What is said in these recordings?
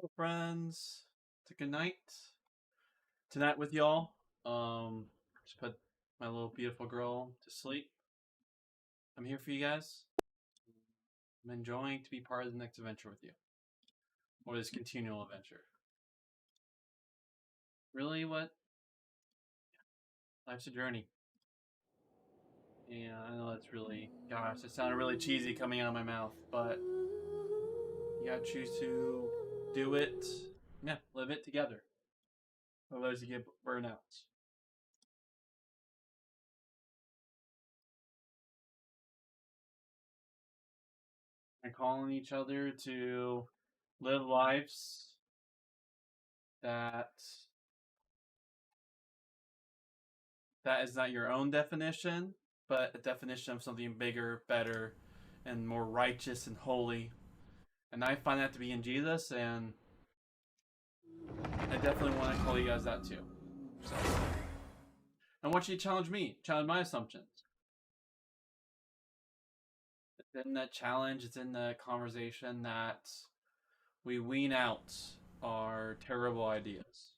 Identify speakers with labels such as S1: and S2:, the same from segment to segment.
S1: Hello, friends. It's a good night tonight with y'all. Just put my little beautiful girl to sleep. I'm here for you guys. I'm enjoying to be part of the next adventure with you, or this continual adventure. Really, what? Life's a journey. Yeah, I know that's really, gosh, it sounded really cheesy coming out of my mouth, but you gotta choose to do it. Yeah, live it together. Otherwise, you get burnouts. And calling each other to live lives that is not your own definition, but a definition of something bigger, better, and more righteous and holy. And I find that to be in Jesus, and I definitely want to call you guys that too. So I want you to challenge my assumptions. It's in that challenge, it's in the conversation that we wean out our terrible ideas.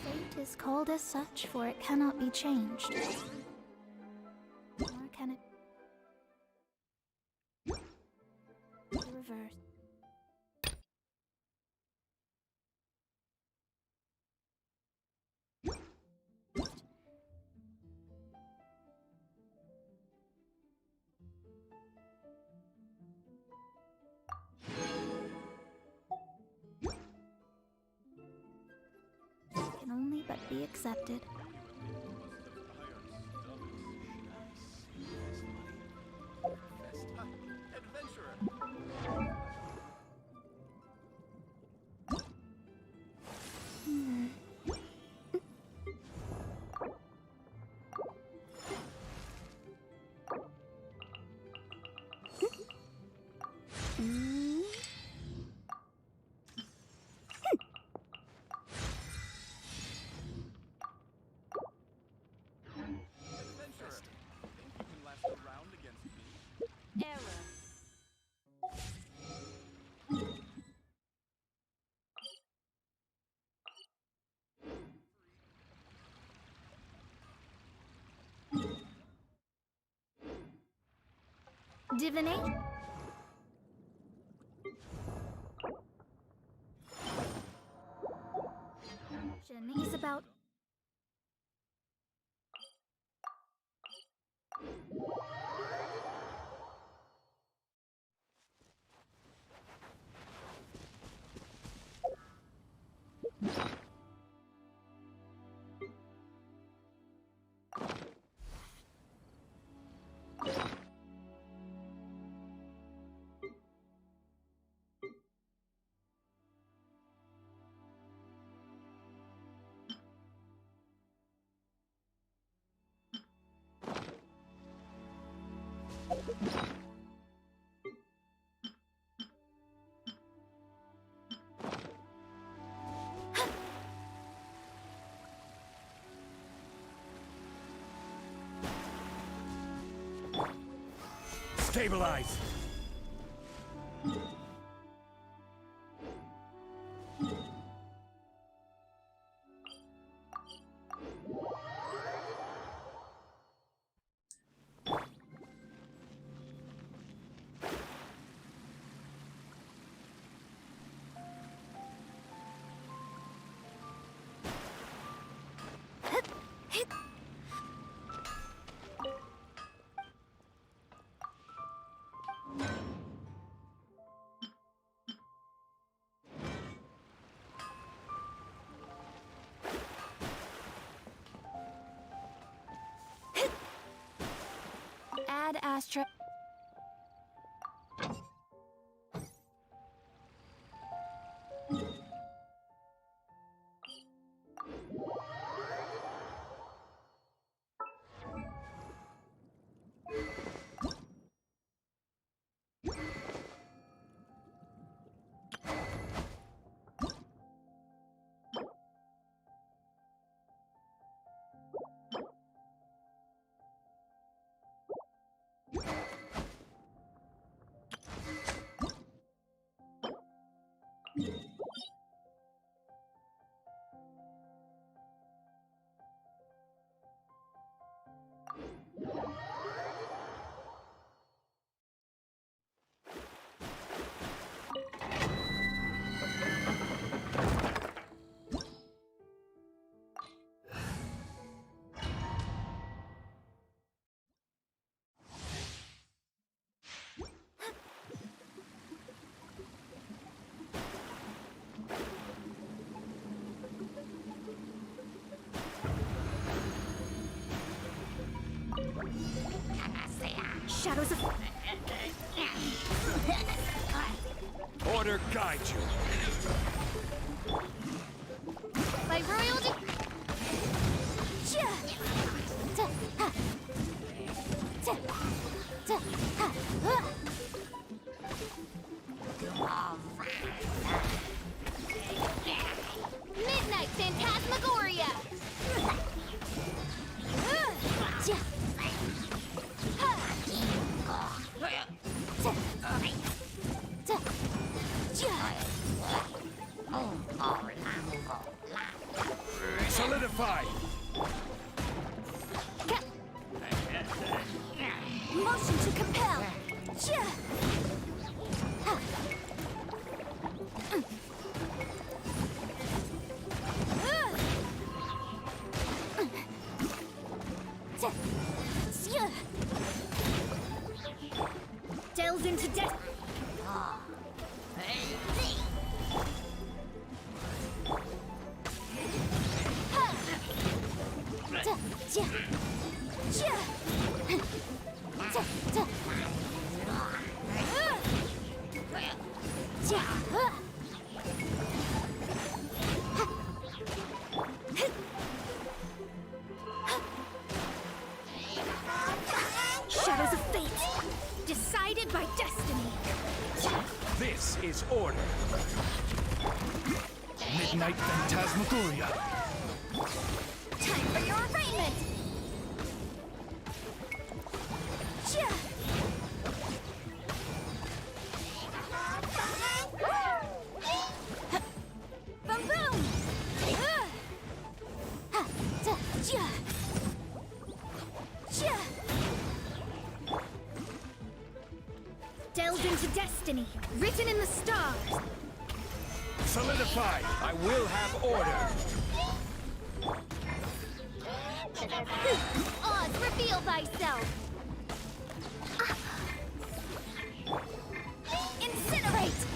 S2: Fate is called as such, for it cannot be changed. Nor can it be reversed. It can only but be accepted. Divination is about
S3: Stabilize!
S2: Add asterisk. Shadows of...
S3: Order guide you.
S2: By royal Midnight Phantasmagoria!
S3: Solidify!
S2: Motion to compel! Delves into death. Shadows of fate, decided by destiny.
S3: This is order. Midnight Phantasmagoria.
S2: Time for your arraignment. Boom boom. Delved into destiny, written in the stars.
S3: Solidify! I will have order!
S2: Oz, reveal thyself! Incinerate!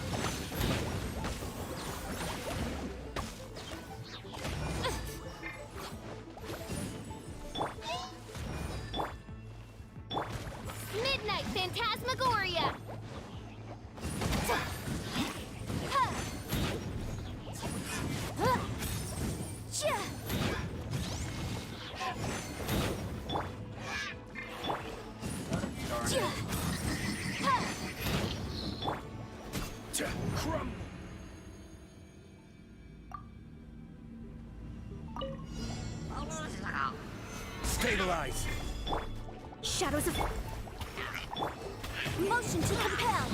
S2: Midnight Phantasmagoria!
S3: Crumble! Stabilize!
S2: Shadows of... Motion to compel.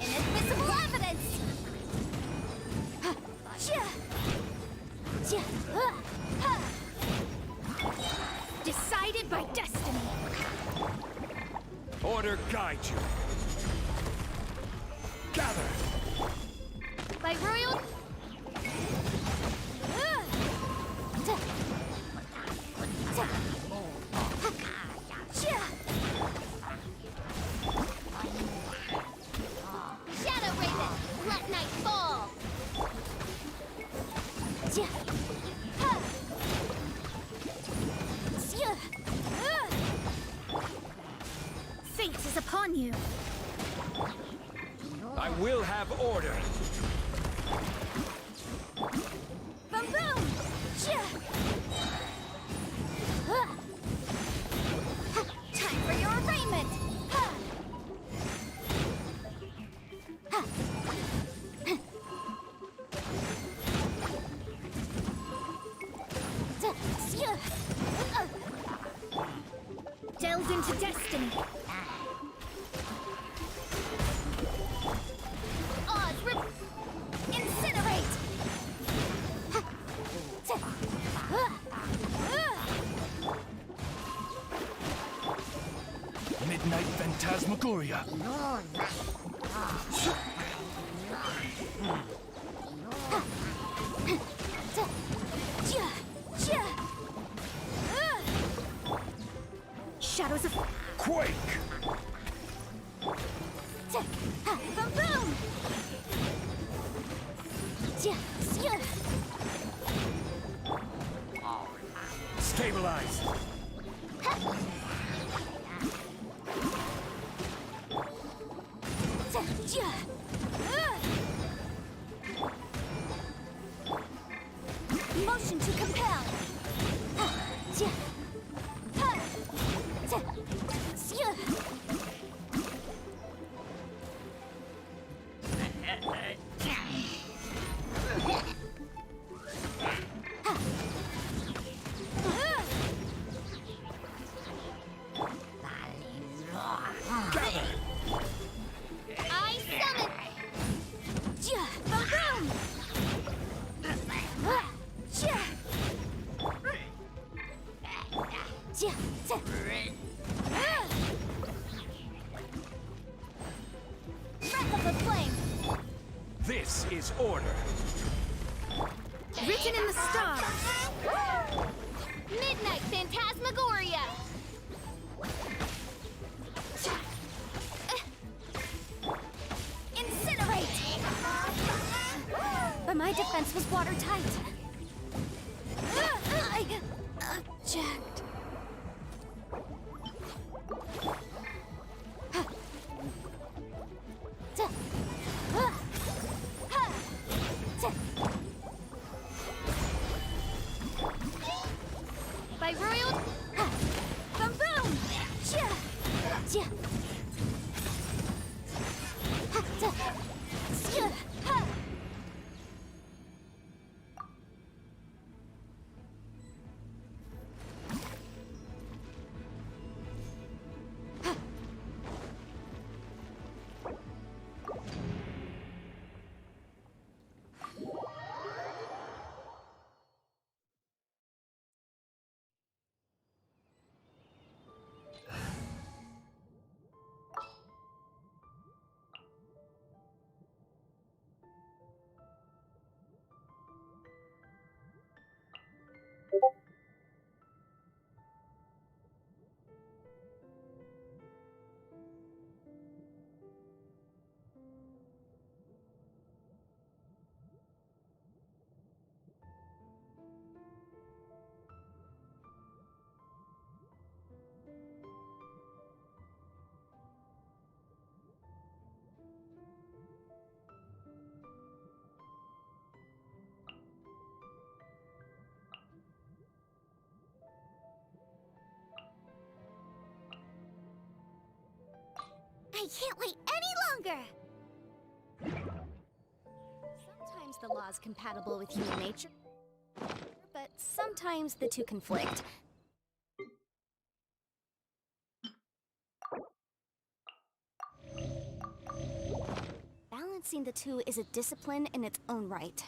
S2: Inadmissible evidence. Decided by destiny.
S3: Order guide you. Gather.
S2: By royal. Shadow Raven, let night fall. Fate is upon you.
S3: I will have order.
S2: Boom boom! Time for your arraignment! Delve into destiny. Oz, incinerate!
S3: Midnight Phantasmagoria.
S2: Shadows of
S3: Quake.
S2: boom boom!
S3: Stabilize.
S2: Motion to compel. I summon. Boom boom. Breath of the flame.
S3: This is order.
S2: Written in the stars. Midnight Phantasmagoria. Incinerate. But my defense was watertight. I object. By royal. Boom boom. I can't wait any longer! Sometimes the law's compatible with human nature, but sometimes the two conflict.
S4: balancing the two is a discipline in its own right.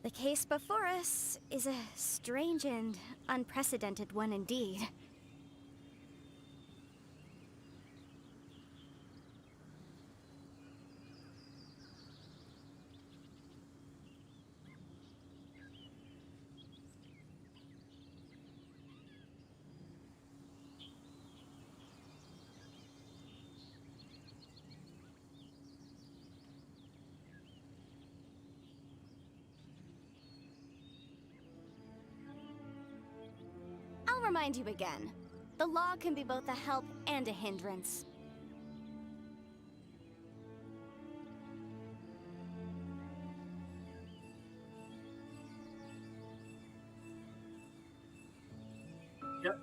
S4: The case before us is a strange and unprecedented one indeed. I'll remind you again. The law can be both a help and a hindrance.
S1: Yep.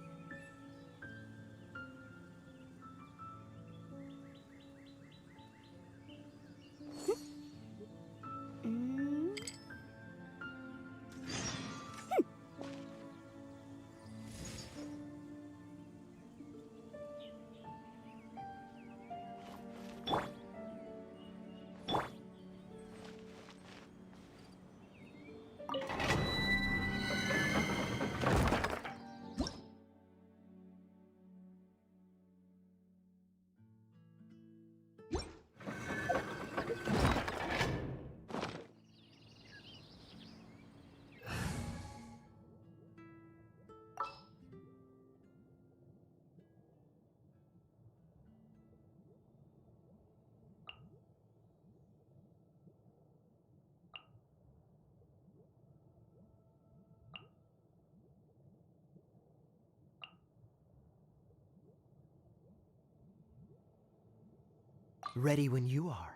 S5: Ready when you are.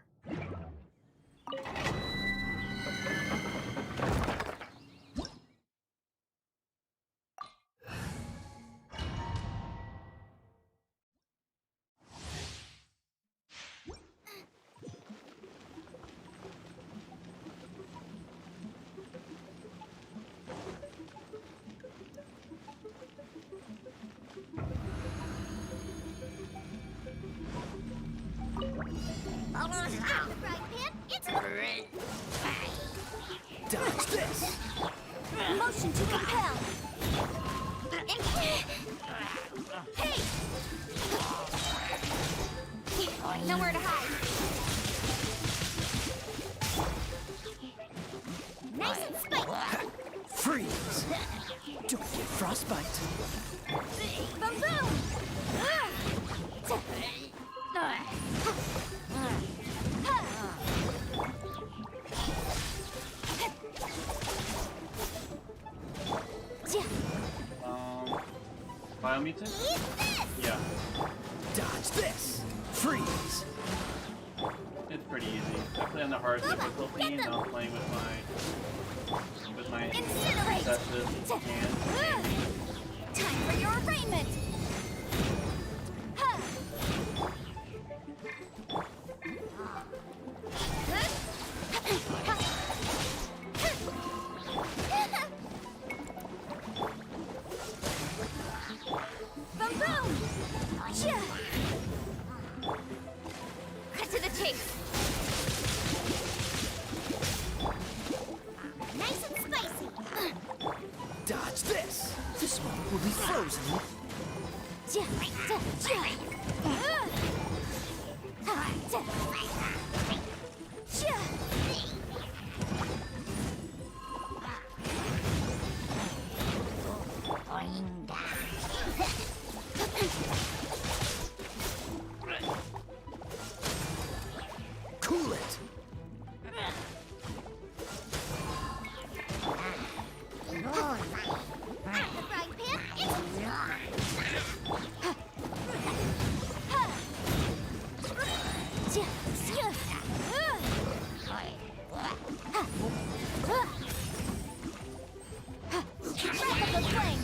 S3: Dodge this!
S4: Motion to compel! Hey! Nowhere to hide. Nice and spiky!
S3: Freeze! Don't get frostbite.
S4: Boom boom!
S1: Biomutant? Yeah.
S3: Dodge this! Freeze!
S1: It's pretty easy. I play on the hard difficulty and I'm playing with my excessive hand.
S4: Time for your arraignment! Boom boom! Cut to the chase! Nice and spicy!
S3: Dodge this! This moment will be frozen. Cool it!
S4: Dark flame!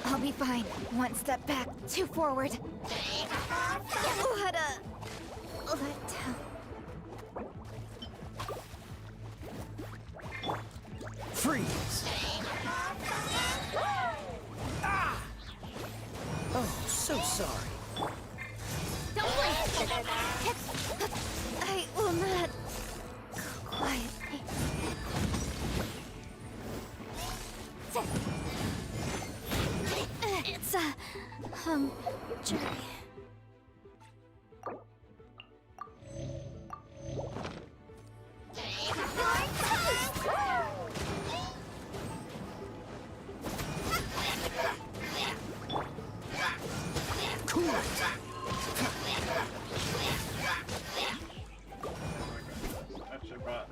S4: I'll be fine. One step back, two forward. What a letdown.
S3: Freeze! Ah! Oh, so sorry.
S4: Don't blink! I will not go quietly. It's a journey.
S1: Actually brought.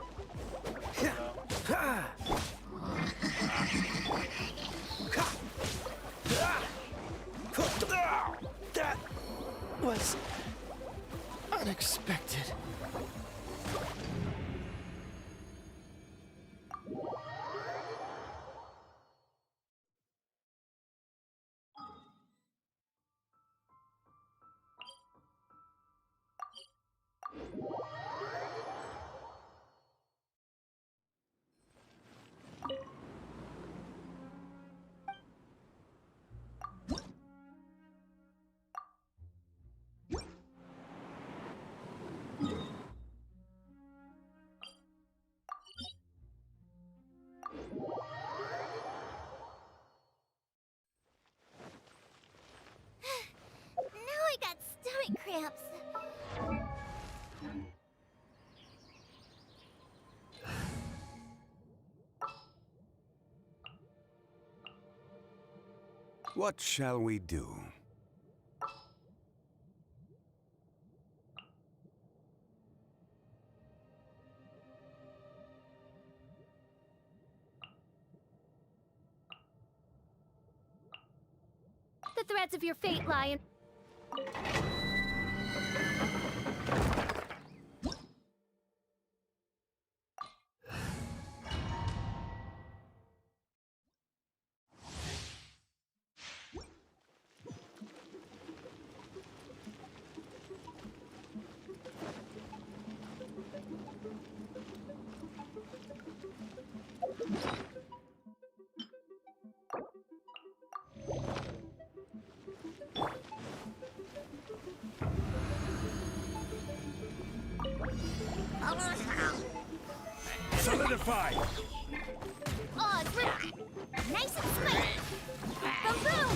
S3: That was unexpected.
S4: Now I got stomach cramps.
S6: What shall we do?
S4: The threads of your fate lie in...
S6: Solidify!
S4: Oh, it's really nice and spiky. Boom, boom.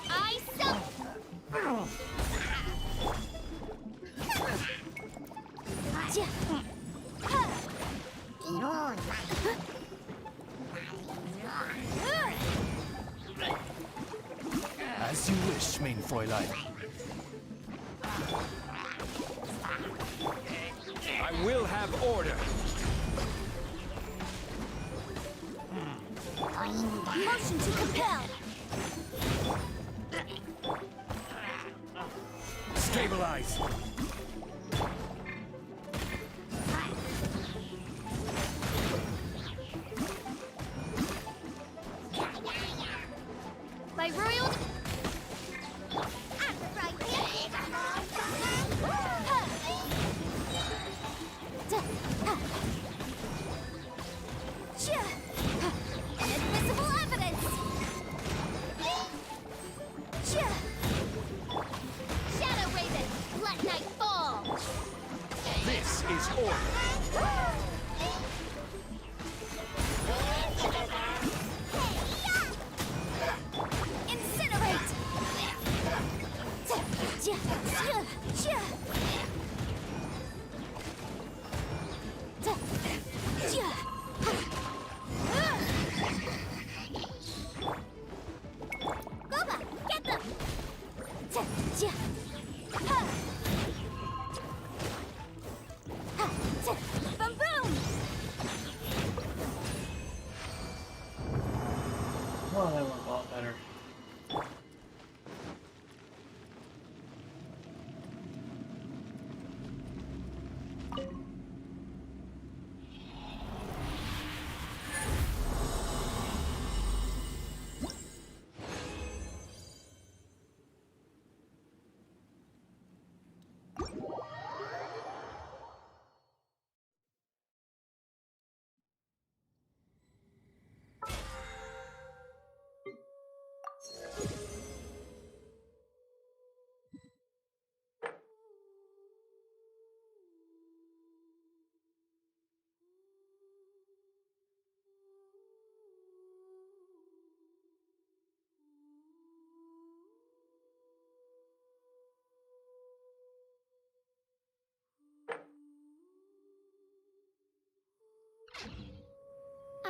S4: I so.
S3: As you wish, mein Fräulein. I will have order.
S4: Motion to compel.
S3: Stabilize.
S4: By royal... At the right hand. Inadmissible evidence. Shadow Raven, let night fall.
S3: This is order.
S4: Incinerate.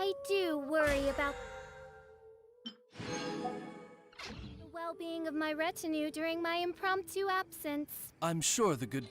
S2: I do worry about the well-being of my retinue during my impromptu absence.
S3: I'm sure the good...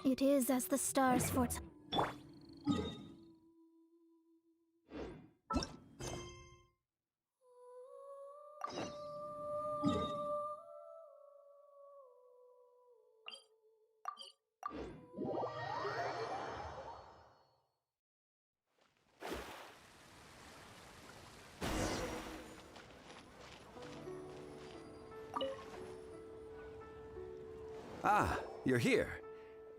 S2: It is as the stars foretell.
S6: Ah, you're here.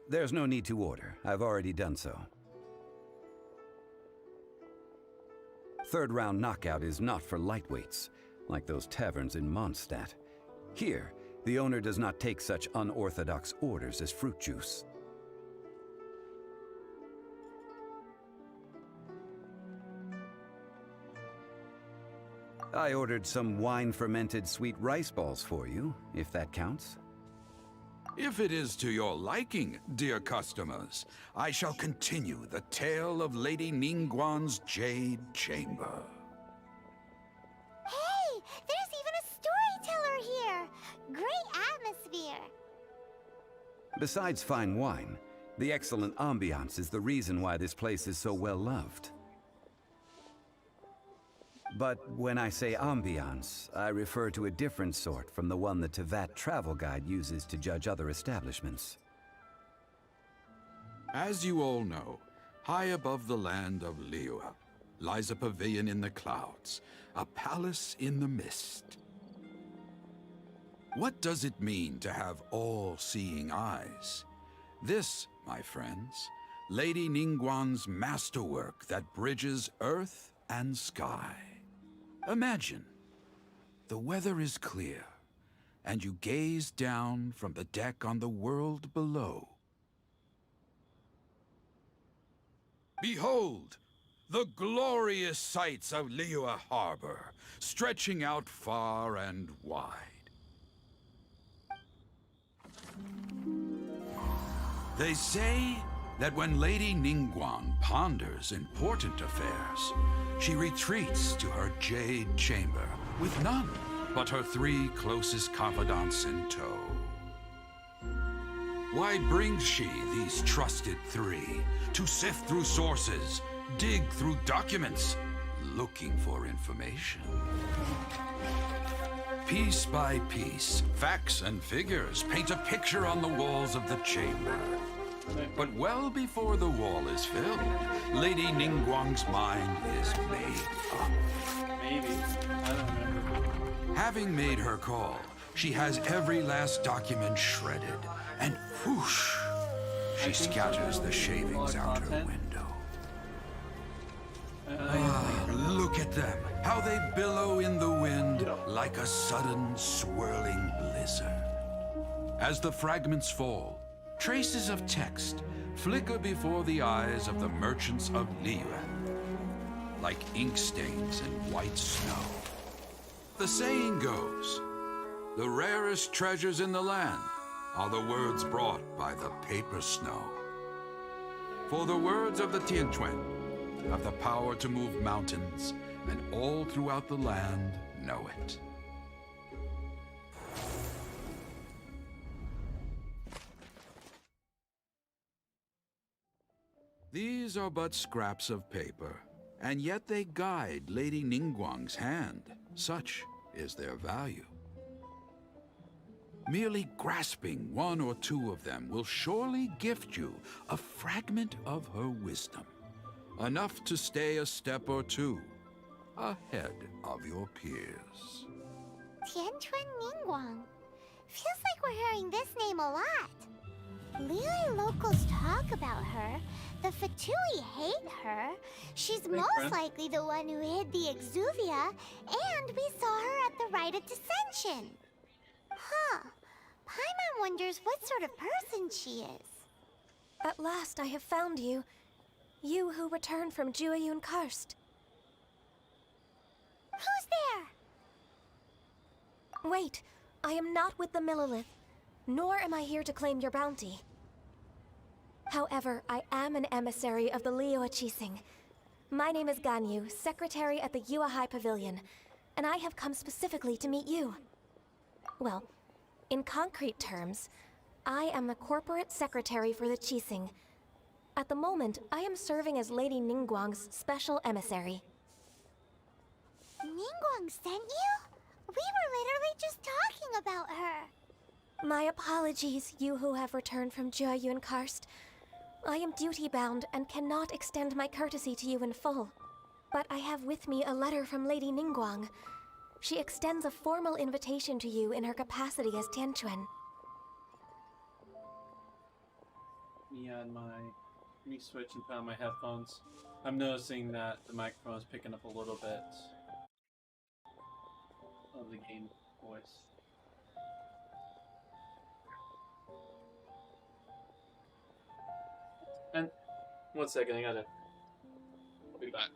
S6: There's no need to order. I've already done so. Third round knockout is not for lightweights, like those taverns in Mondstadt. Here, the owner does not take such unorthodox orders as fruit juice. I ordered some wine-fermented sweet rice balls for you, if that counts.
S7: If it is to your liking, dear customers, I shall continue the tale of Lady Ningguang's Jade Chamber.
S8: Hey, there's even a storyteller here! Great atmosphere!
S6: Besides fine wine, the excellent ambiance is the reason why this place is so well loved. But when I say ambiance, I refer to a different sort from the one the Tevat travel guide uses to judge other establishments.
S7: As you all know, high above the land of Liyue lies a pavilion in the clouds, a palace in the mist. What does it mean to have all-seeing eyes? This, my friends, Lady Ningguang's masterwork that bridges earth and sky. Imagine, the weather is clear, and you gaze down from the deck on the world below. Behold, the glorious sights of Liyue Harbor, stretching out far and wide. They say that when Lady Ningguang ponders important affairs, she retreats to her Jade Chamber with none but her 3 closest confidants in tow. Why brings she these trusted 3 to sift through sources, dig through documents, looking for information? Piece by piece, facts and figures paint a picture on the walls of the chamber. But well before the wall is filled, Lady Ningguang's mind is made up.
S1: Maybe. I don't remember.
S7: Having made her call, she has every last document shredded, and whoosh, she scatters the shavings out her window. Look at them, how they billow in the wind like a sudden swirling blizzard. As the fragments fall, traces of text flicker before the eyes of the merchants of Liyue, like ink stains in white snow. The saying goes, the rarest treasures in the land are the words brought by the paper snow. For the words of the Tianquan have the power to move mountains, and all throughout the land know it. These are but scraps of paper, and yet they guide Lady Ningguang's hand. Such is their value. Merely grasping 1 or 2 of them will surely gift you a fragment of her wisdom, enough to stay a step or 2 ahead of your peers.
S8: Tianquan Ningguang. Feels like we're hearing this name a lot. Liyue locals talk about her, the Fatui hate her. She's
S1: Thanks,
S8: most
S1: friend.
S8: likely the one who hid the exuvia, and we saw her at the rite of dissension. Huh. Paimon wonders what sort of person she is.
S9: At last I have found you. You who returned from Jueyun Karst.
S8: Who's there?
S9: Wait, I am not with the Millilith, nor am I here to claim your bounty. However, I am an emissary of the Liyue Qixing. My name is Ganyu, secretary at the Yuehai Pavilion, and I have come specifically to meet you. Well, in concrete terms, I am the corporate secretary for the Qixing. At the moment, I am serving as Lady Ningguang's special emissary.
S8: Ningguang sent you? We were literally just talking about her.
S9: My apologies, you who have returned from Jueyun Karst. I am duty-bound and cannot extend my courtesy to you in full. But I have with me a letter from Lady Ningguang. She extends a formal invitation to you in her capacity as Tianquan.
S1: Let me switch and put on my headphones. I'm noticing that the microphone is picking up a little bit of the game voice. And 1 second, I'll be back.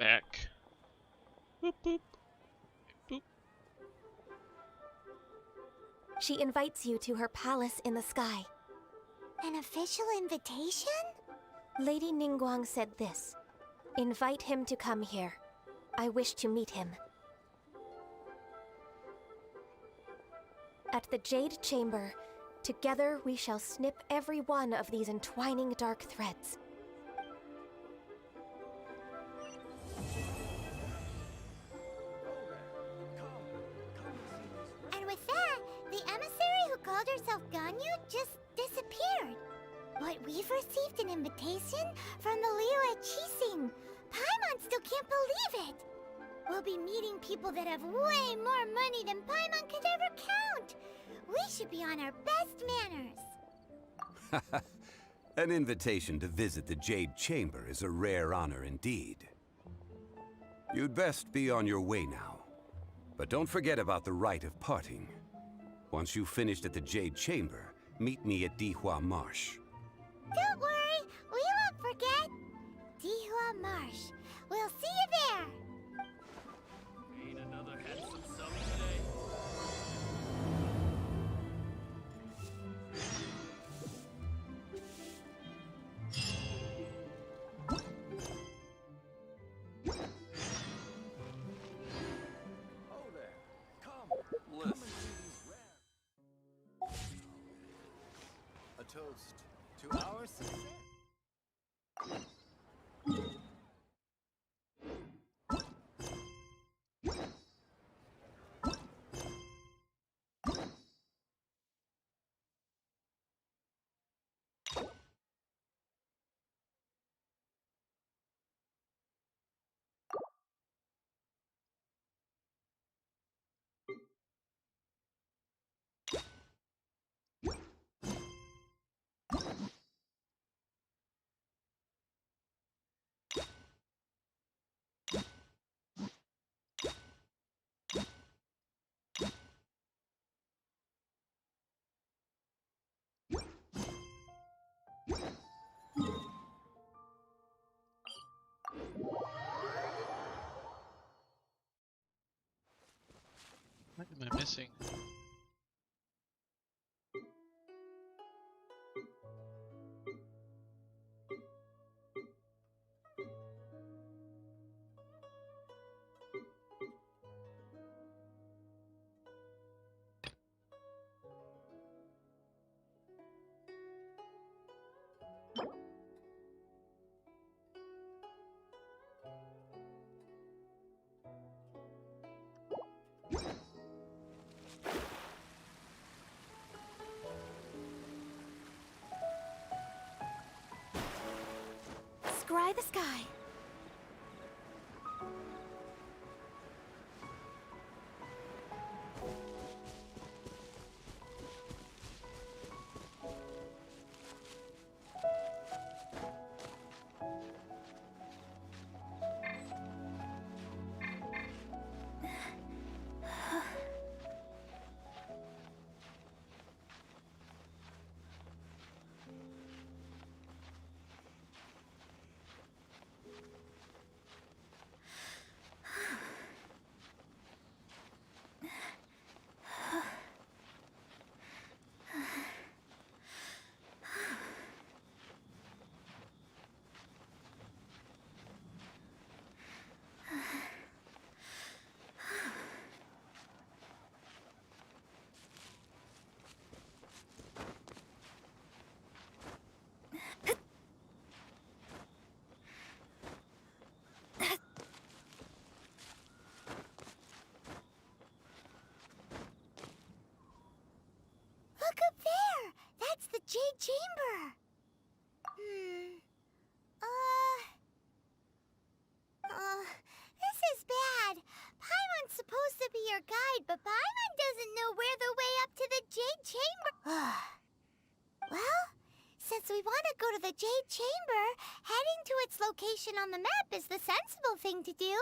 S10: back. Boop, boop. Boop.
S9: She invites you to her palace in the sky.
S8: An official invitation?
S9: Lady Ningguang said this. Invite him to come here. I wish to meet him. At the Jade Chamber, together we shall snip every one of these entwining dark threads.
S8: And with that, the emissary who called herself Ganyu just disappeared. But we've received an invitation from the Liyue Qixing. Paimon still can't believe it. We'll be meeting people that have way more money than Paimon could ever count. We should be on our best manners.
S6: An invitation to visit the Jade Chamber is a rare honor indeed. You'd best be on your way now. But don't forget about the rite of parting. Once you've finished at the Jade Chamber, meet me at Dihua Marsh.
S8: Don't worry, we won't forget. Dihua Marsh. We'll see you there.
S3: Ain't another handsome sum today. Oh there. Come. Listen.
S5: A toast to our success.
S10: What am I missing?
S9: Scry the sky.
S8: Look up there! That's the Jade Chamber! This is bad. Paimon's supposed to be your guide, but Paimon doesn't know where the way up to the Jade Chamber... Well, since we want to go to the Jade Chamber, heading to its location on the map is the sensible thing to do.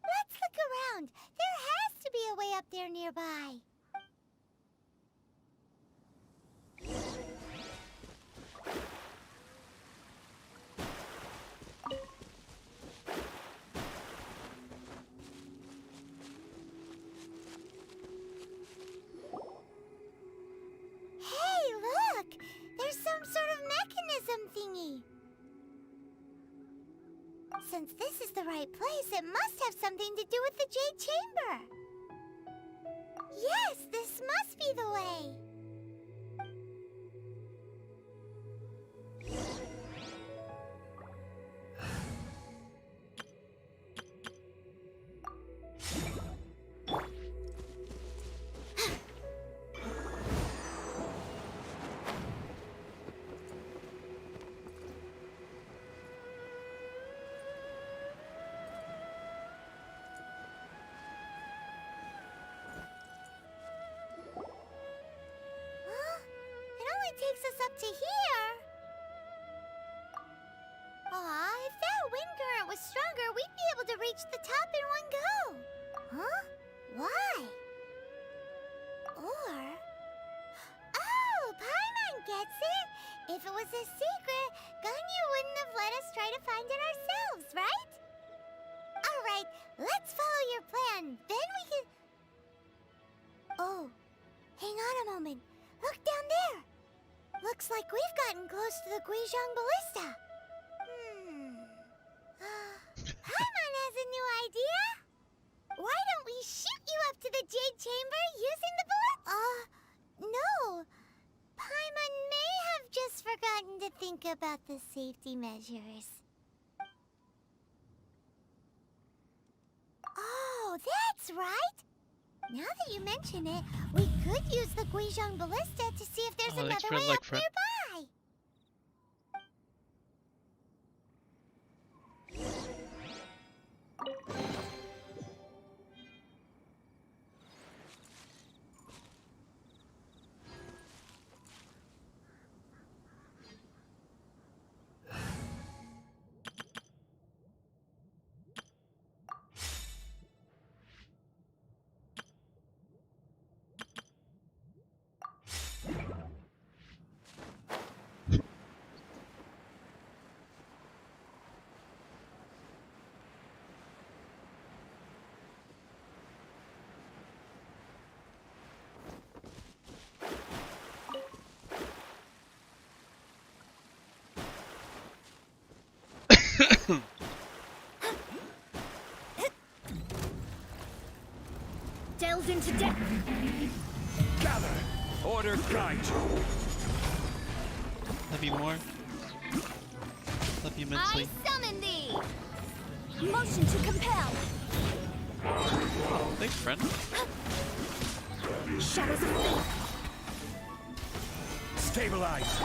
S8: Let's look around. There has to be a way up there nearby. Since this is the right place, it must have something to do with the Jade Chamber. Yes, this must be the way. Takes us up to here. Aw, if that wind current was stronger, we'd be able to reach the top in one go. Huh? Why? Or... Oh, Paimon gets it! If it was a secret, Ganyu wouldn't have let us try to find it ourselves, right? Alright, let's follow your plan. Then we can... Oh, hang on a moment. Look down there. Looks like we've gotten close to the Guizhong Ballista. Paimon has a new idea. Why don't we shoot you up to the Jade Chamber using the ballista? No. Paimon may have just forgotten to think about the safety measures. Oh, that's right. Now that you mention it, we could use the Guizhong Ballista to see if there's another way up nearby.
S4: Delves into depth.
S3: Gather! Order guide you!
S10: Love you more. Love you immensely.
S4: I summon thee! Motion to compel!
S10: Oh, thanks, friend.
S4: Shadows of fate!
S3: Stabilize!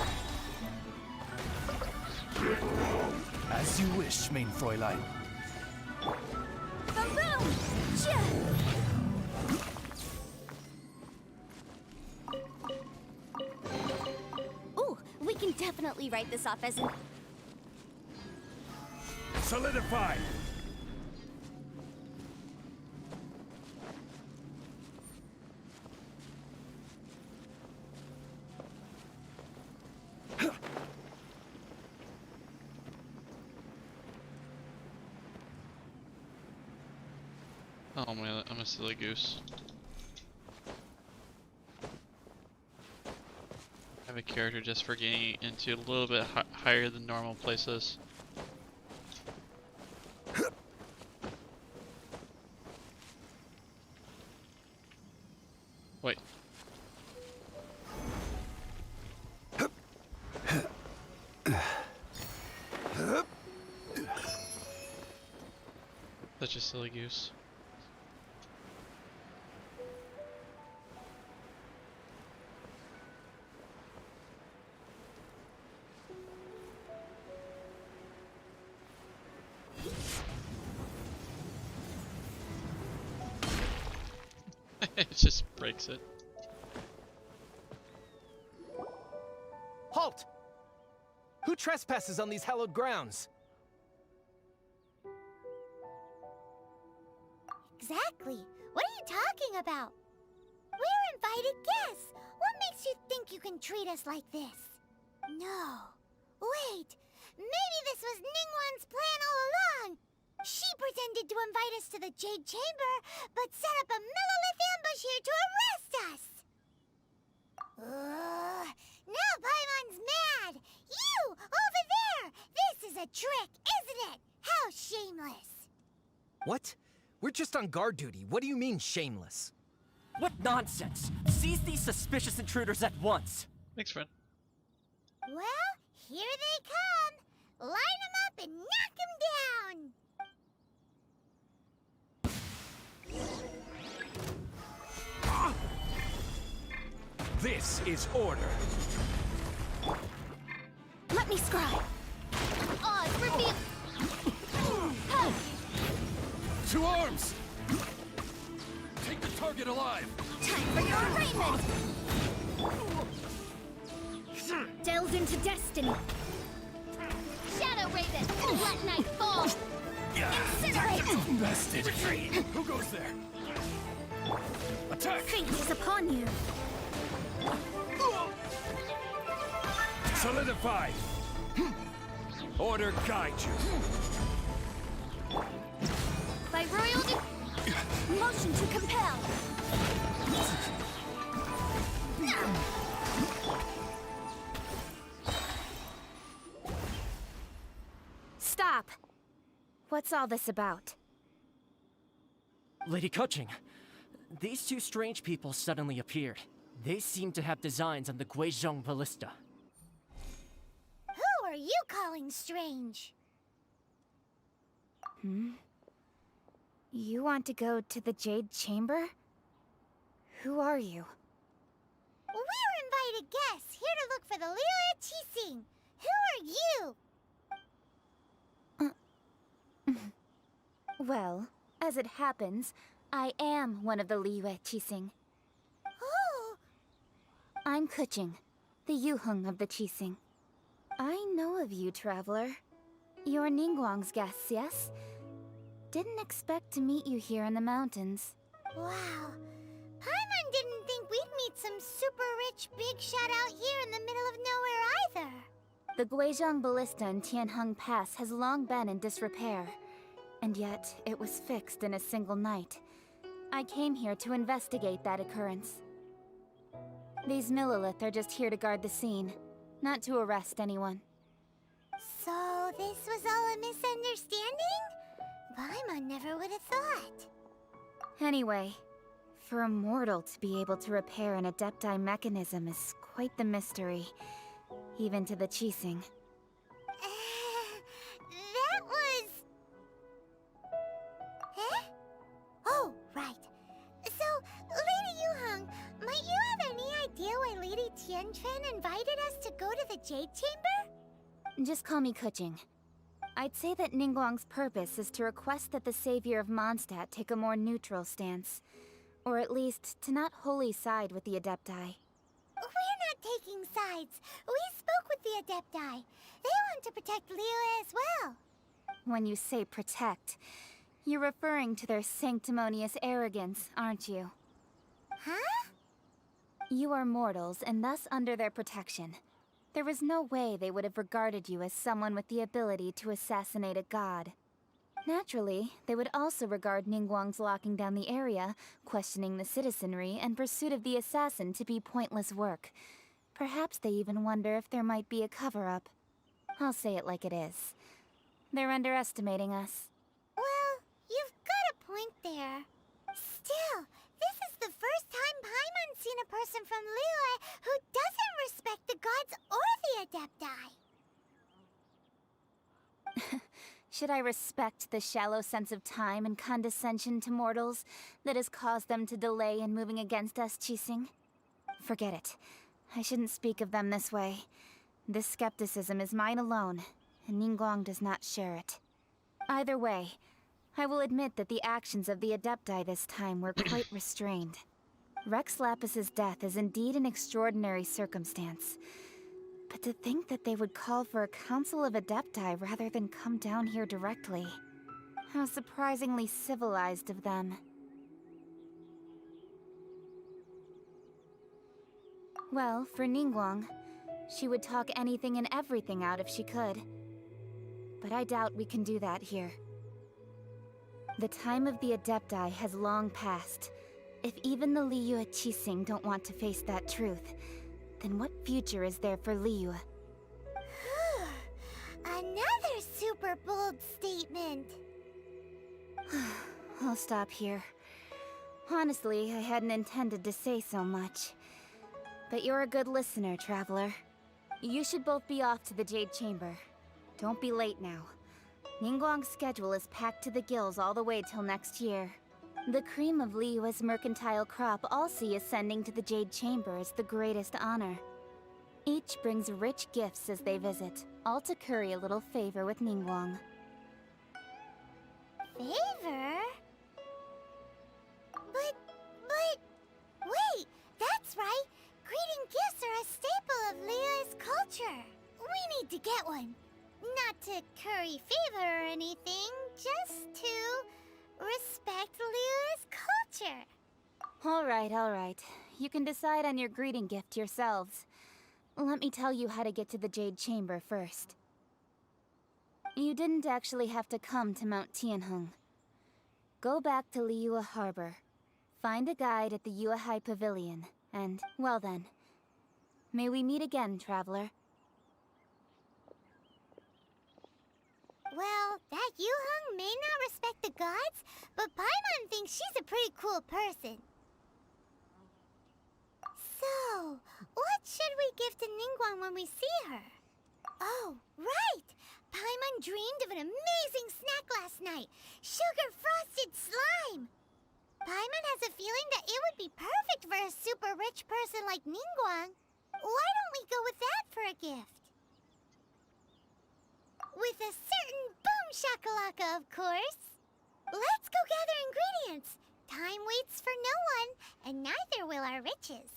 S3: As you wish, main Fräulein.
S4: Boom! Ooh, we can definitely write this off as an...
S3: Solidify!
S10: Oh man, I'm a silly goose. I have a character just for getting into a little bit higher than normal places. Wait. Such a silly goose. It just breaks it.
S3: Halt! Who trespasses on these hallowed grounds?
S8: Exactly. What are you talking about? We're invited guests. What makes you think you can treat us like this? No. Wait. Maybe this was Ningguang's plan all along. She pretended to invite us to the Jade Chamber, but set up a Millilith ambush here to arrest us! Now Paimon's mad! You, over there! This is a trick, isn't it? How shameless!
S3: What? We're just on guard duty. What do you mean, shameless?
S11: What nonsense! Seize these suspicious intruders at once!
S10: Thanks, friend.
S8: Well, here they come! Line them up and knock them down!
S3: This is order.
S2: Let me scribe.
S8: Oz, reveal...
S3: To arms! Take the target alive!
S8: Time for your arraignment! Delve into destiny! Shadow Raven, let night fall! Incinerate!
S3: Bested! Retreat! Who goes there? Attack!
S8: Fate is upon you!
S3: Solidify! Order guide you.
S8: By royal motion to compel!
S4: Stop! What's all this about?
S11: Lady Kuching, these two strange people suddenly appeared. They seem to have designs on the Guizhong Ballista.
S8: Who are you calling strange?
S4: You want to go to the Jade Chamber? Who are you?
S8: We're invited guests here to look for the Liyue Qixing. Who are you?
S4: Well, as it happens, I am one of the Liyue Qixing.
S8: Oh,
S4: I'm Kuching, the Yuheng of the Qixing. I know of you, traveler. You're Ningguang's guests, yes? Didn't expect to meet you here in the mountains.
S8: wow. Paimon didn't think we'd meet some super rich big shot out here in the middle of nowhere either.
S4: The Guizhong Ballista in Tianheng Pass has long been in disrepair, and yet it was fixed in a single night. I came here to investigate that occurrence. These Millilith are just here to guard the scene, not to arrest anyone.
S8: So this was all a misunderstanding? Paimon never would have thought.
S4: Anyway, for a mortal to be able to repair an Adepti mechanism is quite the mystery, even to the Qixing.
S8: That was... Eh? Oh, right. So, Lady Yuheng, might you have any idea why Lady Tianquan invited us to go to the Jade Chamber?
S4: Just call me Kuching. I'd say that Ningguang's purpose is to request that the savior of Mondstadt take a more neutral stance. Or at least, to not wholly side with the Adepti.
S8: We're not taking sides. We spoke with the Adepti. They want to protect Liyue as well.
S4: When you say protect, you're referring to their sanctimonious arrogance, aren't you?
S8: Huh?
S4: You are mortals, and thus under their protection. There was no way they would have regarded you as someone with the ability to assassinate a god. Naturally, they would also regard Ningguang's locking down the area, questioning the citizenry, and pursuit of the assassin to be pointless work. Perhaps they even wonder if there might be a cover-up. I'll say it like it is. They're underestimating us.
S8: Well, you've got a point there. Still, this is the first time Paimon's seen a person from Liyue who doesn't respect the gods or the Adepti.
S4: Should I respect the shallow sense of time and condescension to mortals that has caused them to delay in moving against us, Qixing? Forget it. I shouldn't speak of them this way. This skepticism is mine alone, and Ningguang does not share it. Either way, I will admit that the actions of the Adepti this time were quite restrained. Rex Lapis's death is indeed an extraordinary circumstance. But to think that they would call for a council of Adepti rather than come down here directly. How surprisingly civilized of them. Well, for Ningguang, she would talk anything and everything out if she could. But I doubt we can do that here. The time of the Adepti has long passed. If even the Liyue Qixing don't want to face that truth, then what future is there for Liyue?
S8: Another super super bold statement.
S4: I'll stop here. Honestly, I hadn't intended to say so much. But you're a good listener, Traveler. You should both be off to the Jade Chamber. Don't be late now. Ningguang's schedule is packed to the gills all the way till next year. The cream of Liyue's mercantile crop all see ascending to the Jade Chamber as the greatest honor. Each brings rich gifts as they visit, all to curry a little favor with Ningguang.
S8: Favor? But, wait, that's right. Greeting gifts are a staple of Liyue's culture. We need to get one. Not to curry favor or anything, just to respect Liyue's culture.
S4: All right. You can decide on your greeting gift yourselves. Let me tell you how to get to the Jade Chamber first. You didn't actually have to come to Mount Tianheng. Go back to Liyue Harbor. Find a guide at the Yuehai Pavilion, and, well then, may we meet again, Traveler.
S8: Well, that Yuheng may not respect the gods, but Paimon thinks she's a pretty cool person. So, what should we give to Ningguang when we see her? Oh, right! Paimon dreamed of an amazing snack last night! Sugar-frosted slime! Paimon has a feeling that it would be perfect for a super rich person like Ningguang. Why don't we go with that for a gift? With a certain boom shakalaka, of course! Let's go gather ingredients! Time waits for no one, and neither will our riches.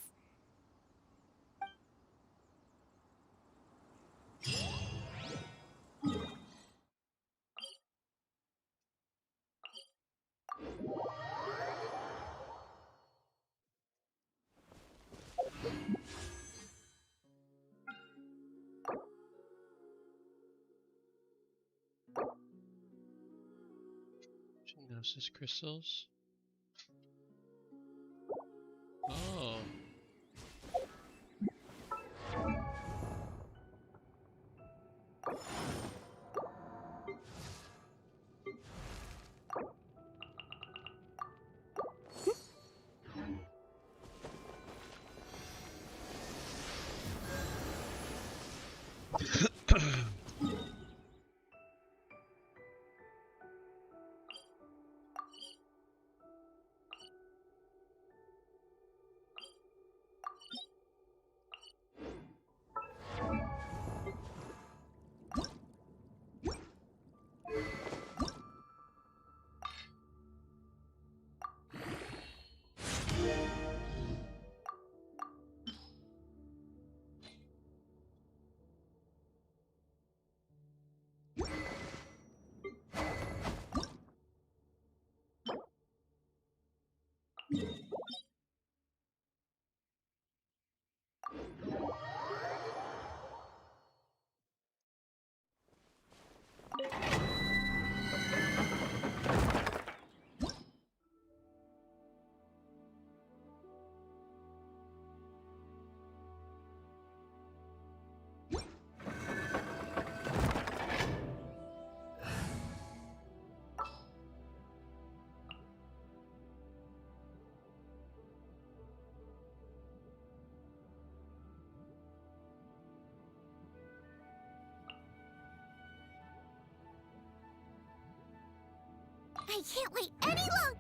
S10: Gnosis crystals. Oh.
S8: I can't wait any longer!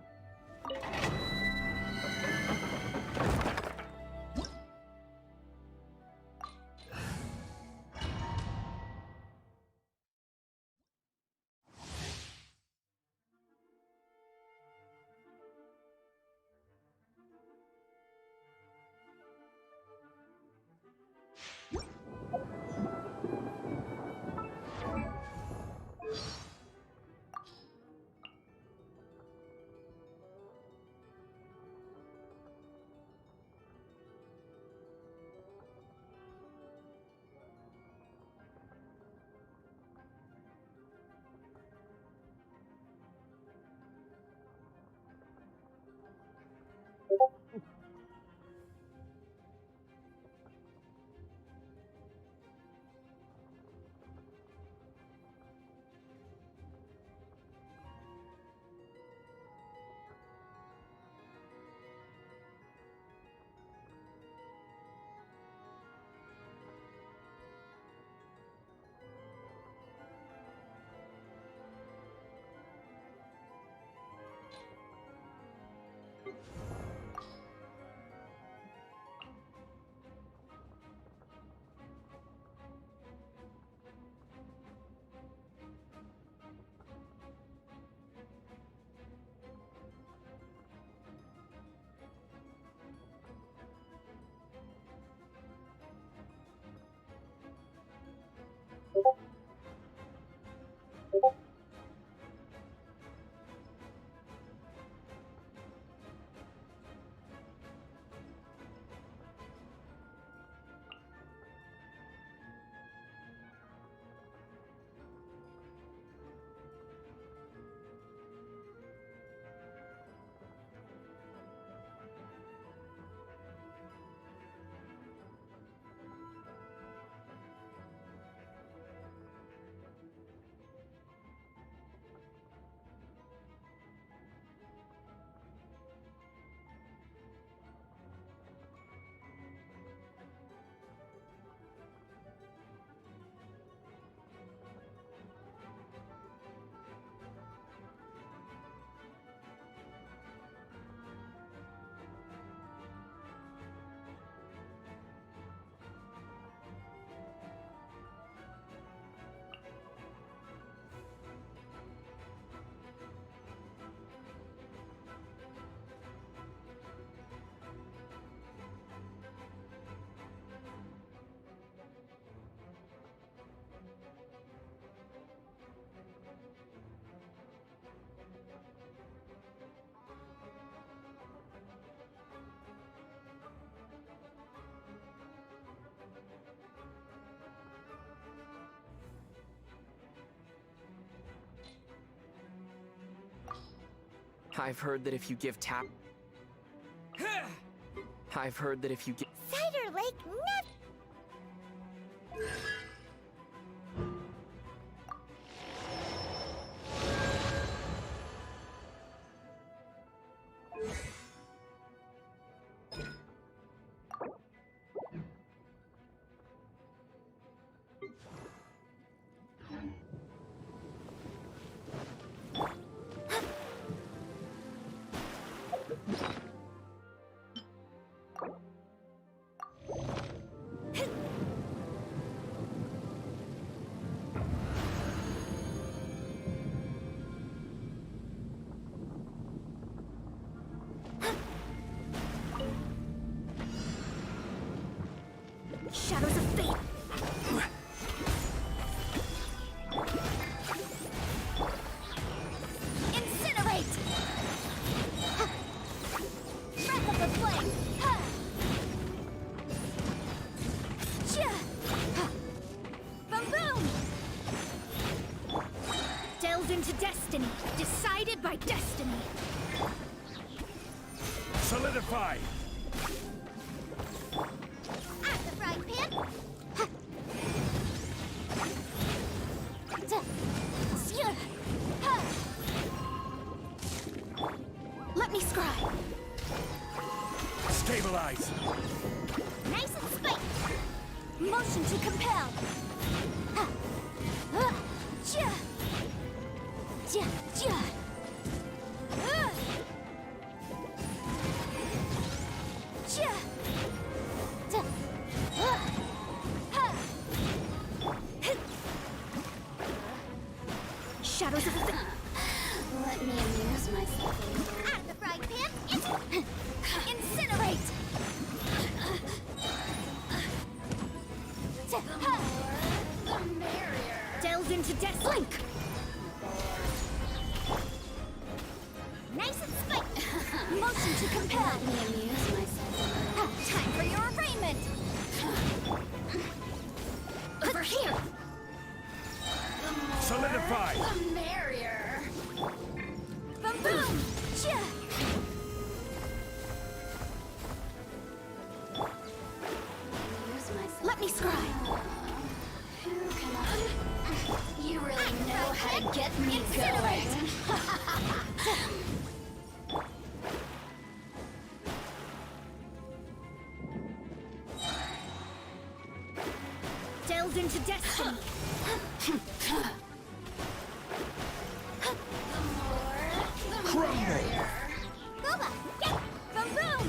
S11: I've heard that if you give I've heard that if you give...
S8: Cider Lake never... Shadows of fate! Incinerate! Breath of the flame! Boom boom! Delved into destiny, decided by destiny.
S3: Solidify!
S8: At the frying pan! Let me scry!
S3: Stabilize!
S8: Nice and spiked! Motion to compel! Shadows of the... Let me amuse myself. Out of the frying pan! Incinerate! The merrier. Delves into death link. Nice and spiked. Motion to compel. Let me amuse myself. Time for your arraignment. Over here.
S3: Solidify!
S8: The merrier. Boom boom. Let me scry. You really know how to get me going. Delved into destiny.
S3: Crumble!
S8: Boba, get boom boom.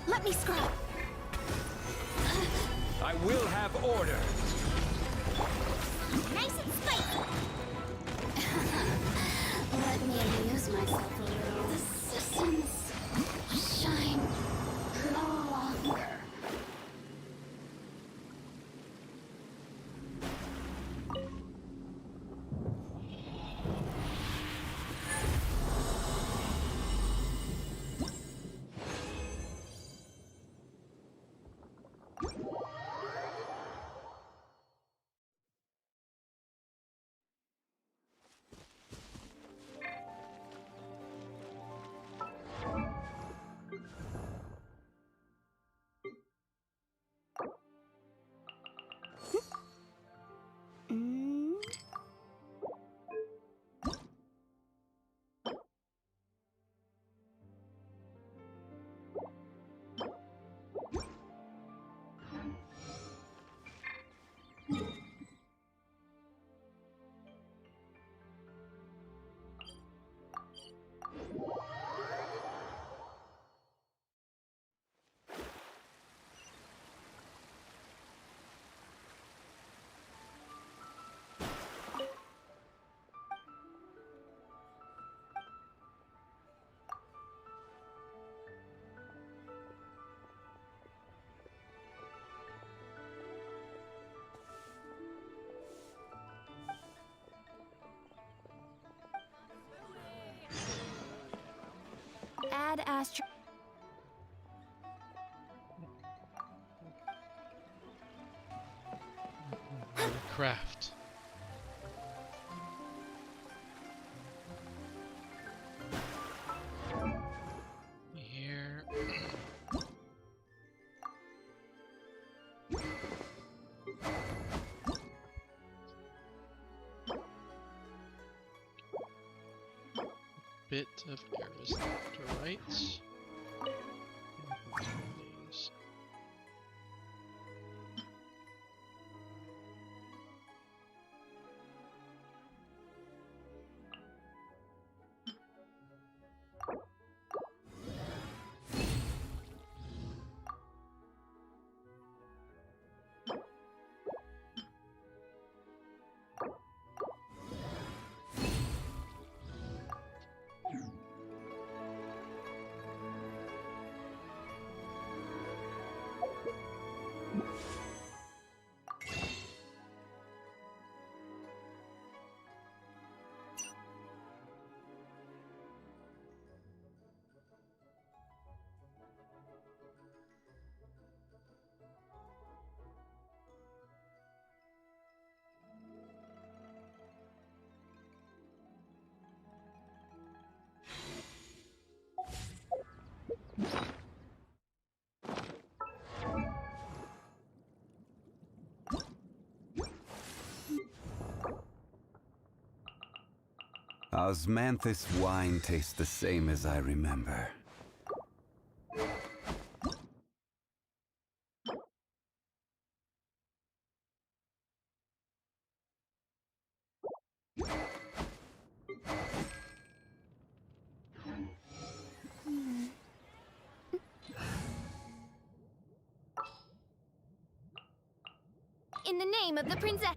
S8: Let me scrub.
S3: I will have order!
S8: Nice and spiked. Let me amuse myself a little. The systems shine no longer. Add astro...
S10: craft. Here. Bit of arrows to right. These.
S6: Osmanthus wine tastes the same as I remember.
S8: In the name of the princess.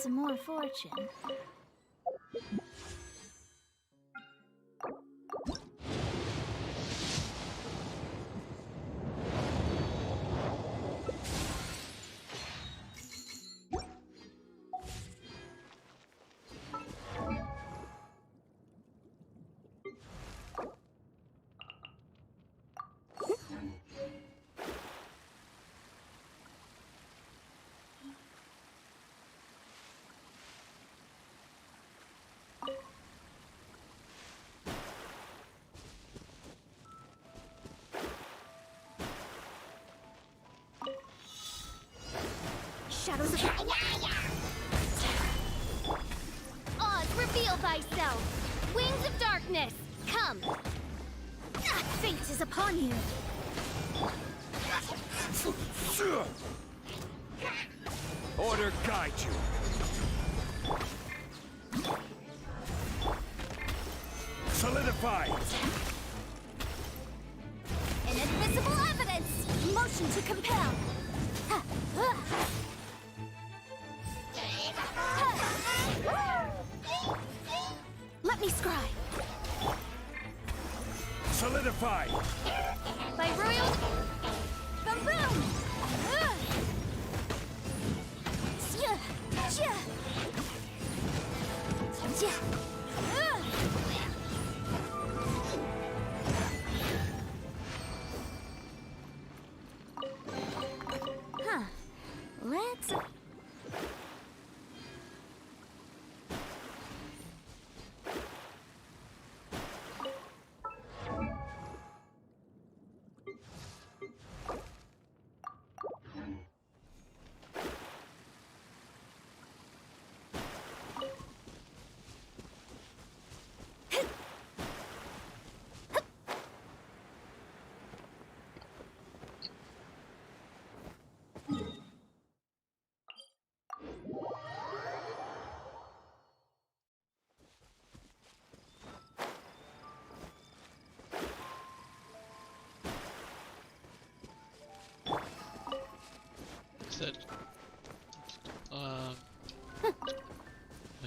S2: some more fortune. Shadows of
S8: Oz, reveal thyself! Wings of darkness, come!
S2: fate is upon you.
S3: Order guide you. Solidify.
S8: Inadmissible evidence!
S2: Motion to compel. Let me scry.
S3: Solidify.
S8: By royal... Baboom!
S2: Huh. Let's...
S10: Said, my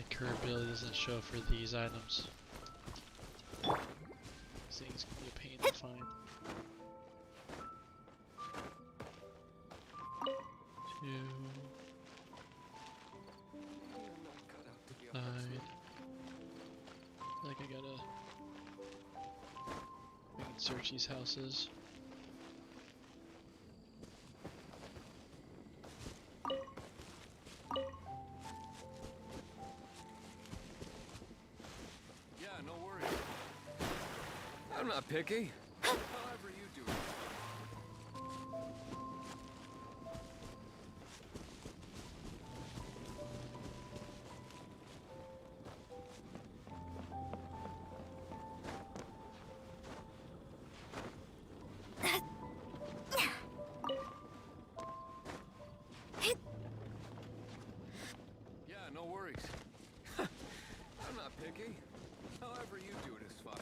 S10: current ability doesn't show for these items. These things can be a pain to find. 2, 9. I think I gotta. We can search these houses.
S3: Yeah, no worries. I'm not picky. However you do it. Yeah, no worries. I'm not picky. However you do it is fine.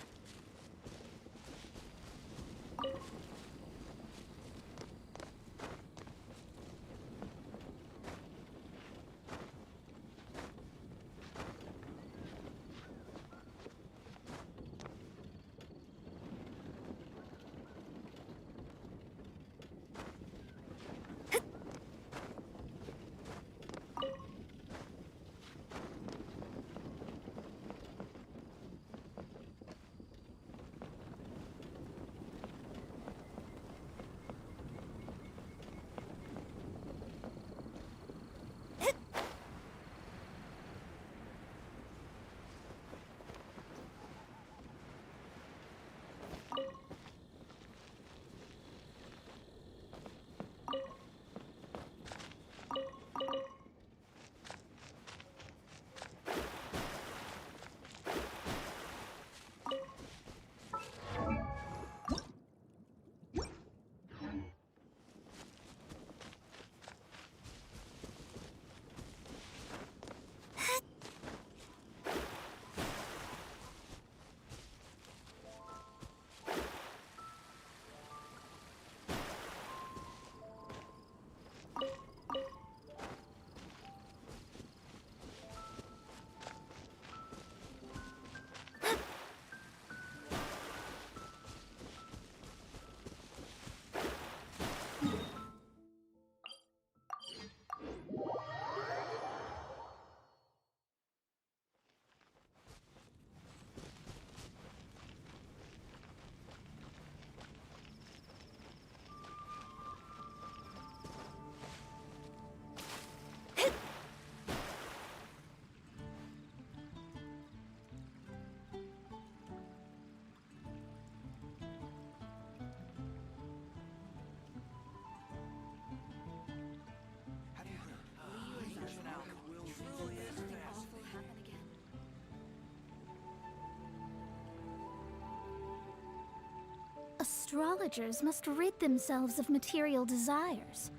S2: astrologers must rid themselves of material desires.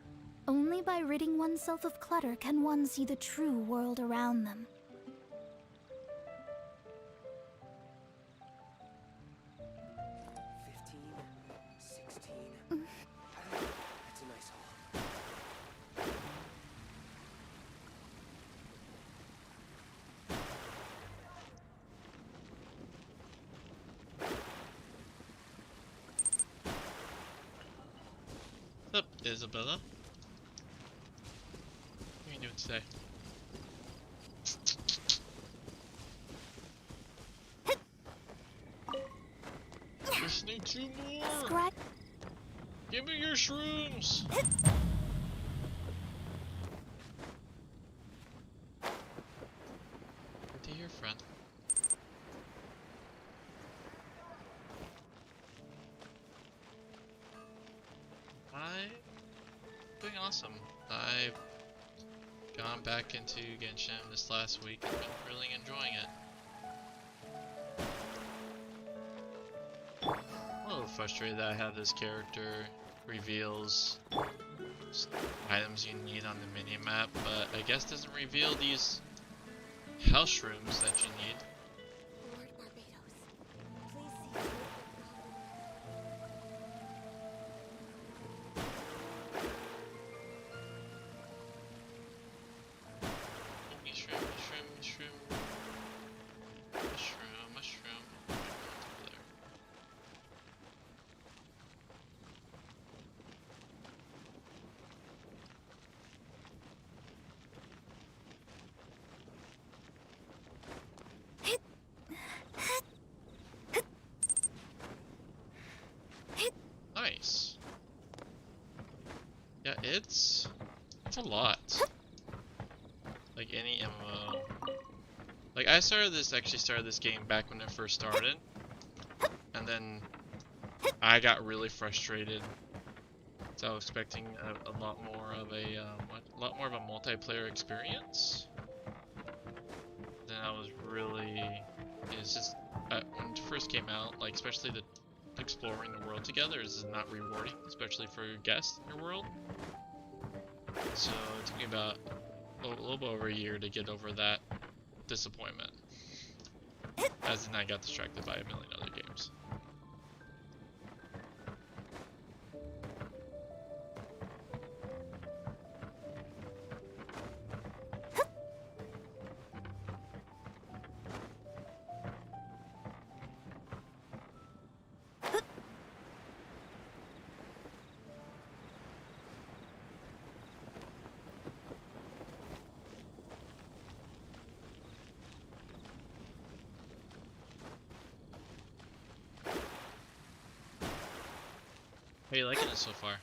S2: Only by ridding oneself of clutter can one see the true world around them.
S5: 15, 16. That's a nice haul.
S10: What's up, Isabella? What are you doing today? Just need 2 more! Give me your shrooms! Good to hear, friend. I'm doing awesome. I've gone back into Genshin this last week and been really enjoying it. I'm a little frustrated that I have this character reveals items you need on the mini-map, but I guess doesn't reveal these house shrooms that you need.
S9: Lord Barbados, please see.
S10: Mushroom, mushroom, mushroom. Mushroom, mushroom. Over there. Nice. Yeah, it's a lot. Like any MMO. Like I started this game back when it first started, and then I got really frustrated. So I was expecting a lot more of a multiplayer experience. Then I was really, it's just when it first came out, like especially the exploring the world together is not rewarding, especially for your guests in your world. So it took me about a little bit over a year to get over that disappointment, as then I got distracted by a million other games. How are you liking it so far?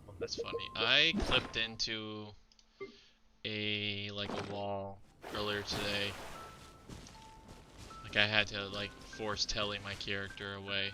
S10: Oh, that's funny. I clipped into a wall earlier today. Like I had to force telling my character away.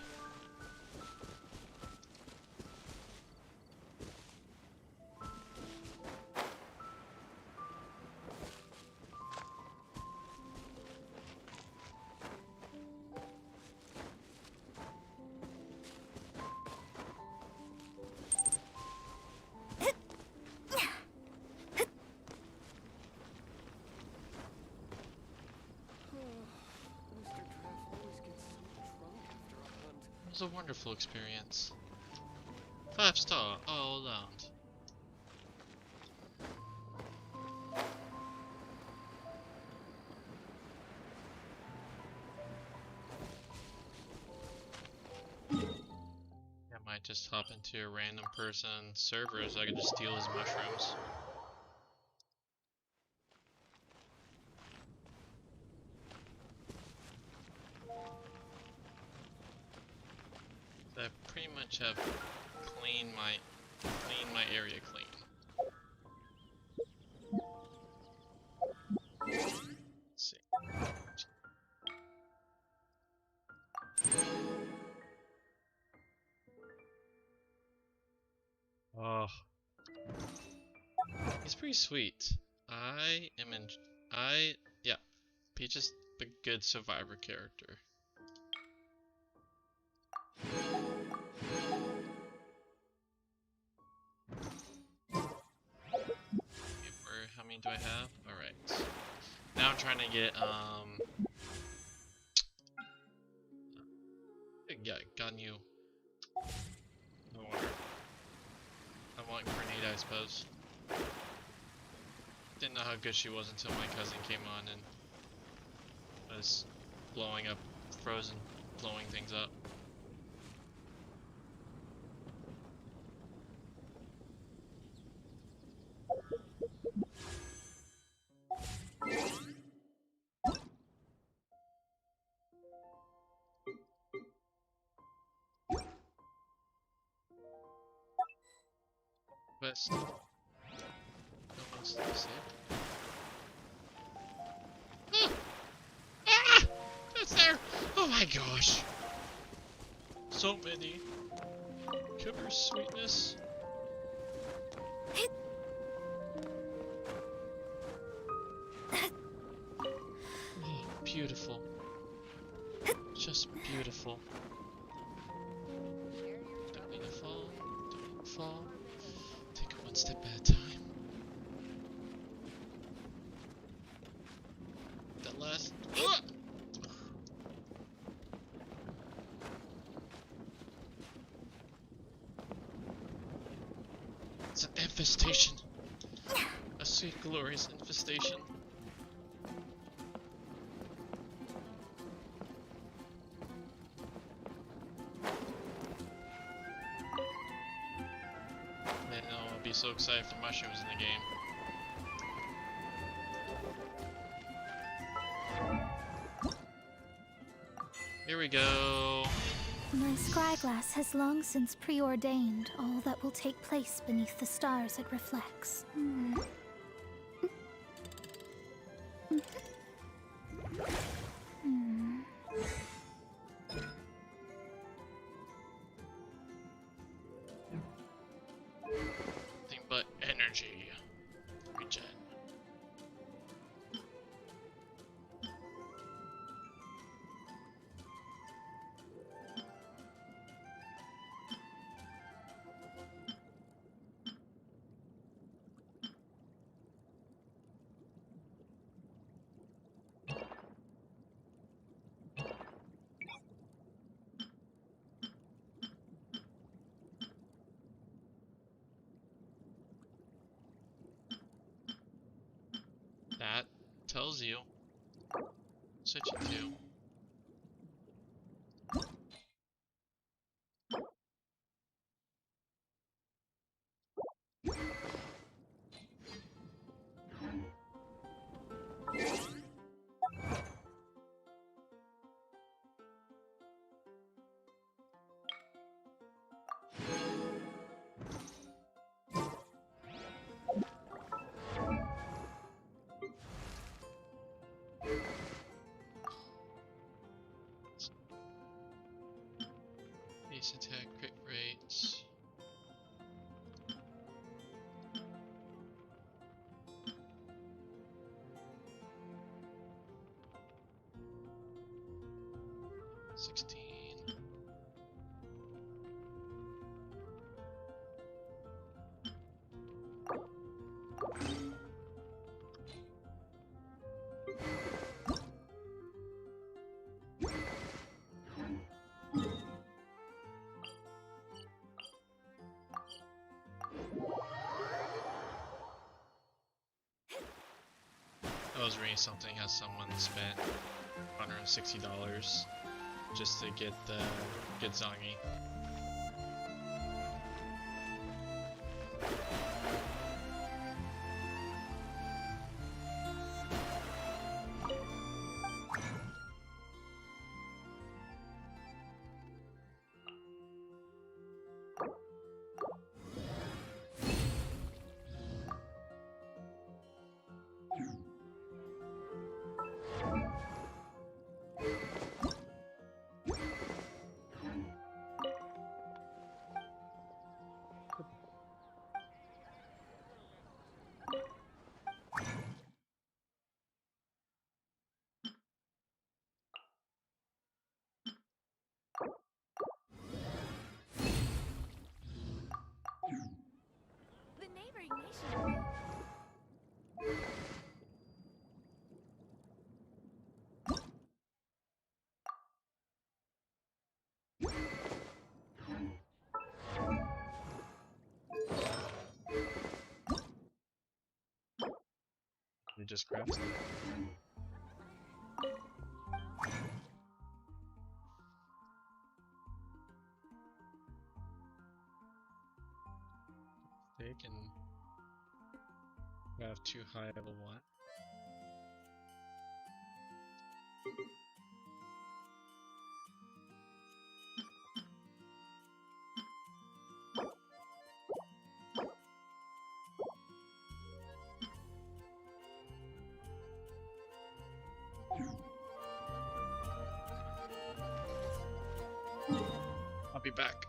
S10: It was a wonderful experience. 5-star all around. I might just hop into a random person's server so I can just steal his mushrooms. I pretty much have cleaned my area clean. pretty sweet. Yeah, Peach is a good survivor character. How many do I have? Alright. Now I'm trying to get, yeah, Ganyu. I want Grenade, I suppose. Didn't know how good she was until my cousin came on and was blowing up, blowing things up. West. Almost saved. Ah! Ah! That's there! Oh my gosh! So many. Cover sweetness. Oh, beautiful. Just beautiful. Don't need to fall. Don't need to fall. Take it one step at a time. That last. Ah! It's an infestation. A sweet, glorious infestation. Man, I'll be so excited for mushrooms in the game. Here we go.
S2: My scryglass has long since preordained all that will take place beneath the stars it reflects.
S10: Nothing but energy. Regen. That tells you. Such a do. Base attack, crit rates. $16. I was reading something how someone spent $160 just to get Zangi. probably just crafts them. They can have too high of a one. I'll be back.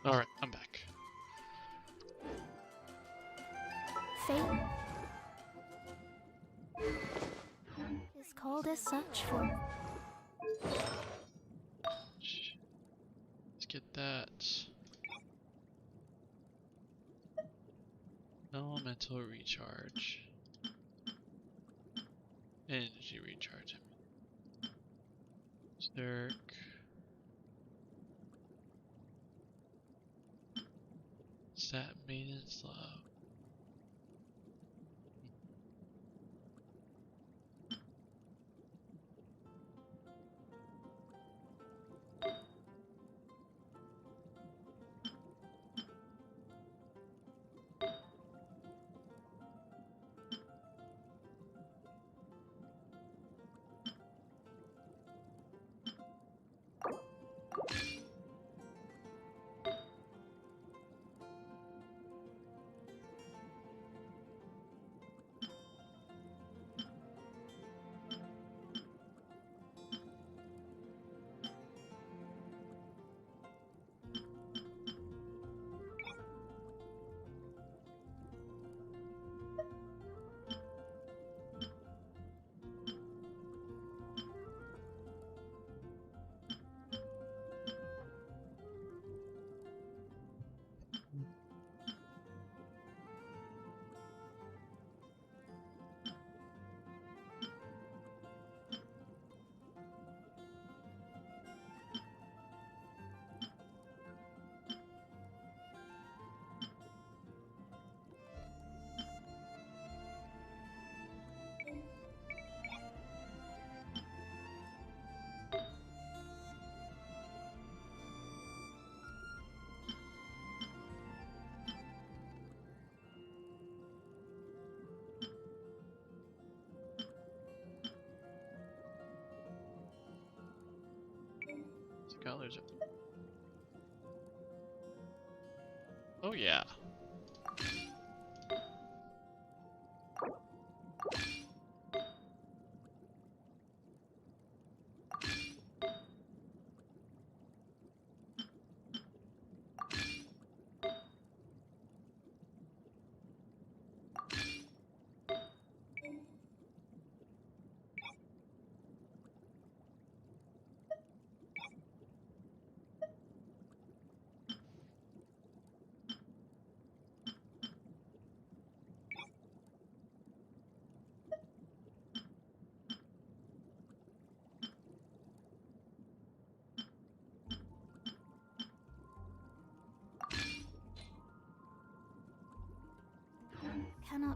S10: Alright, I'm back.
S2: Fate is called as such for...
S10: Let's get that. Elemental recharge. Energy recharge. Zerk. Stat maintenance low. Scholars are... Oh yeah.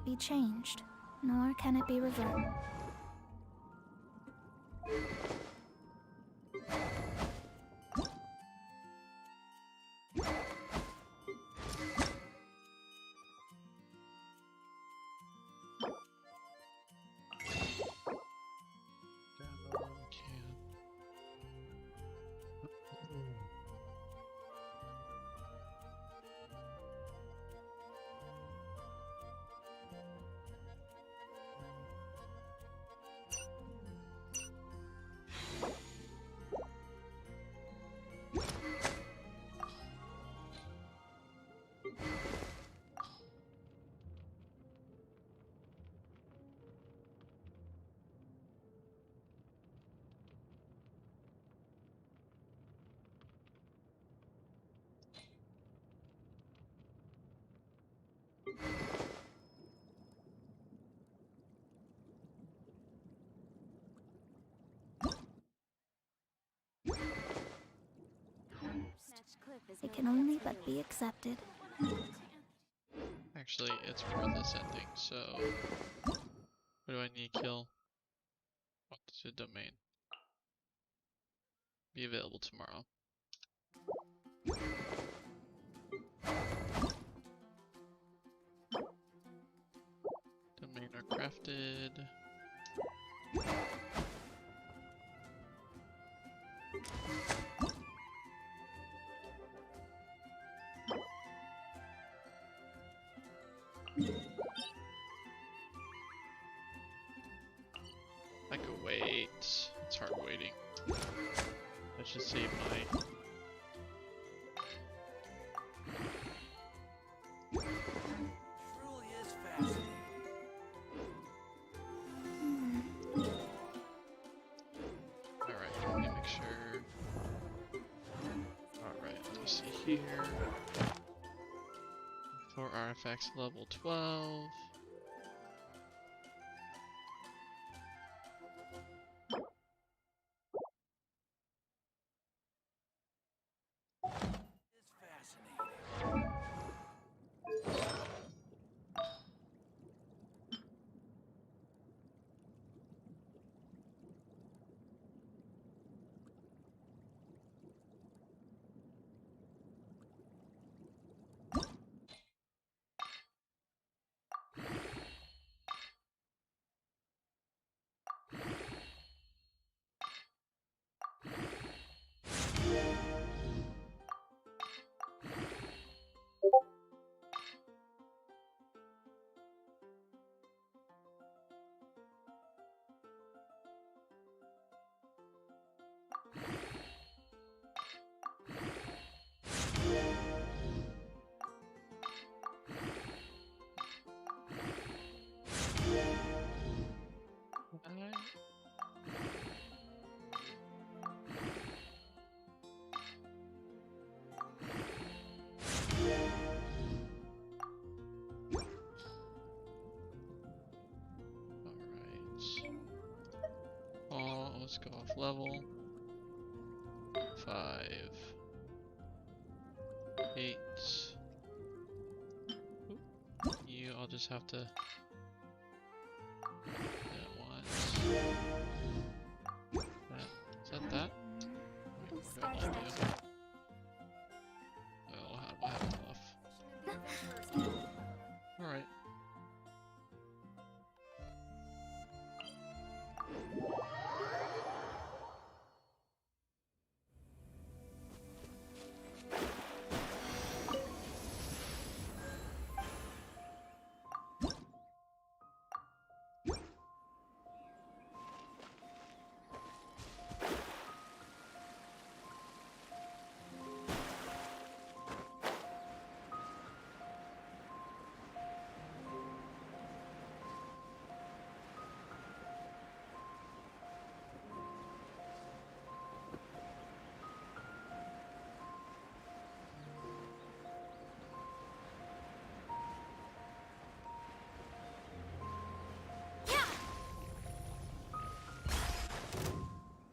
S2: be changed, nor can it be reversed. It can only but be accepted.
S10: Actually, it's worth this ending, so... What do I need to kill? What's the domain? Be available tomorrow. Domain are crafted. I could wait. It's hard waiting. That should save my...
S5: Truly is fascinating.
S10: Alright, let me make sure. Alright, let me see here. 4 artifacts level 12.
S5: Is fascinating.
S10: Let's go off level. 5, 8. Oop. You, I'll just have to do that once. Is that that? Wait, what do I need to do? Oh, how do I have it off? Alright.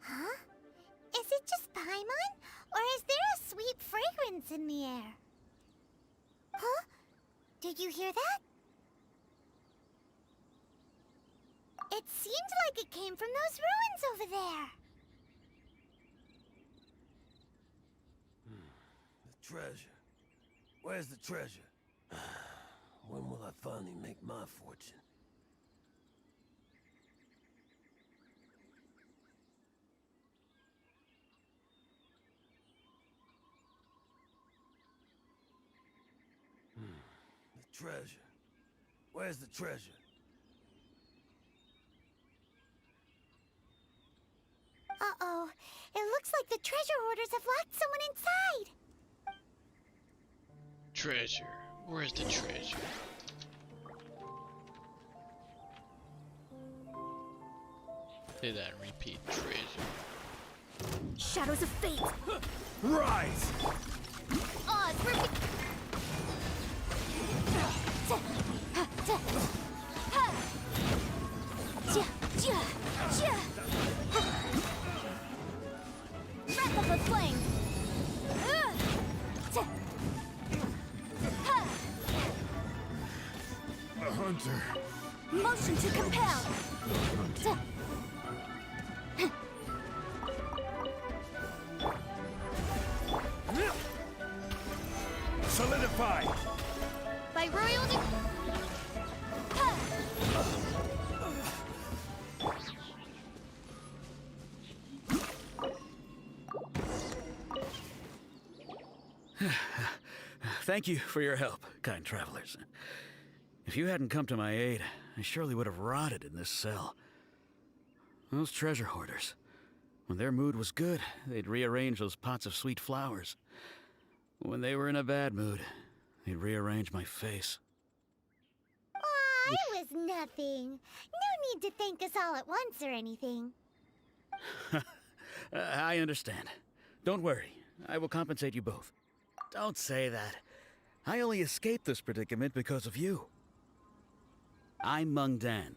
S8: Huh? Is it just Paimon? Or is there a sweet fragrance in the air? Huh? Did you hear that? It seemed like it came from those ruins over there.
S5: The treasure. Where's the treasure? When will I finally make my fortune? The treasure. Where's the treasure?
S8: Uh-oh. It looks like the treasure hoarders have locked someone inside.
S10: Treasure. Where's the treasure? Say that and repeat. Treasure.
S2: Shadows of fate.
S5: Rise!
S8: Oz, we're...
S2: Wrap up a flame.
S5: A hunter.
S2: Motion to compel.
S5: Solidify!
S8: By royal...
S12: Thank you for your help, kind travelers. If you hadn't come to my aid, I surely would have rotted in this cell. Those treasure hoarders, when their mood was good, they'd rearrange those pots of sweet flowers. When they were in a bad mood, they'd rearrange my face.
S8: Aw, it was nothing. No need to thank us all at once or anything.
S12: I understand. Don't worry, I will compensate you both. Don't say that. I only escaped this predicament because of you. I'm Meng Dan,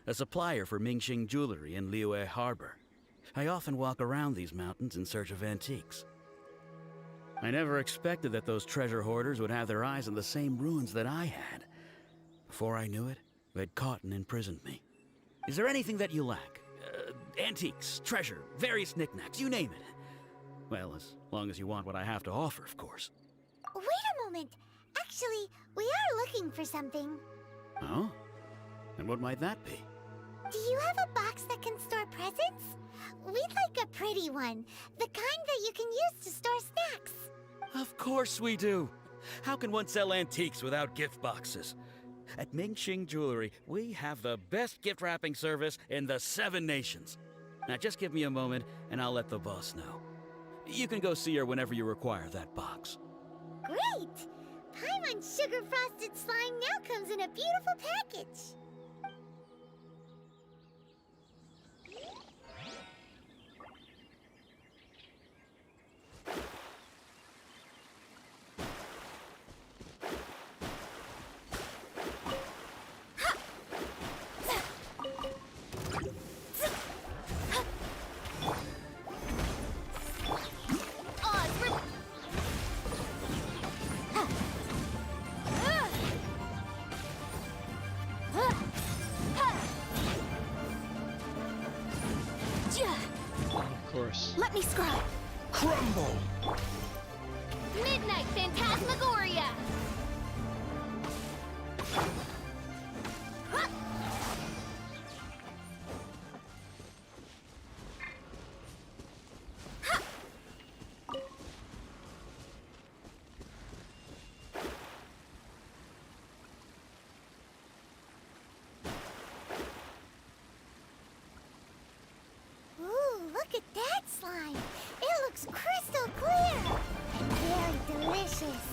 S12: a supplier for Mingxing jewelry in Liyue Harbor. I often walk around these mountains in search of antiques. I never expected that those treasure hoarders would have their eyes on the same ruins that I had. Before I knew it, they'd caught and imprisoned me. Is there anything that you lack? Antiques, treasure, various knickknacks, you name it. Well, as long as you want what I have to offer, of course.
S8: Wait a moment. Actually, we are looking for something.
S12: Oh? And what might that be?
S8: Do you have a box that can store presents? We'd like a pretty one. The kind that you can use to store snacks.
S12: Of course we do. How can one sell antiques without gift boxes? At Mingxing Jewelry, we have the best gift wrapping service in the 7 nations. Now just give me a moment and I'll let the boss know. You can go see her whenever you require that box.
S8: Great! Paimon Sugar Frosted Slime now comes in a beautiful package.
S10: Of course.
S2: Let me scribe.
S5: Crumble!
S8: Midnight Phantasmagoria! Look at that slime! It looks crystal clear! And very delicious!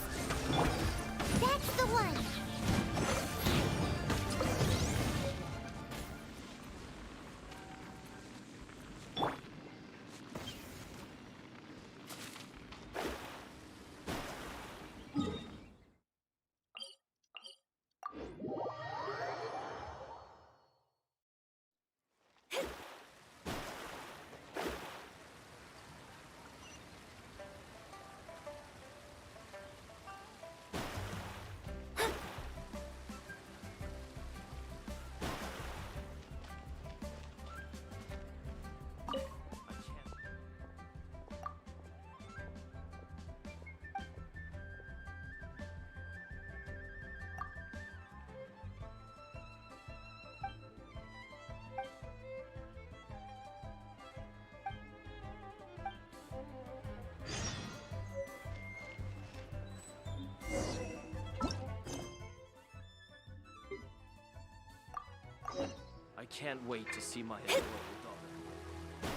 S11: can't wait to see my adorable daughter.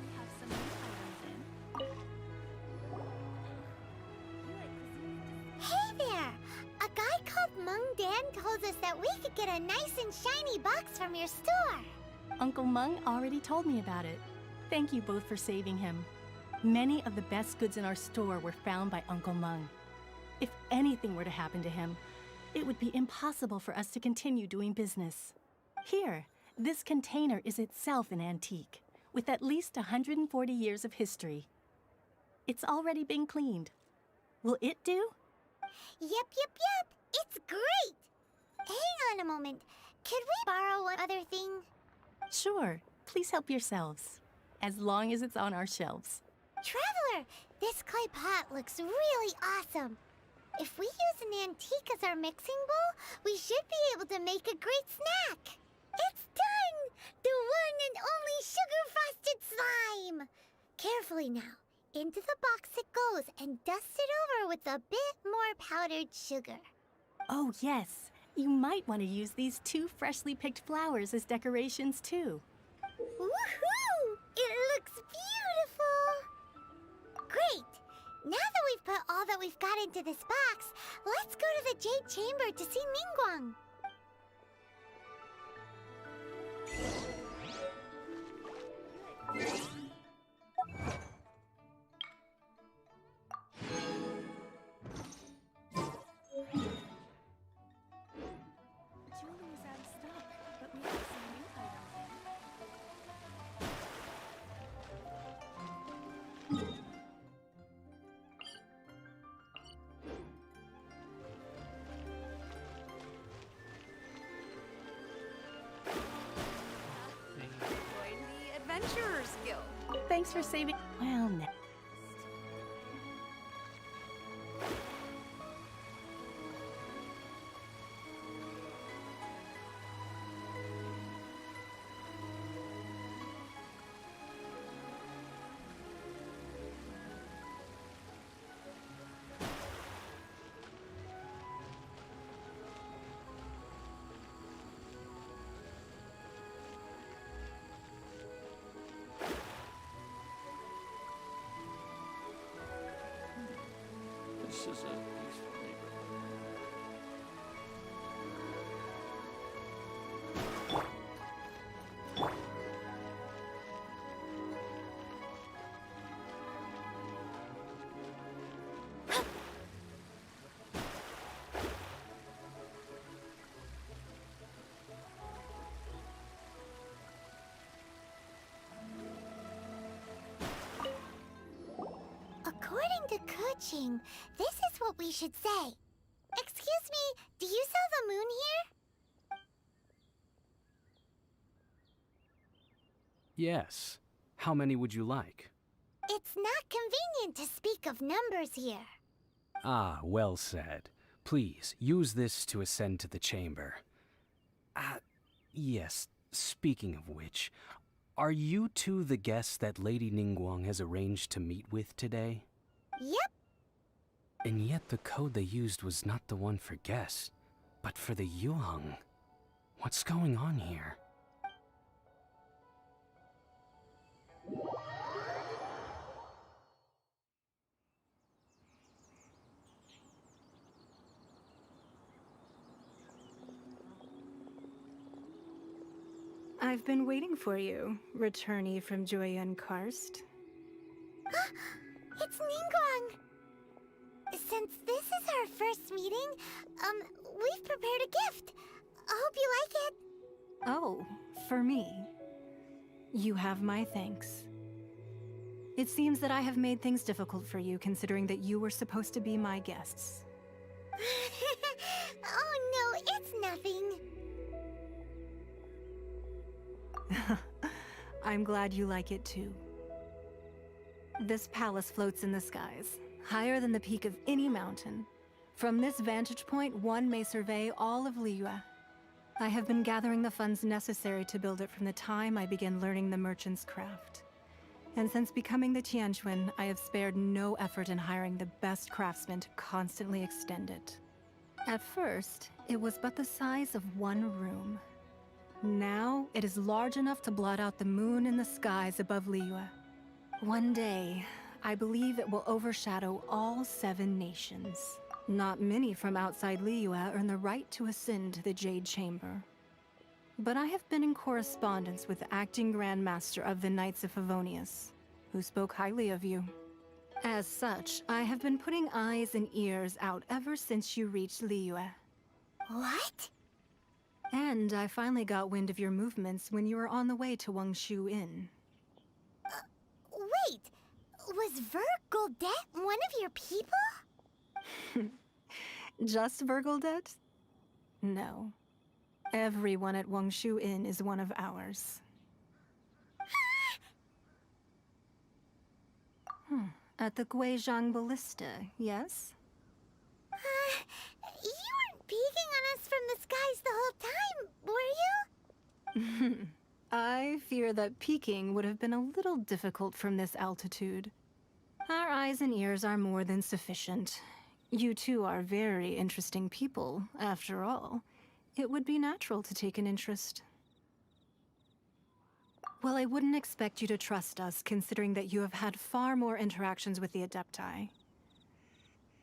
S2: We have some new items in.
S8: Hey there! A guy called Mung Dan told us that we could get a nice and shiny box from your store.
S13: Uncle Mung already told me about it. Thank you both for saving him. Many of the best goods in our store were found by Uncle Mung. If anything were to happen to him, it would be impossible for us to continue doing business. Here, this container is itself an antique, with at least 140 years of history. It's already been cleaned. Will it do?
S8: Yep. It's great! Hang on a moment. Could we borrow one other thing?
S13: Sure, please help yourselves, as long as it's on our shelves.
S8: Traveler, this clay pot looks really awesome. If we use an antique as our mixing bowl, we should be able to make a great snack. It's done! The one and only sugar-frosted slime! Carefully now. Into the box it goes and dust it over with a bit more powdered sugar.
S13: Oh yes, you might want to use these 2 freshly picked flowers as decorations too.
S8: Woohoo! It looks beautiful! Great! Now that we've put all that we've got into this box, let's go to the Jade Chamber to see Ningguang.
S13: Jewelry's out of stock, but we have some new items.
S14: Join the Adventurers Guild.
S13: Thanks for saving. Well, next.
S12: This is a peaceful neighborhood.
S8: According to Kuching, this is what we should say. Excuse me, do you sell the moon here?
S15: Yes. How many would you like?
S8: It's not convenient to speak of numbers here.
S15: Ah, well said. Please, use this to ascend to the chamber. Yes, speaking of which, are you two the guests that Lady Ningguang has arranged to meet with today?
S8: Yep.
S15: And yet the code they used was not the one for guests, but for the Yuheng. What's going on here?
S16: I've been waiting for you, returnee from Joyun Karst.
S8: It's Ningguang! Since this is our first meeting, we've prepared a gift. I hope you like it.
S16: Oh, for me. You have my thanks. It seems that I have made things difficult for you, considering that you were supposed to be my guests.
S8: Oh no, it's nothing.
S16: I'm glad you like it too. This palace floats in the skies, higher than the peak of any mountain. From this vantage point, one may survey all of Liyue. I have been gathering the funds necessary to build it from the time I began learning the merchant's craft. And since becoming the Tianquan, I have spared no effort in hiring the best craftsmen to constantly extend it. At first, it was but the size of one room. Now it is large enough to blot out the moon in the skies above Liyue. One day, I believe it will overshadow all 7 nations. Not many from outside Liyue earn the right to ascend to the Jade Chamber. But I have been in correspondence with the acting Grand Master of the Knights of Favonius, who spoke highly of you. As such, I have been putting eyes and ears out ever since you reached Liyue.
S8: What?
S16: And I finally got wind of your movements when you were on the way to Wangshu Inn.
S8: Wait, was Vergoldet one of your people?
S16: Just Vergoldet? No. Everyone at Wangshu Inn is one of ours. At the Guizhang Ballista, yes?
S8: You weren't peeking on us from the skies the whole time, were you?
S16: I fear that peeking would have been a little difficult from this altitude. Our eyes and ears are more than sufficient. You two are very interesting people, after all. It would be natural to take an interest. Well, I wouldn't expect you to trust us, considering that you have had far more interactions with the Adepti.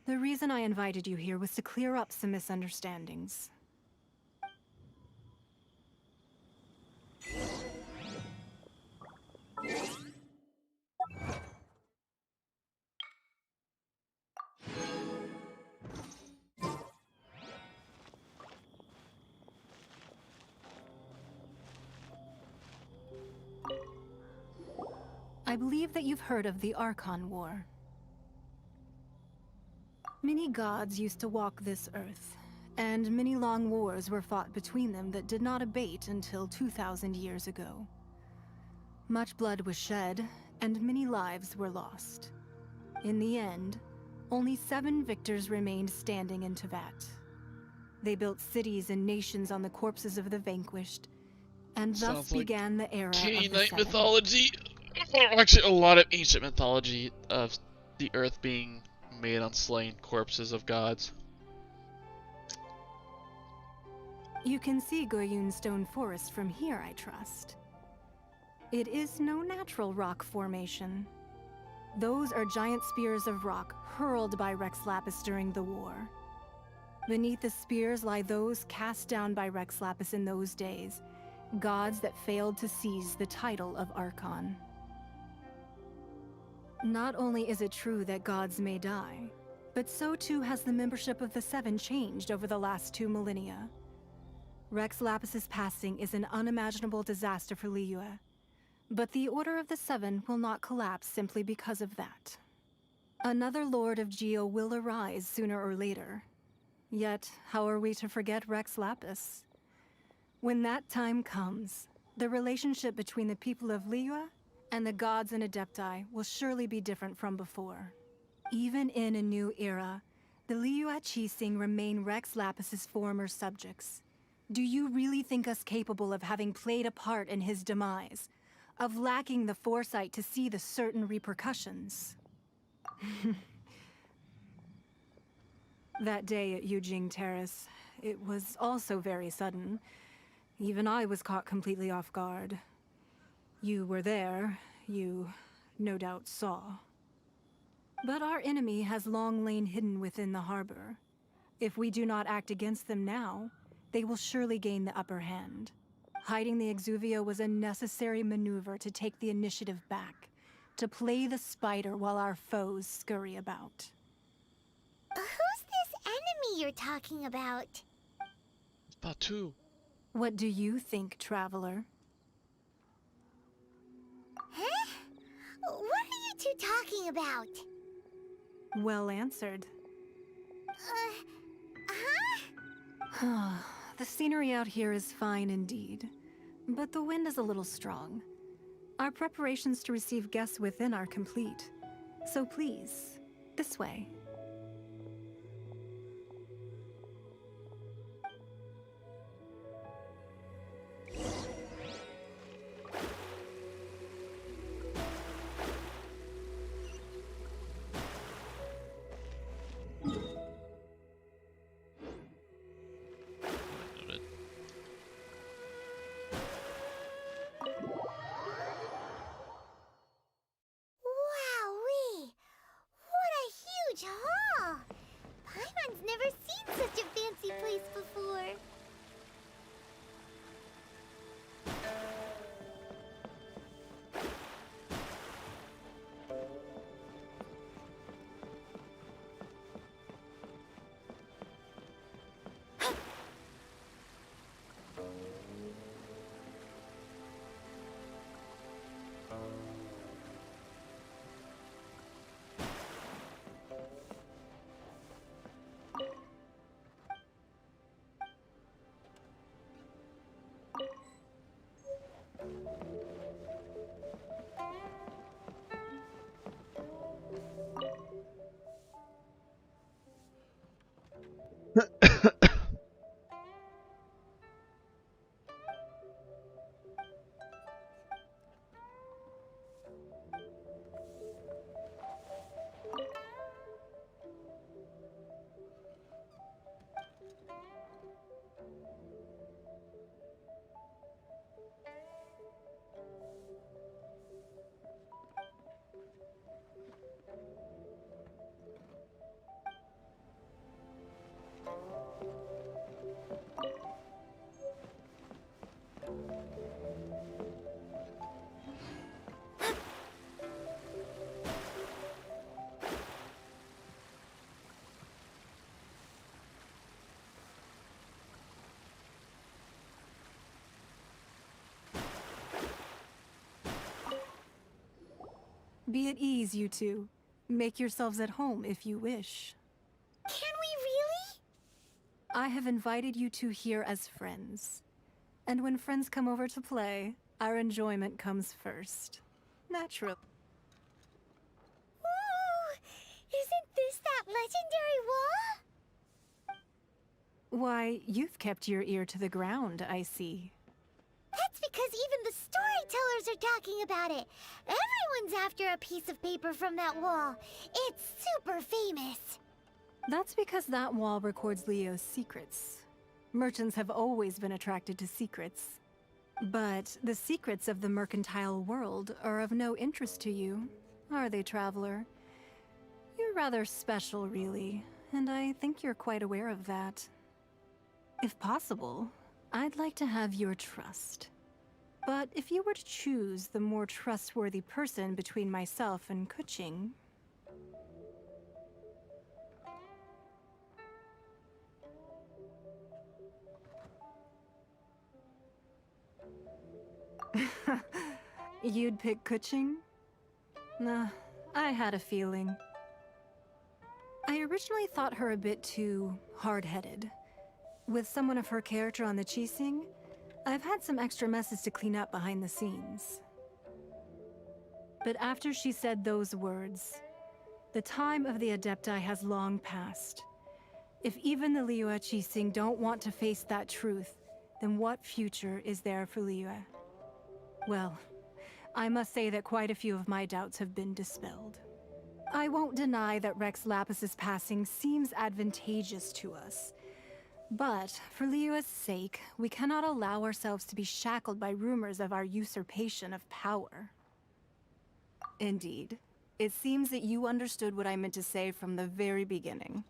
S16: The reason I invited you here was to clear up some misunderstandings. I believe that you've heard of the Archon War. Many gods used to walk this earth, and many long wars were fought between them that did not abate until 2,000 years ago. Much blood was shed, and many lives were lost. In the end, only 7 victors remained standing in Teyvat. They built cities and nations on the corpses of the vanquished, and thus
S10: Sounds like
S16: began the era of the
S10: Canaanite
S16: 7.
S10: mythology. Actually, a lot of ancient mythology of the earth being made on slain corpses of gods.
S16: You can see Goyun Stone Forest from here, I trust. It is no natural rock formation. Those are giant spears of rock hurled by Rex Lapis during the war. Beneath the spears lie those cast down by Rex Lapis in those days, gods that failed to seize the title of Archon. Not only is it true that gods may die, but so too has the membership of the 7 changed over the last 2 millennia. Rex Lapis's passing is an unimaginable disaster for Liyue, but the Order of the 7 will not collapse simply because of that. Another Lord of Geo will arise sooner or later. Yet, how are we to forget Rex Lapis? When that time comes, the relationship between the people of Liyue and the gods and Adepti will surely be different from before. Even in a new era, the Liyue Qixing remain Rex Lapis's former subjects. Do you really think us capable of having played a part in his demise? Of lacking the foresight to see the certain repercussions? That day at Yujing Terrace, it was also very sudden. Even I was caught completely off guard. You were there, you no doubt saw. But our enemy has long lain hidden within the harbor. If we do not act against them now, they will surely gain the upper hand. Hiding the Exuvio was a necessary maneuver to take the initiative back, to play the spider while our foes scurry about.
S8: Who's this enemy you're talking about?
S10: Batu.
S16: What do you think, Traveler?
S8: Huh? What are you two talking about?
S16: Well answered. The scenery out here is fine indeed, but the wind is a little strong. Our preparations to receive guests within are complete, so please, this way. Be at ease, you two. Make yourselves at home if you wish.
S8: Can we really?
S16: I have invited you two here as friends. And when friends come over to play, our enjoyment comes first. Natural.
S8: Ooh! Isn't this that legendary wall?
S16: Why, you've kept your ear to the ground, I see.
S8: That's because even the storytellers are talking about it. Everyone's after a piece of paper from that wall. It's super famous.
S16: That's because that wall records Leo's secrets. Merchants have always been attracted to secrets. But the secrets of the mercantile world are of no interest to you, are they, traveler? You're rather special, really, and I think you're quite aware of that. If possible, I'd like to have your trust. But if you were to choose the more trustworthy person between myself and Kuching... You'd pick Kuching? Nah, I had a feeling. I originally thought her a bit too hard-headed. With someone of her character on the Qixing, I've had some extra messes to clean up behind the scenes. But after she said those words, the time of the Adepti has long passed. If even the Liyue Qixing don't want to face that truth, then what future is there for Liyue? Well, I must say that quite a few of my doubts have been dispelled. I won't deny that Rex Lapis's passing seems advantageous to us. But, for Liyue's sake, we cannot allow ourselves to be shackled by rumors of our usurpation of power. Indeed. It seems that you understood what I meant to say from the very beginning.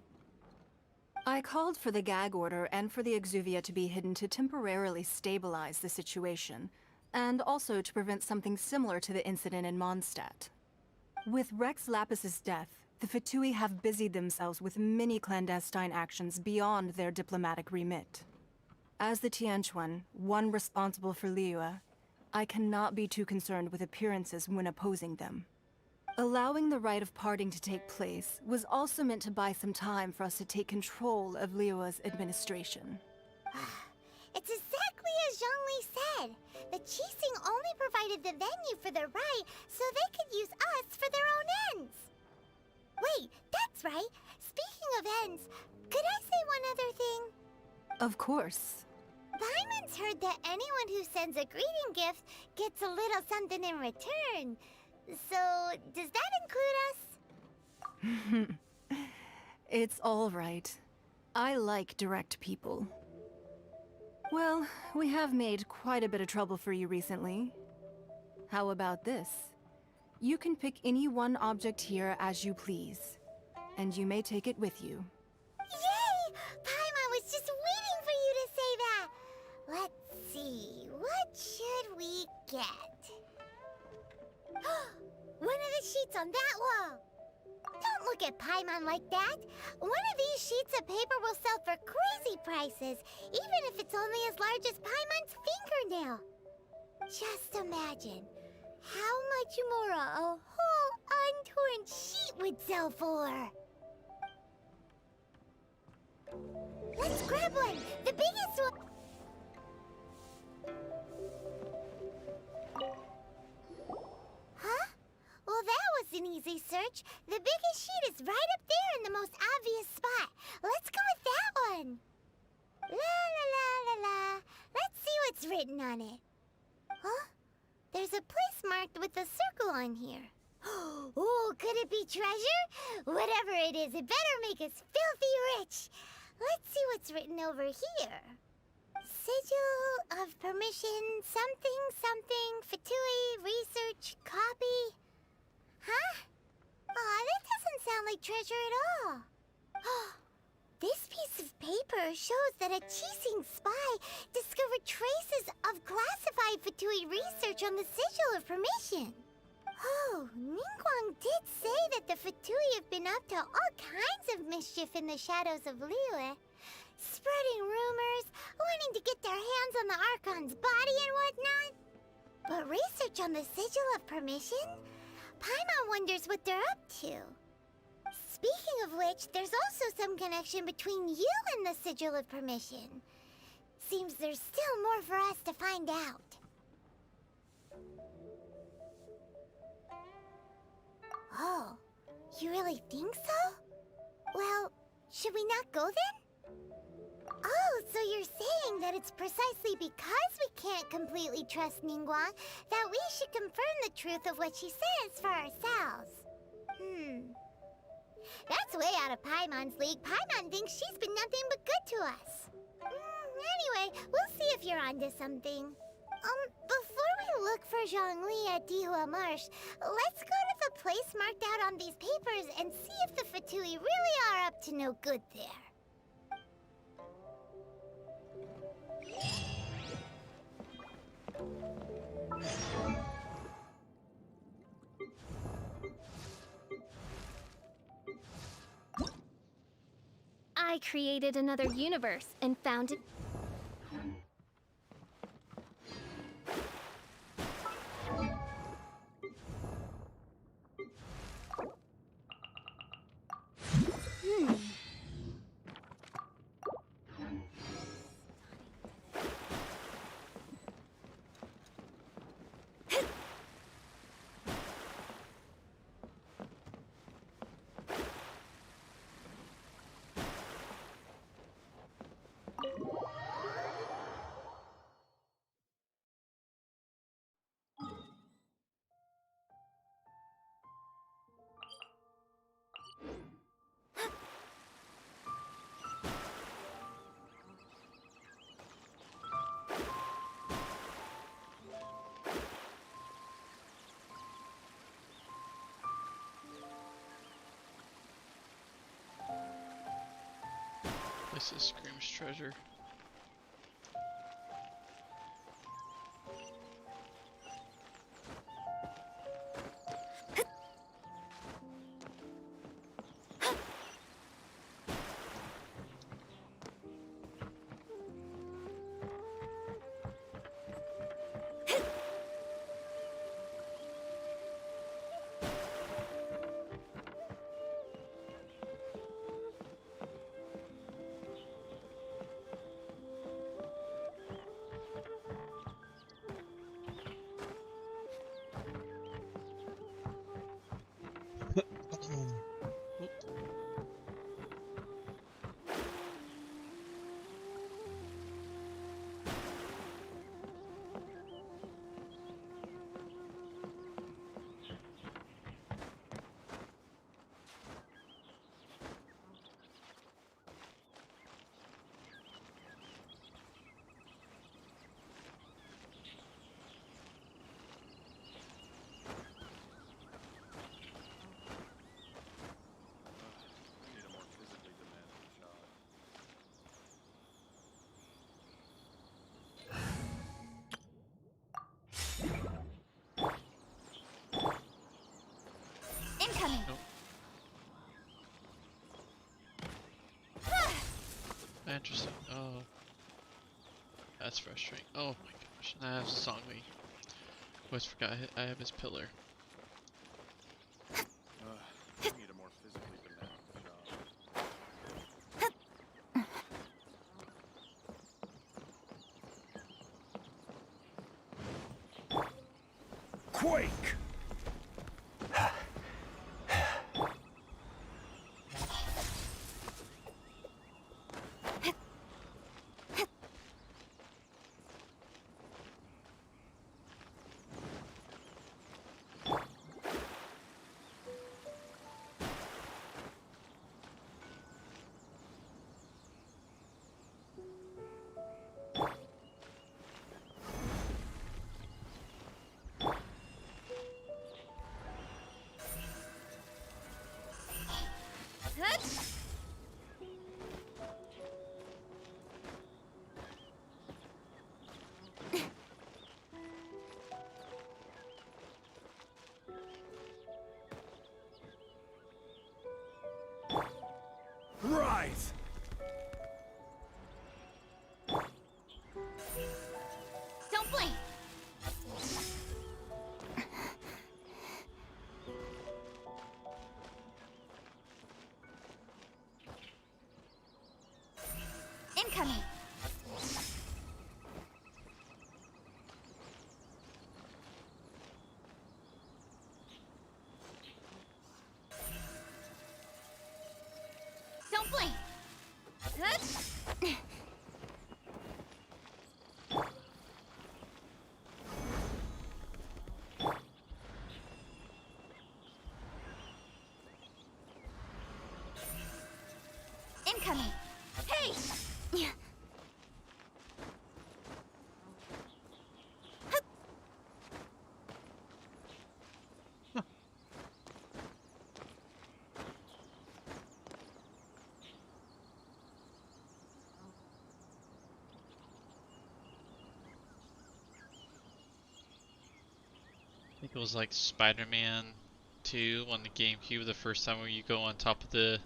S16: I called for the gag order and for the Exuvia to be hidden to temporarily stabilize the situation, and also to prevent something similar to the incident in Mondstadt. With Rex Lapis's death, the Fatui have busied themselves with many clandestine actions beyond their diplomatic remit. As the Tianquan, one responsible for Liyue, I cannot be too concerned with appearances when opposing them. Allowing the rite of parting to take place was also meant to buy some time for us to take control of Liyue's administration.
S8: It's exactly as Zhongli said. The Qixing only provided the venue for their rite so they could use us for their own ends. Wait, that's right. Speaking of ends, could I say one other thing?
S16: Of course.
S8: Paimon's heard that anyone who sends a greeting gift gets a little something in return. So, does that include us?
S16: It's all right. I like direct people. Well, we have made quite a bit of trouble for you recently. How about this? You can pick any one object here as you please, and you may take it with you.
S8: Yay! Paimon was just waiting for you to say that! Let's see, what should we get? One of the sheets on that wall! Don't look at Paimon like that! One of these sheets of paper will sell for crazy prices, even if it's only as large as Paimon's fingernail. Just imagine how much more a whole untorn sheet would sell for. Let's grab one! The biggest one! Huh? Well, that was an easy search. The biggest sheet is right up there in the most obvious spot. Let's go with that one. La la la la la. Let's see what's written on it. Huh? There's a place marked with a circle on here. Oh, could it be treasure? Whatever it is, it better make us filthy rich. Let's see what's written over here. Sigil of permission, something, something, Fatui, research, copy. Huh? Aw, that doesn't sound like treasure at all. This piece of paper shows that a Qixing spy discovered traces of classified Fatui research on the Sigil of Permission. Oh, Ningguang did say that the Fatui have been up to all kinds of mischief in the shadows of Liyue. Spreading rumors, wanting to get their hands on the Archon's body and whatnot. But research on the Sigil of Permission? Paimon wonders what they're up to. Speaking of which, there's also some connection between you and the Sigil of Permission. Seems there's still more for us to find out. Oh, you really think so? Well, should we not go then? Oh, so you're saying that it's precisely because we can't completely trust Ningguang that we should confirm the truth of what she says for ourselves. That's way out of Paimon's league. Paimon thinks she's been nothing but good to us. Anyway, we'll see if you're onto something. Before we look for Zhongli at Dihua Marsh, let's go to the place marked out on these papers and see if the Fatui really are up to no good there.
S17: I created another universe and found it.
S10: This is Scream's treasure.
S8: Incoming!
S10: Interesting. Oh. That's frustrating. Oh my gosh. And I have Songli. Always forgot I have his pillar.
S18: I need a more physically demanding job.
S5: Quake! Rise!
S8: Don't blink! Incoming. Hey!
S10: I think it was like Spider-Man 2 on the GameCube, the first time where you go on top of the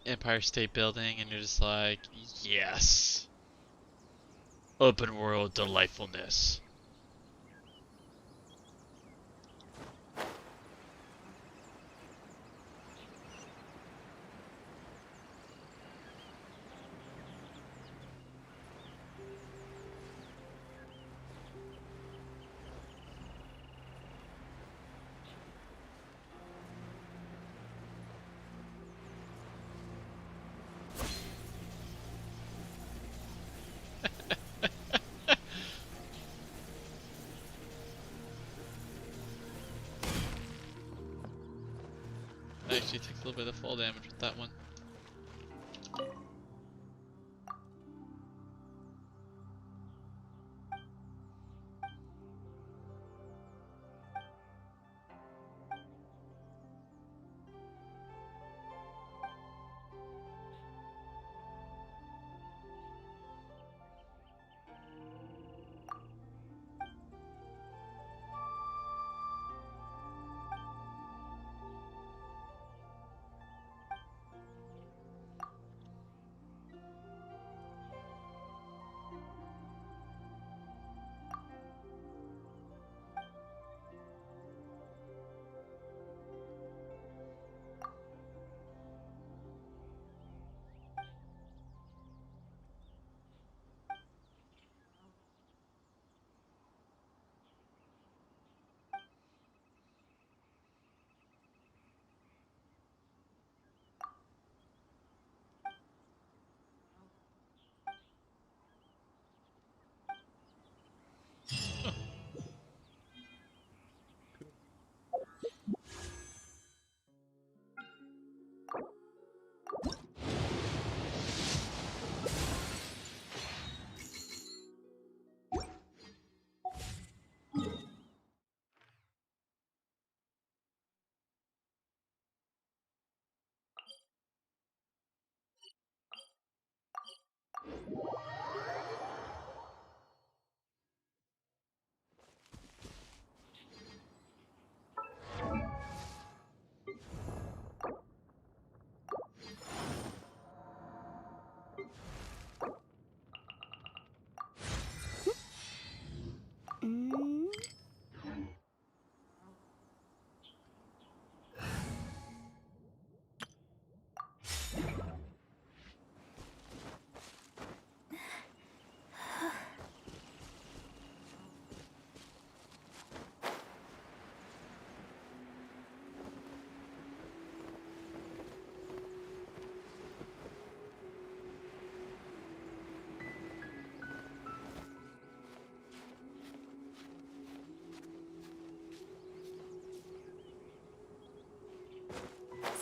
S10: Empire State Building and you're just like, yes! Open world delightfulness. I actually take a little bit of fall damage with that one.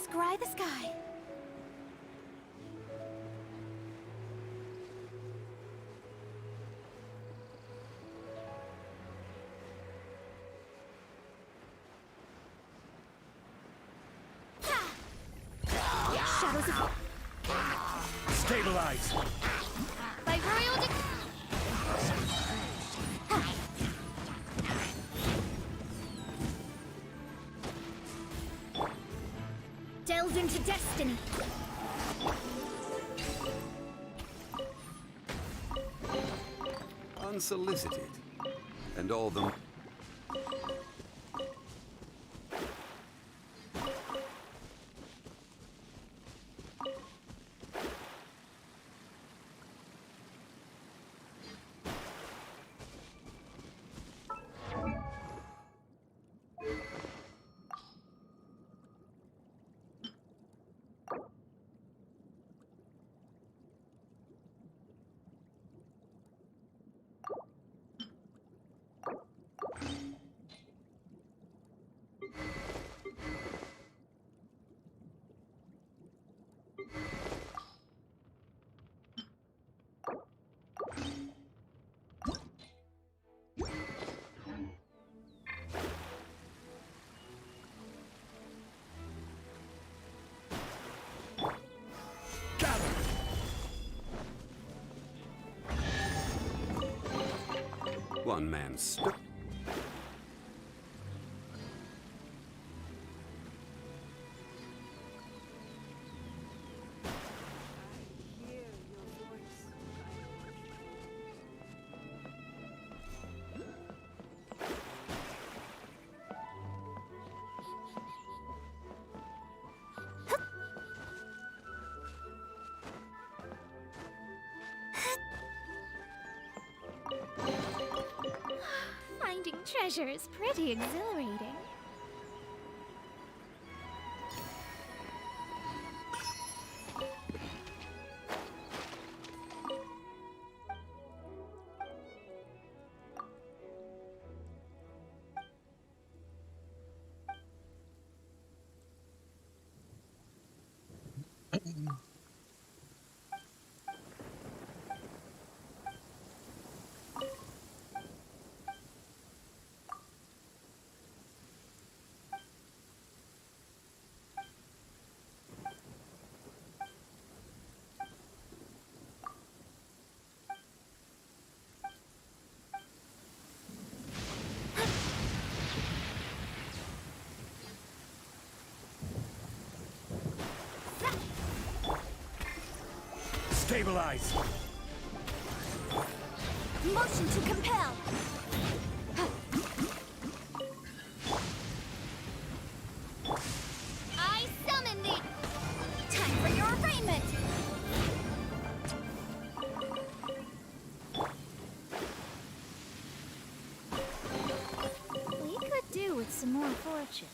S8: Scry the sky. Shadows of...
S12: Stabilize!
S8: By royal delved into destiny.
S6: Unsolicited. And all the... One man's st-
S17: Finding treasure is pretty exhilarating.
S5: Stabilize!
S8: Motion to compel! I summon thee! Time for your arraignment!
S2: We could do with some more fortune.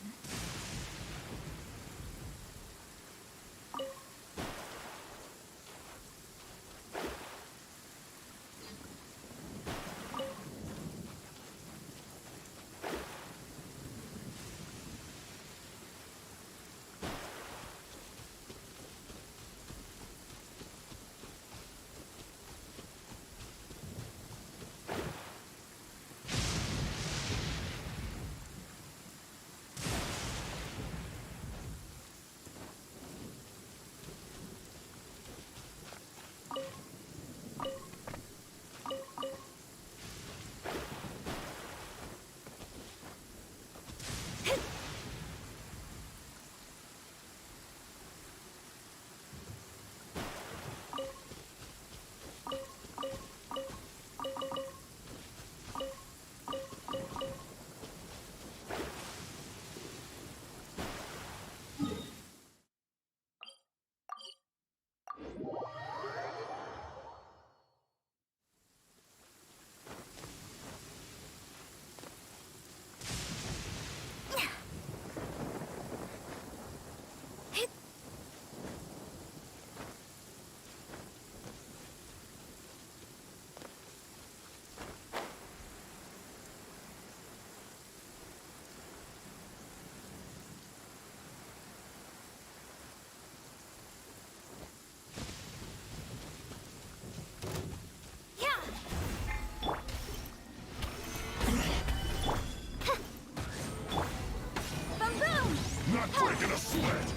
S5: Not breaking a sweat!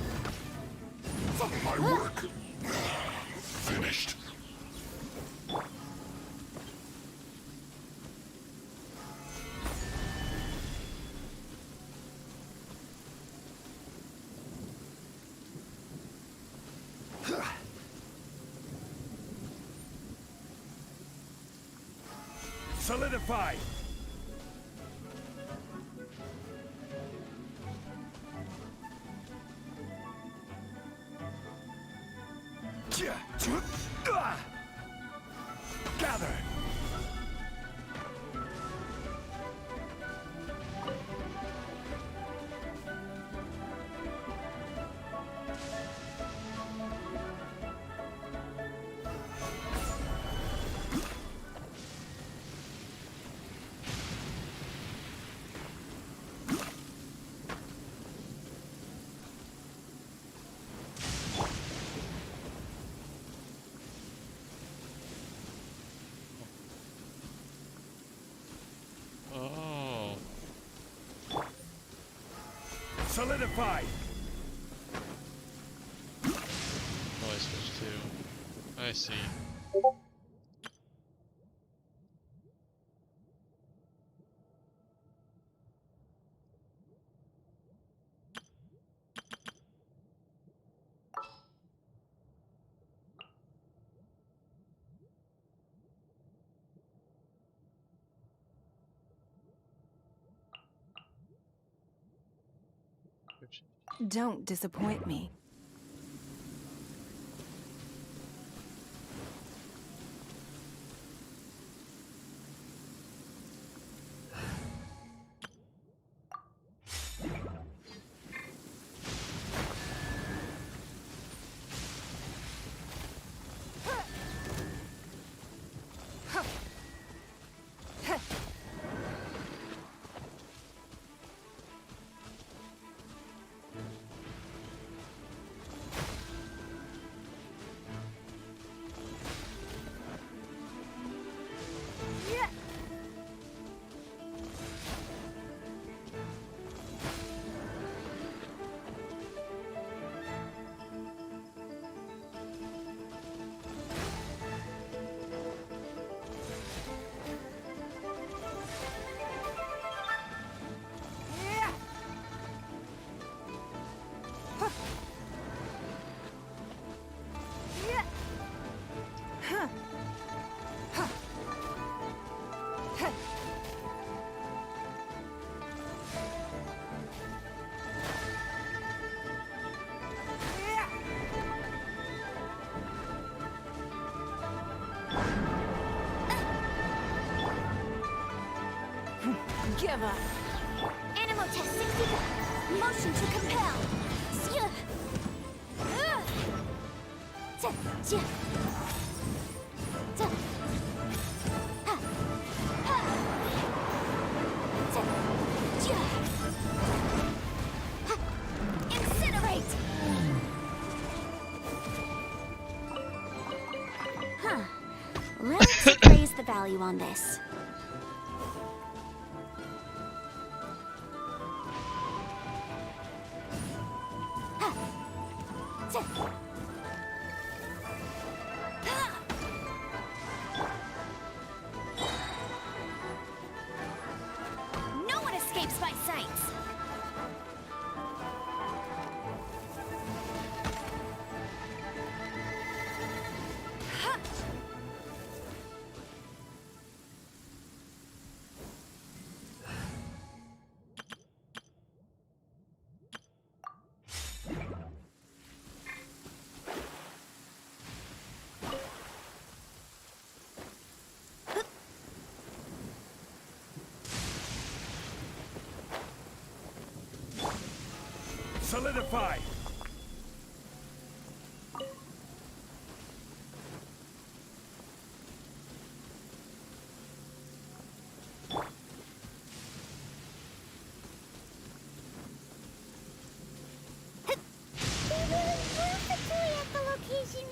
S5: My work finished. Solidify! Gather!
S10: Oh.
S5: Solidify!
S10: Oh, I switched to. I see.
S16: Don't disappoint me.
S8: Give up. Animal test 65. Motion to compel. Incinerate. Huh. Let's appraise the value on this. No one escapes my sights.
S5: Solidify!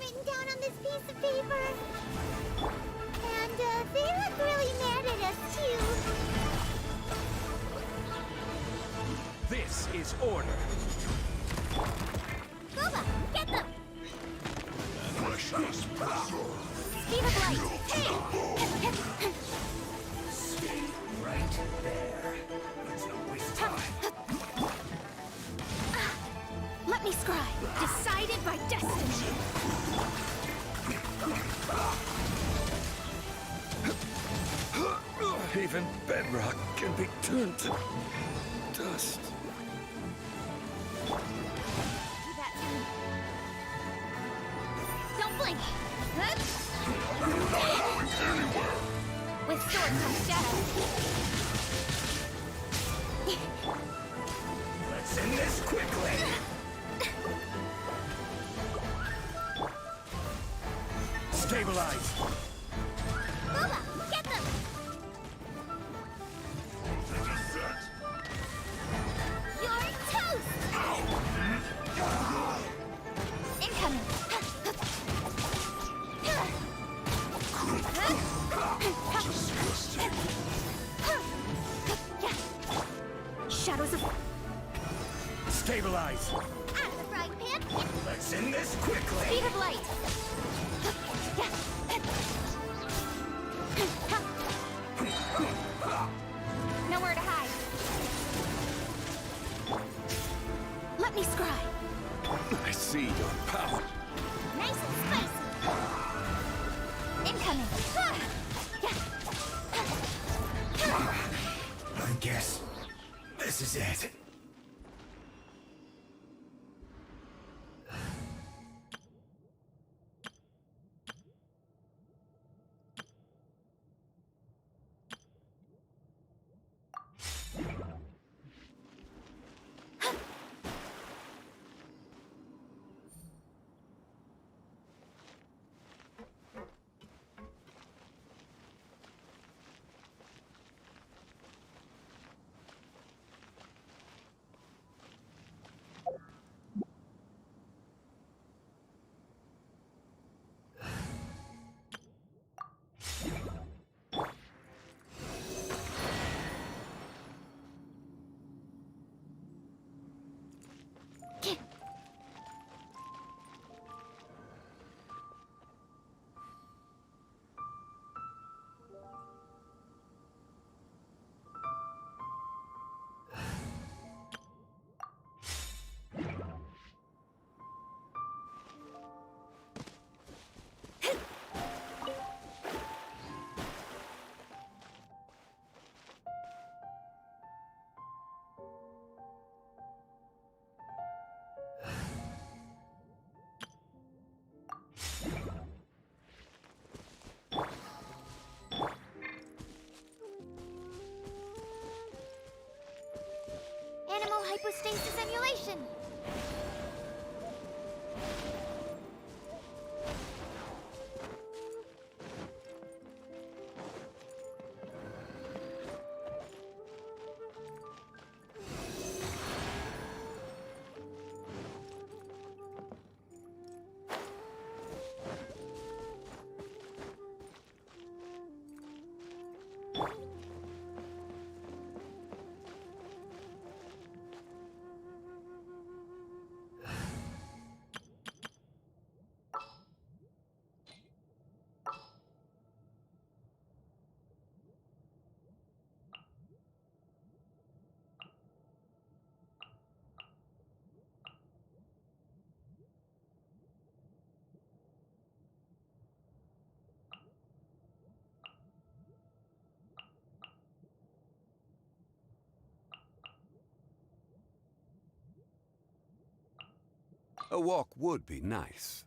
S8: Written down on this piece of paper. And they look really mad at us too.
S5: This is order.
S8: Boba, get them! Speed of light. Hey!
S5: Stay right there. Let's not waste time.
S8: Let me scry. Decided by destiny.
S5: Even bedrock can be turned to dust.
S8: Do that to me. Don't blink. With sword comes shadow.
S5: Let's end this quickly. Stabilize.
S8: Boba, get them! You're toast! Incoming! Shadows of...
S5: Stabilize.
S8: Out of the frying pan!
S5: Let's end this quickly.
S8: Speed of light! Nowhere to hide. Let me scry.
S5: I see your power.
S8: Nice and spicy. Incoming.
S5: I guess this is it.
S8: hypostasis emulation!
S6: A walk would be nice.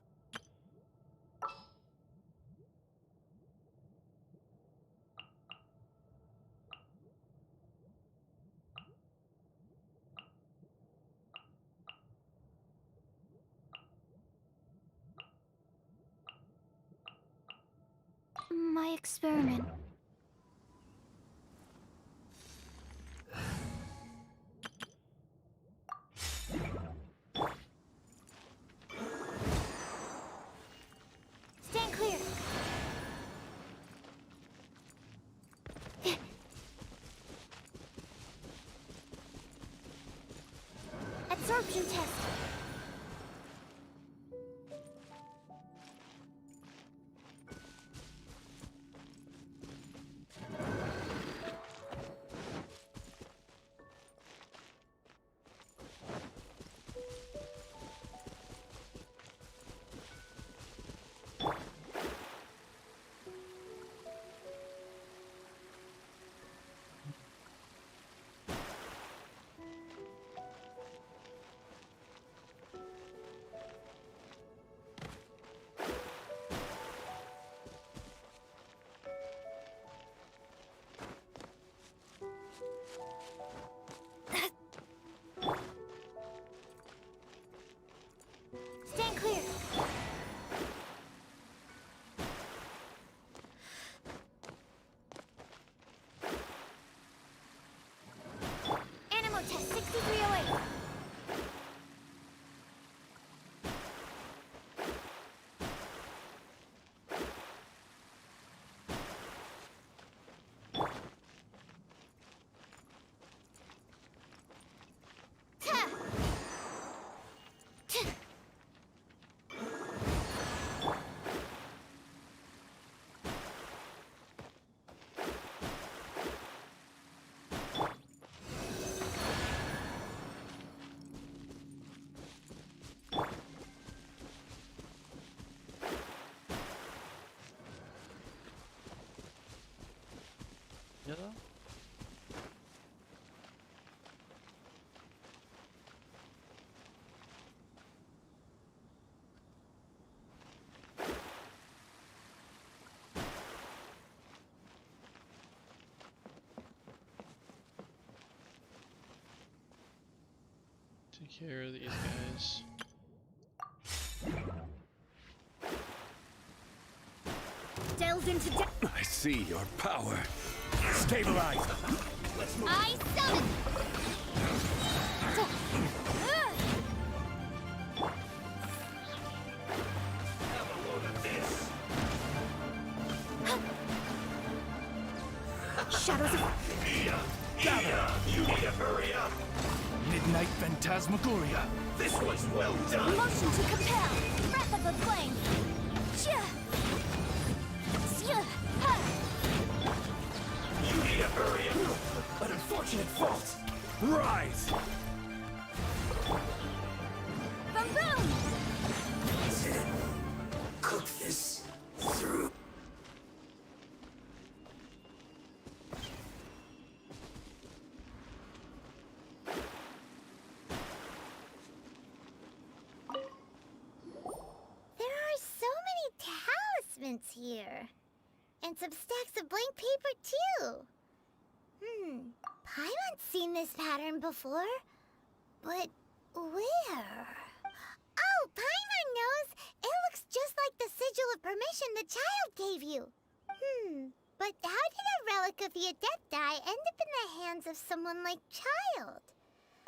S2: My experiment.
S8: Stand clear! Absorption test! Stand clear! Animal test 6308!
S1: Yeah.
S10: Take care of these guys.
S8: Delves into
S6: I see your power. Stabilize.
S8: I summon! Shadows of...
S5: Gather! You need to hurry up! Midnight Phantasmagoria! This was well done!
S8: Motion to compel! Breath of the flame!
S5: You need to hurry up! An unfortunate fault! Rise!
S8: Boom boom!
S5: Cook this through.
S8: There are so many talismans here. And some stacks of blank paper, too. Paimon's seen this pattern before. But where? Oh, Paimon knows! It looks just like the sigil of permission the child gave you. But how did a relic of the Adepti end up in the hands of someone like Child?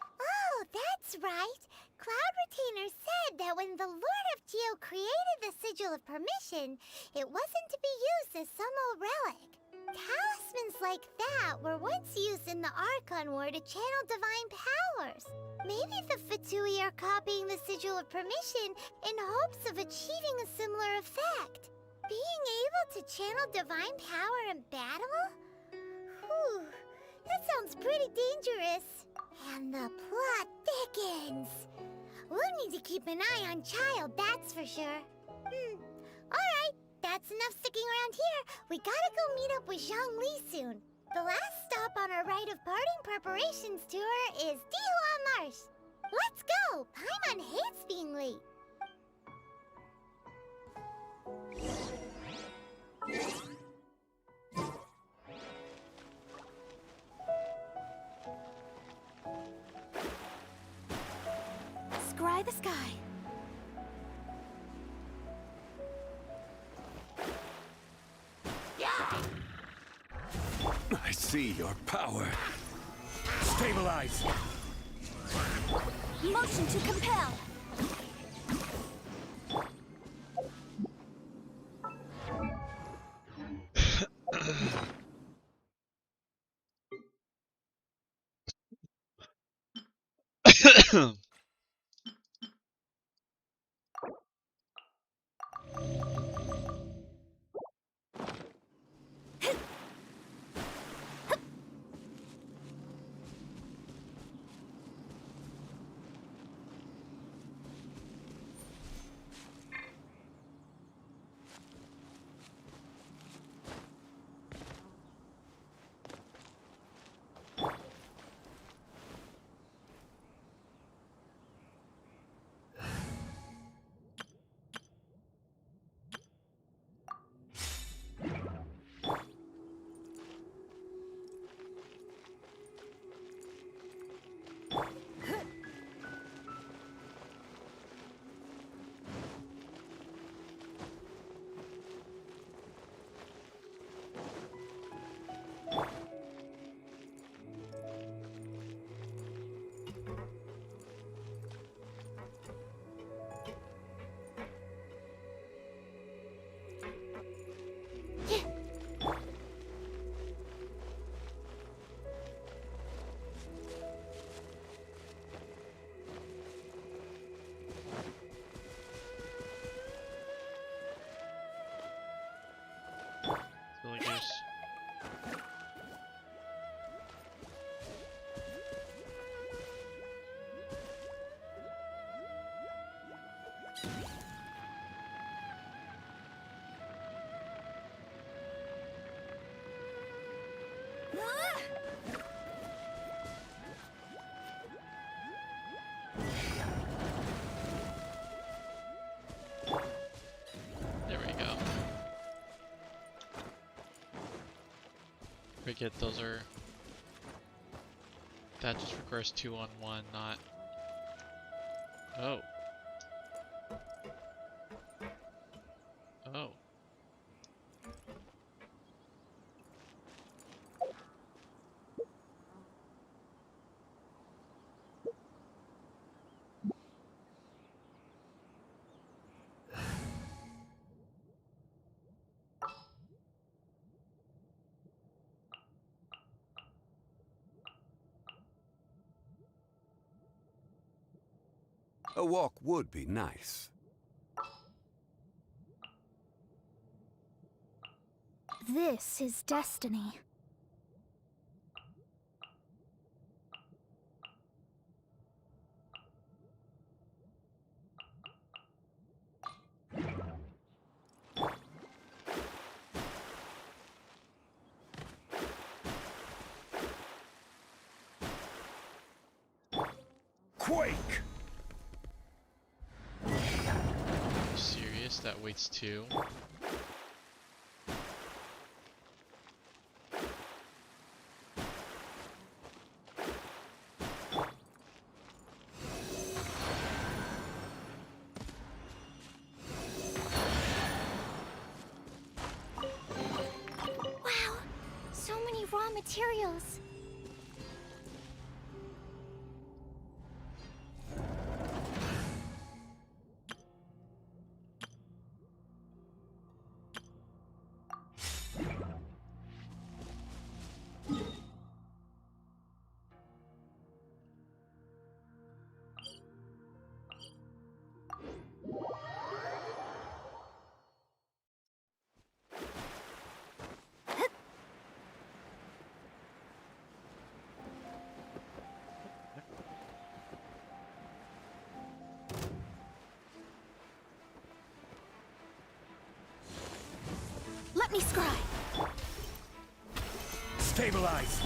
S8: Oh, that's right. Cloud Retainer said that when the Lord of Geo created the Sigil of Permission, it wasn't to be used as some old relic. Talismans like that were once used in the Archon War to channel divine powers. Maybe the Fatui are copying the Sigil of Permission in hopes of achieving a similar effect. Being able to channel divine power in battle? Whew, that sounds pretty dangerous. And the plot thickens. We'll need to keep an eye on Child, that's for sure. Alright, that's enough sticking around here. We gotta go meet up with Zhang Li soon. The last stop on our rite of parting preparations tour is Dihua Marsh. Let's go! Paimon hates being late.
S2: Scry the sky.
S6: I see your power. Stabilize!
S2: Motion to compel.
S10: Villagers. There we go. Forget those are. That just requires 2 on 1, not. Oh. Oh.
S6: A walk would be nice.
S2: This is destiny.
S6: Quake!
S10: Are you serious? That waits 2.
S8: materials.
S2: Let me scry.
S5: Stabilize.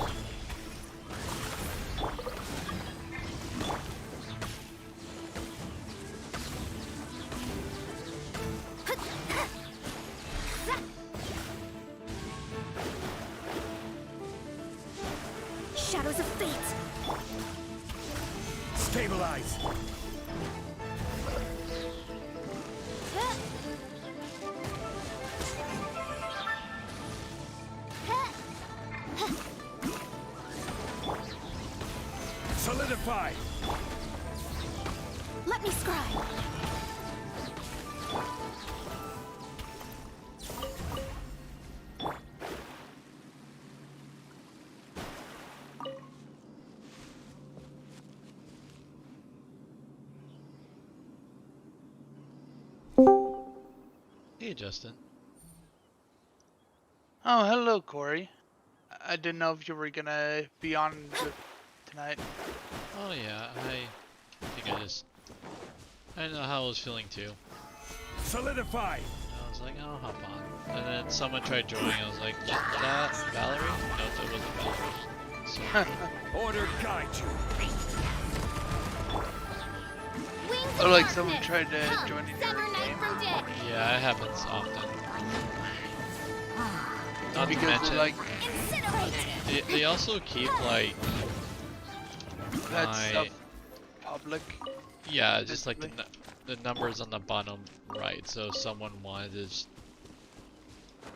S2: Shadows of fate.
S5: Stabilize. Solidify.
S2: Let me scry.
S10: Hey, Justin.
S19: Oh, hello, Corey. I didn't know if you were gonna be on tonight.
S10: Oh yeah, I think I didn't know how I was feeling too.
S5: Solidify.
S10: I was like, I'll hop on. And then someone tried joining, I was like, is that Valerie? No, it wasn't Valerie. So,
S5: Order guide you.
S19: Oh, like someone tried to join in your game?
S10: yeah, it happens often. Not to
S19: Because
S10: mention,
S19: like
S10: they also keep like
S19: that
S10: my
S19: stuff public.
S10: yeah, just like the numbers on the bottom right. So if someone wanted to just,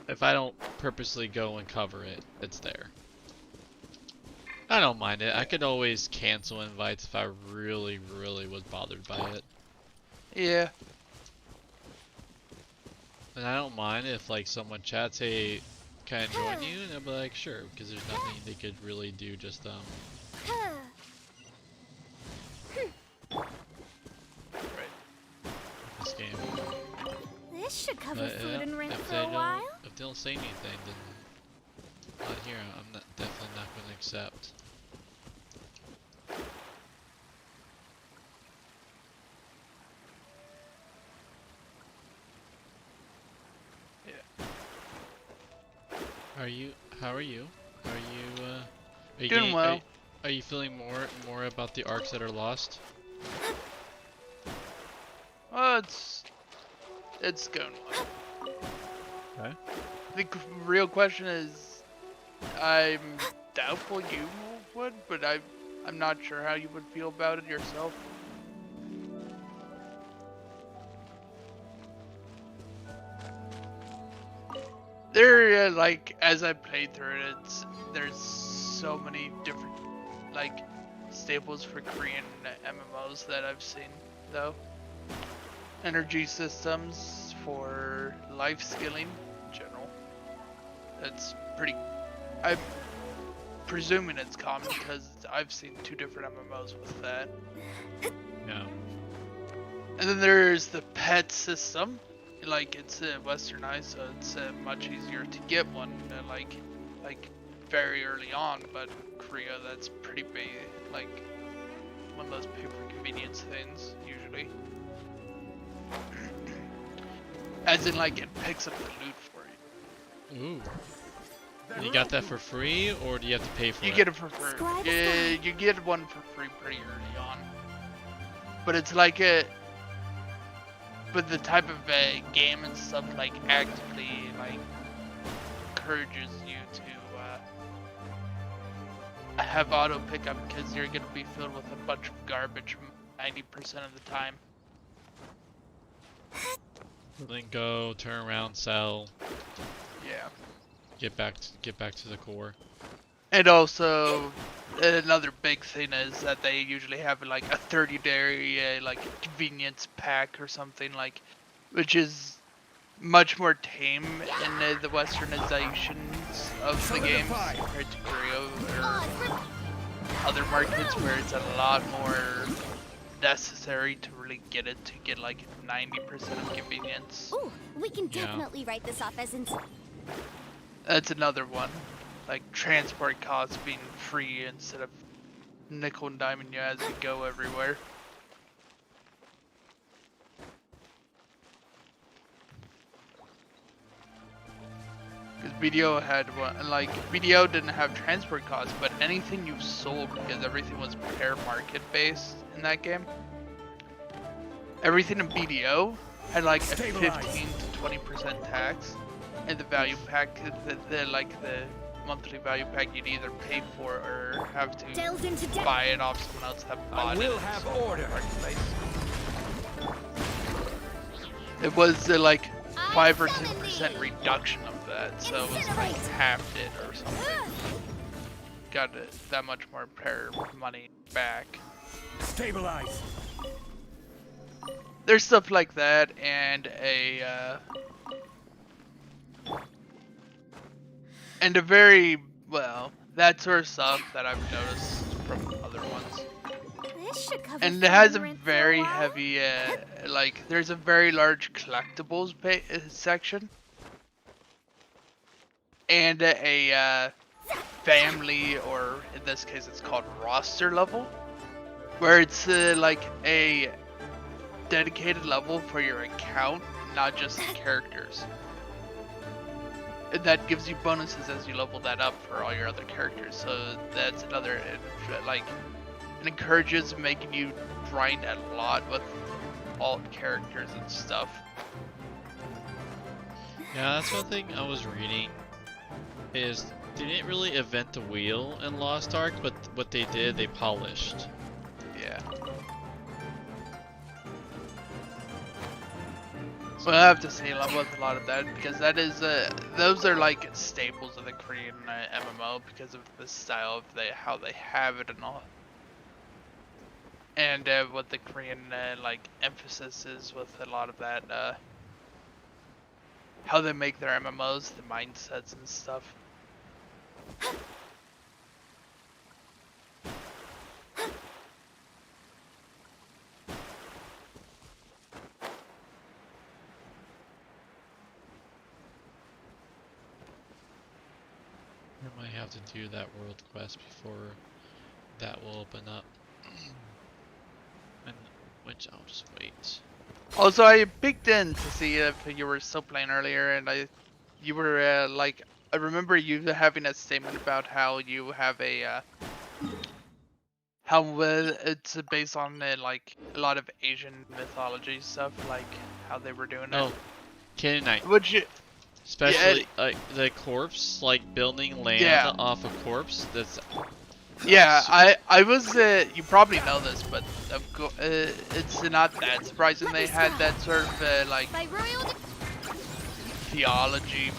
S10: if I don't purposely go and cover it, it's there. I don't mind it. I could always cancel invites if I really was bothered by it.
S19: Yeah.
S10: And I don't mind if like someone chats, hey, can I join you? And I'll be like, sure, because there's nothing they could really do, just this game.
S2: This should cover
S10: But,
S2: food and rent
S10: if
S2: for
S10: they
S2: a
S10: don't,
S2: while.
S10: if they don't say anything, then not here. I'm not, definitely not going to accept.
S19: Yeah.
S10: How are you? Are you
S19: Doing
S10: getting,
S19: well.
S10: Are you feeling more about the arcs that are lost?
S19: Well, it's going well.
S10: Okay.
S19: The real question is, I'm doubtful you would, but I'm not sure how you would feel about it yourself. There, like, as I played through it, there's so many different, like, staples for Korean MMOs that I've seen, though. Energy systems for life skilling in general. That's pretty. I'm presuming it's common because I've seen 2 different MMOs with that.
S10: Yeah.
S19: And then there's the pet system. Like, it's westernized, so it's much easier to get one. Like very early on, but Korea, that's pretty big. Like one of those pay for convenience things usually. As in, like, it picks up the loot for you.
S10: Ooh. And you got that for free, or do you have to pay for it?
S19: You get it for free. You get one for free pretty early on. But it's like but the type of game and stuff, like, actively, like, encourages you to have auto pickup because you're gonna be filled with a bunch of garbage 90% of the time.
S10: Then go, turn around, sell.
S19: Yeah.
S10: Get back to the core.
S19: And also, another big thing is that they usually have like a 30-day like convenience pack or something like, which is much more tame in the westernizations of the games compared to Korea or other markets where it's a lot more necessary to really get it to get like 90% of convenience.
S8: Ooh, we can definitely write this off as
S19: That's another one. Like transport costs being free instead of nickel and diming you as you go everywhere. Because BDO had one, and like BDO didn't have transport costs, but anything you sold, because everything was pair market based in that game. Everything in BDO had like a 15 to 20% tax, and the value pack, the monthly value pack, you'd either pay for or have to buy it off someone else that bought it. I will have order. It was like 5 or 10% reduction of that, so it was like half it or something. Got it that much more pair money back.
S5: Stabilize.
S19: There's stuff like that, and a very, well, that sort of stuff that I've noticed from other ones.
S8: This should cover
S19: And it has a
S8: rent for
S19: very
S8: while.
S19: heavy, like, there's a very large collectibles section. And a family, or in this case it's called roster level, where it's like a dedicated level for your account, not just the characters. And that gives you bonuses as you level that up for all your other characters. So that's another, like, it encourages making you grind a lot with all characters and stuff.
S10: Yeah, that's one thing I was reading, is they didn't really invent the wheel in Lost Ark, but what they did, they polished.
S19: Yeah. Well, I have to say with a lot of that, because that is, those are like staples of the Korean MMO because of the style of how they have it and all. And what the Korean like emphasis is with a lot of that, how they make their MMOs, the mindsets and stuff.
S10: I might have to do that world quest before that will open up. And which I'll just wait.
S19: Also, I peeked in to see if you were still playing earlier, and you were like, I remember you having a statement about how you have a how it's based on like a lot of Asian mythology stuff, like how they were doing it.
S10: Oh, Canaanite.
S19: Would you?
S10: Especially like the corpse, like building land off a corpse. That's.
S19: Yeah, I was. You probably know this, but it's not that surprising they had that sort of like theology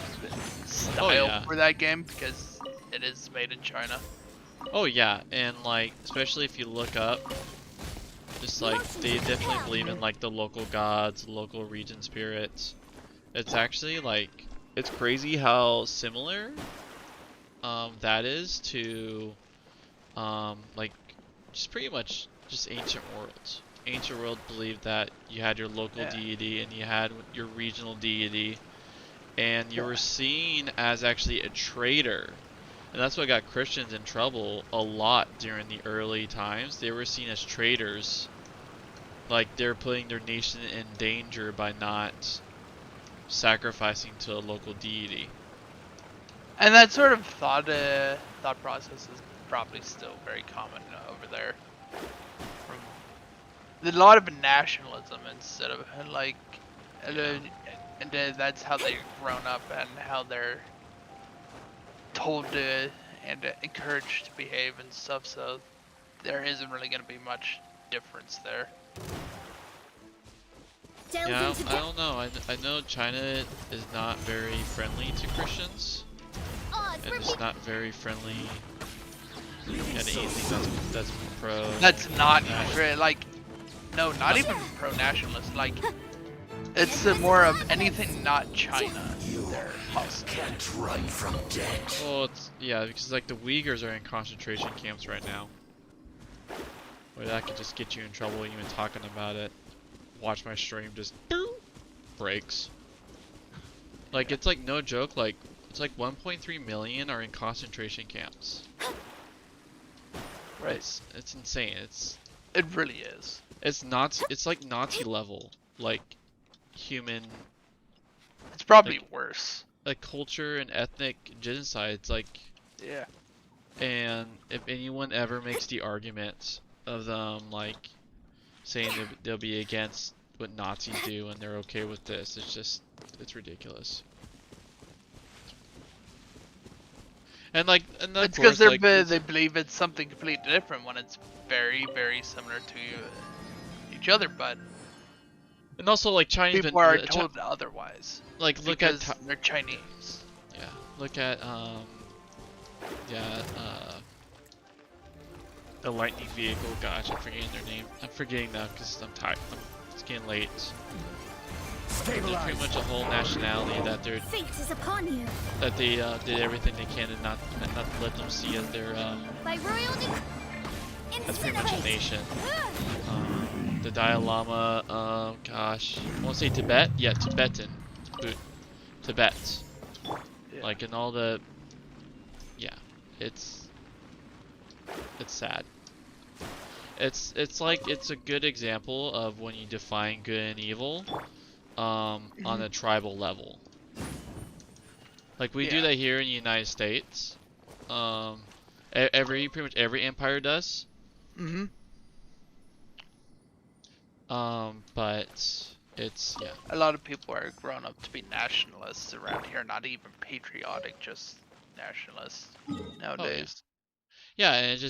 S19: style for that game, because it is made in China.
S10: Oh yeah, and like especially if you look up, just like they definitely believe in like the local gods, local region spirits. It's actually like it's crazy how similar that is to like just pretty much just ancient worlds. Ancient world believed that you had your local deity and you had your regional deity, and you were seen as actually a traitor. And that's what got Christians in trouble a lot during the early times. They were seen as traitors. Like they're putting their nation in danger by not sacrificing to a local deity.
S19: And that sort of thought process is probably still very common over there. There's a lot of nationalism instead of like, and that's how they've grown up and how they're told to and encouraged to behave and stuff. So there isn't really going to be much difference there.
S10: Yeah, I don't know. I know China is not very friendly to Christians, and it's not very friendly And anything that's pro.
S19: That's not
S10: national.
S19: like, no, not even pro-nationalist. Like, it's more of anything not China. They're hostile.
S5: Can't run from death.
S10: Well, it's yeah, because like the Uyghurs are in concentration camps right now. Where that could just get you in trouble even talking about it. Watch my stream just breaks. Like it's like no joke. Like it's like 1.3 million are in concentration camps.
S19: Right.
S10: It's insane.
S19: It really is.
S10: It's Nazi. It's like Nazi level. Like human.
S19: It's probably
S10: like,
S19: worse.
S10: Like culture and ethnic genocide. It's like.
S19: Yeah.
S10: And if anyone ever makes the argument of them like saying they'll be against what Nazis do and they're okay with this, it's ridiculous. And like, and
S19: it's because they believe it's something completely different when it's very, very similar to each other. But
S10: and also like Chinese
S19: people are told otherwise.
S10: Like look at
S19: they're Chinese.
S10: Yeah, look at the lightning vehicle. Gosh, I'm forgetting their name. I'm forgetting that because I'm tired. It's getting late. There's pretty much a whole nationality that they're
S2: Fate is upon you.
S10: That they did everything they can to not let them see as their
S2: By royal
S10: that's pretty much a nation. The Dalai Lama, gosh, I want to say Tibet? Yeah, Tibetan. Tibet. Yeah. Like in all the, yeah, it's sad. It's like it's a good example of when you define good and evil, on a tribal level. Like we do that here in the United States. Pretty much every empire does. But it's yeah.
S19: A lot of people are grown up to be nationalists around here, not even patriotic, just nationalists nowadays.
S10: Yeah, and it's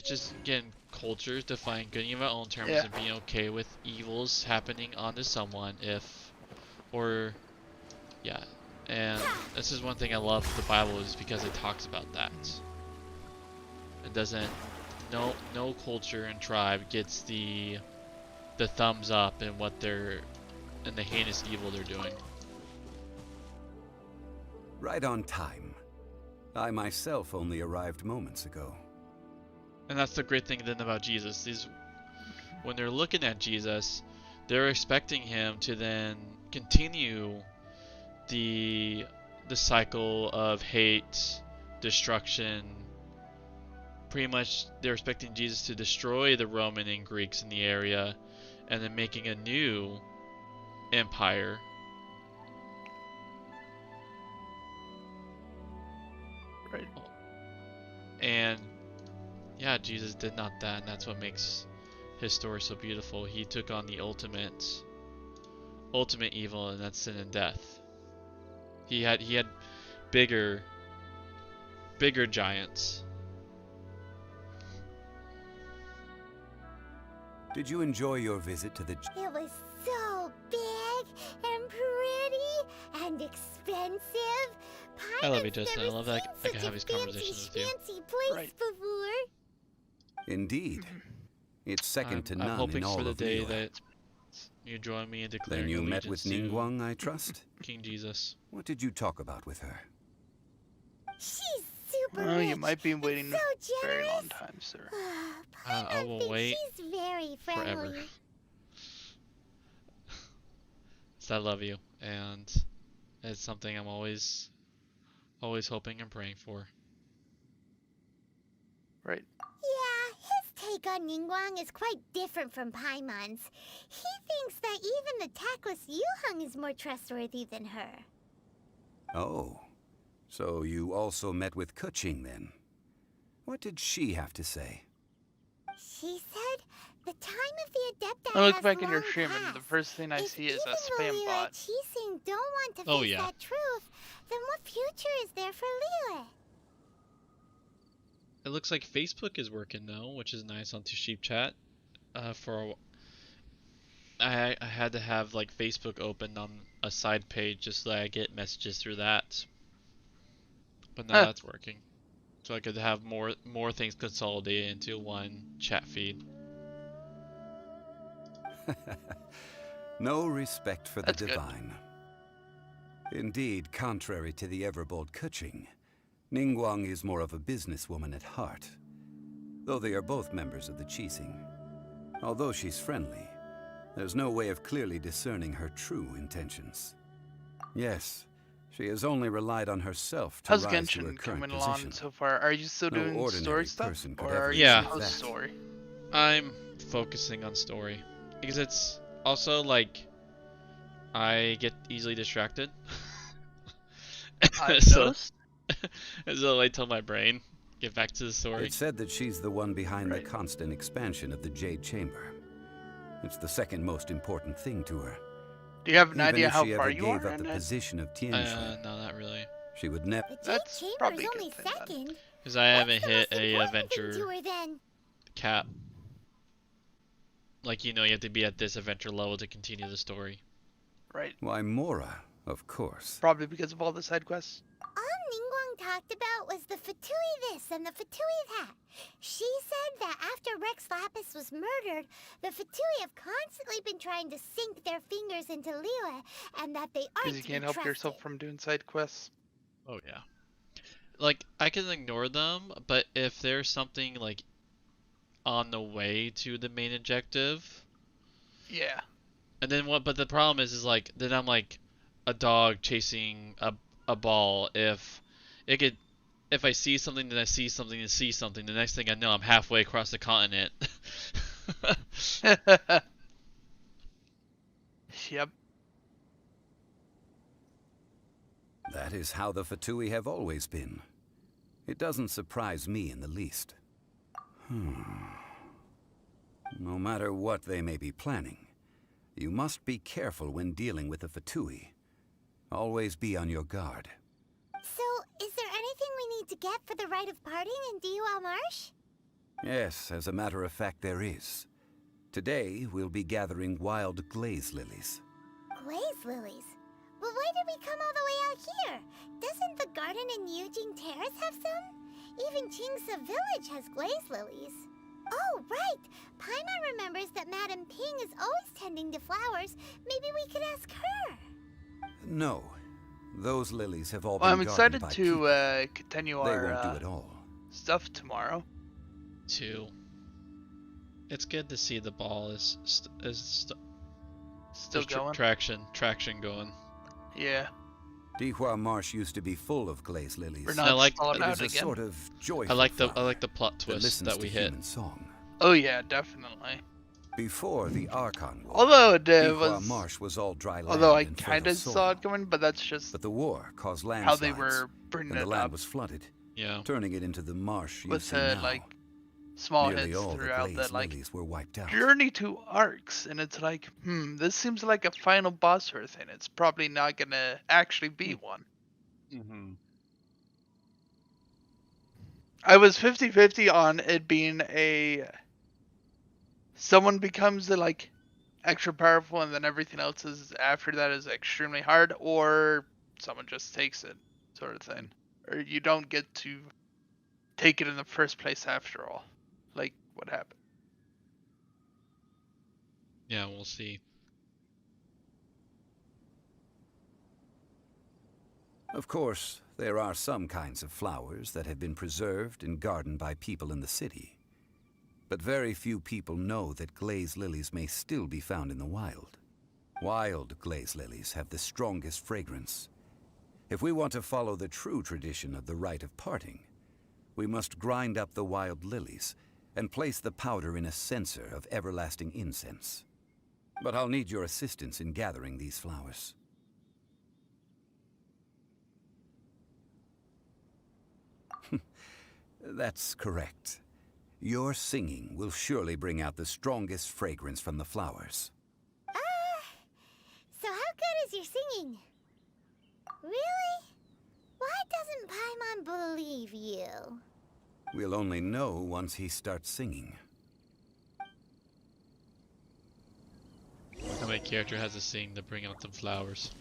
S10: just again cultures define good and evil on terms of being okay with evils happening onto someone and this is one thing I love the Bible is because it talks about that. It doesn't no culture and tribe gets the thumbs up in what they're in the heinous evil they're doing.
S6: Right on time. I myself only arrived moments ago.
S10: And that's the great thing then about Jesus. Is when they're looking at Jesus, they're expecting him to then continue the cycle of hate, destruction. Pretty much they're expecting Jesus to destroy the Roman and Greeks in the area and then making a new empire.
S19: Right.
S10: And yeah, Jesus did not that, and that's what makes his story so beautiful. He took on the ultimate evil, and that's sin and death. He had bigger giants.
S6: Did you enjoy your visit to the...
S8: It was so big and pretty and expensive.
S10: I love you, Justin. I love that I can have these conversations with you.
S8: Fancy place before.
S6: Indeed. It's second to none
S10: I'm hoping
S6: in all
S10: for the
S6: of
S10: day
S6: Liyue.
S10: that you join me in declaring
S6: Then you met
S10: allegiance
S6: with
S10: to
S6: Ningguang, I trust?
S10: King Jesus.
S6: What did you talk about with her?
S8: She's super
S19: Oh,
S8: rich.
S19: you might be waiting
S8: so
S19: a very long time, sir.
S10: I will wait
S8: She's very friendly.
S10: forever. So I love you, and it's something I'm always hoping and praying for.
S19: Right.
S8: Yeah, his take on Ningguang is quite different from Paimon's. He thinks that even the tactless Yuheng is more trustworthy than her.
S6: Oh, so you also met with Keqing then? What did she have to say?
S8: She said the time of the Adepta
S19: I look
S8: has
S19: back at
S8: long
S19: your stream and
S8: passed.
S19: the first thing I see is a spam
S8: If even the
S19: bot.
S8: Qixing don't want to face
S10: Oh, yeah.
S8: that truth, then what future is there for Liyue?
S10: It looks like Facebook is working though, which is nice on Sheep Chat. I had to have like Facebook open on a side page just so that I get messages through that. But now that's working. So I could have more things consolidated into one chat feed.
S6: No respect for the
S19: That's good.
S6: divine. Indeed, contrary to the ever-bold Keqing, Ningguang is more of a businesswoman at heart, though they are both members of the Qixing. Although she's friendly, there's no way of clearly discerning her true intentions. Yes, she has only relied on herself to
S19: How's
S6: rise to her
S19: Genshin
S6: current
S19: coming
S6: position.
S19: along so far? Are you still
S6: No
S19: doing
S6: ordinary
S19: story stuff,
S6: person could
S19: or
S6: ever
S19: are
S10: Yeah.
S19: you
S6: achieve
S19: post
S6: that.
S19: story?
S10: I'm focusing on story because it's also like I get easily distracted.
S19: I've
S10: so,
S19: noticed.
S10: so I tell my brain get back to the story.
S6: It's said that she's the one behind the constant expansion of the Jade Chamber. It's the second most important thing to her.
S19: Do you have an
S6: Even
S19: idea
S6: if
S19: how
S6: she
S19: far
S6: ever
S19: you
S6: gave
S19: are
S6: up the
S19: in it?
S6: position of Tianxuan,
S10: No, not really.
S6: she would never.
S8: The Jade
S19: That's
S8: Chamber's
S19: probably a
S8: only
S19: good thing, then.
S8: second.
S10: Because I haven't
S8: What's the
S10: hit
S8: most
S10: a
S8: important thing
S10: adventure
S8: to her then?
S10: cap. Like, you know, you have to be at this adventure level to continue the story.
S19: Right.
S6: Why, Mora, of course.
S19: Probably because of all the side quests.
S8: All Ningguang talked about was the Fatui this and the Fatui that. She said that after Rex Lapis was murdered, the Fatui have constantly been trying to sink their fingers into Liyue, and that they aren't
S19: Because you
S8: to be
S19: can't help
S8: trusted.
S19: yourself from doing side quests.
S10: Oh, yeah. Like, I can ignore them, but if there's something, like, on the way to the main objective...
S19: Yeah.
S10: And then what? But the problem is like, then I'm like a dog chasing a ball. If I see something, then I see something, and see something. The next thing I know, I'm halfway across the continent.
S19: Yep.
S6: That is how the Fatui have always been. It doesn't surprise me in the least. No matter what they may be planning, you must be careful when dealing with the Fatui. Always be on your guard.
S8: So, is there anything we need to get for the rite of parting in Diwa Marsh?
S6: Yes, as a matter of fact, there is. Today, we'll be gathering wild glaze lilies.
S8: Glaze lilies? But why did we come all the way out here? Doesn't the garden in Yujing Terrace have some? Even Qingsa Village has glaze lilies. Oh, right! Paimon remembers that Madame Ping is always tending to flowers. Maybe we could ask her.
S6: No, those lilies have all
S19: Well, I'm
S6: been
S19: excited
S6: gardened by
S19: to
S6: people.
S19: continue
S6: They
S19: our
S6: won't do it all.
S19: stuff tomorrow.
S10: Too. It's good to see the ball is
S19: Still
S10: there's
S19: going.
S10: traction going.
S19: Yeah.
S6: Dihua Marsh used to be full of glaze lilies.
S19: We're not stalling
S6: it
S19: out
S6: was a
S19: again.
S6: sort of joyful
S10: I like
S6: flower
S10: the plot twist
S6: listens
S10: that we
S6: to
S10: hit.
S6: human song.
S19: Oh yeah, definitely.
S6: Before the Archon War,
S19: Although it
S6: Dihua
S19: was,
S6: Marsh was all dry land
S19: although I
S6: and
S19: kind
S6: fertile
S19: of
S6: soil.
S19: saw it coming, but that's just
S6: But the war caused
S19: how
S6: landslides,
S19: they were bringing
S6: and the
S19: it
S6: land
S19: up
S6: was flooded,
S10: Yeah.
S6: turning it into the marsh you
S19: with
S6: see
S19: the
S6: now.
S19: like small
S6: Nearly
S19: hits
S6: all the
S19: throughout
S6: glaze
S19: that like
S6: lilies were wiped out.
S19: journey to arcs, and it's like, this seems like a final boss sort of thing. It's probably not gonna actually be one.
S1: Mm-hmm.
S19: I was 50-50 on it being a someone becomes the like extra powerful and then everything else is after that is extremely hard, or someone just takes it sort of thing. Or you don't get to take it in the first place after all. Like what happened.
S10: Yeah, we'll see.
S6: Of course, there are some kinds of flowers that have been preserved and gardened by people in the city. But very few people know that glaze lilies may still be found in the wild. Wild glaze lilies have the strongest fragrance. If we want to follow the true tradition of the rite of parting, we must grind up the wild lilies and place the powder in a censer of everlasting incense. But I'll need your assistance in gathering these flowers. That's correct. Your singing will surely bring out the strongest fragrance from the flowers.
S8: So how good is your singing? Really? Why doesn't Paimon believe you?
S6: We'll only know once he starts singing.
S10: How many character has to sing to bring out the flowers?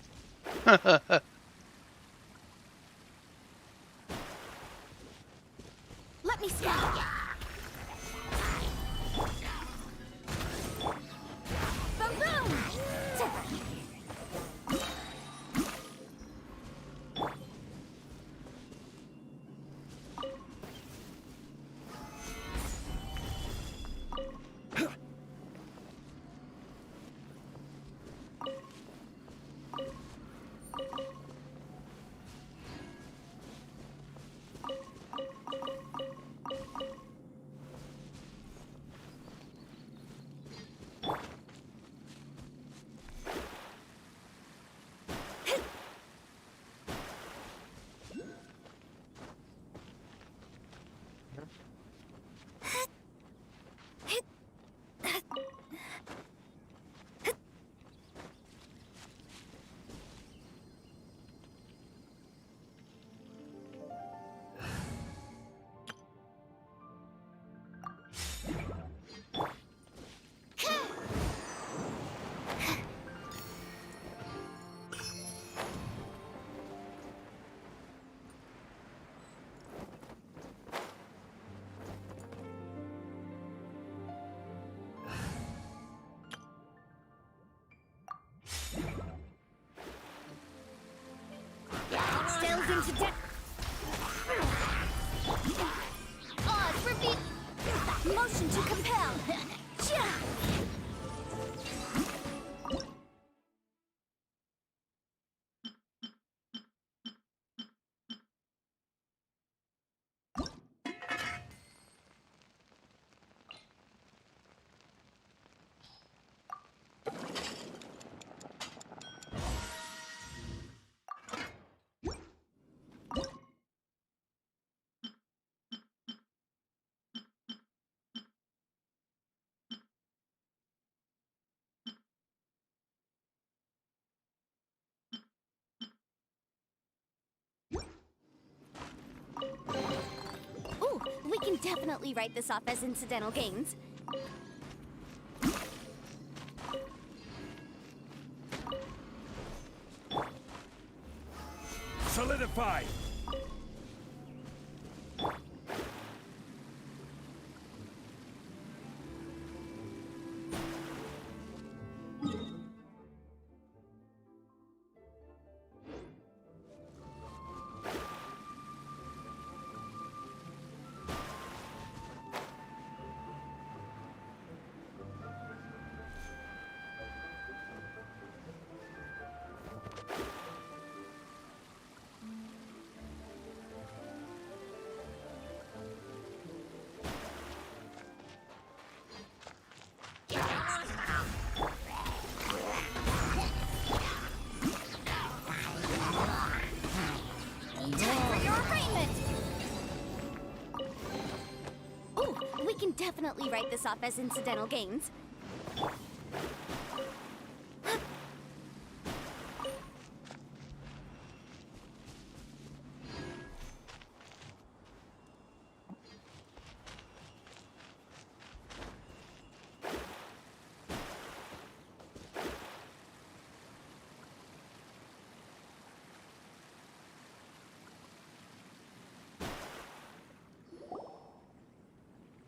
S8: to death. Odds reveal. Motion to compel. Ooh, we can definitely write this off as incidental gains.
S5: Solidify!
S8: Ooh, we can definitely write this off as incidental gains.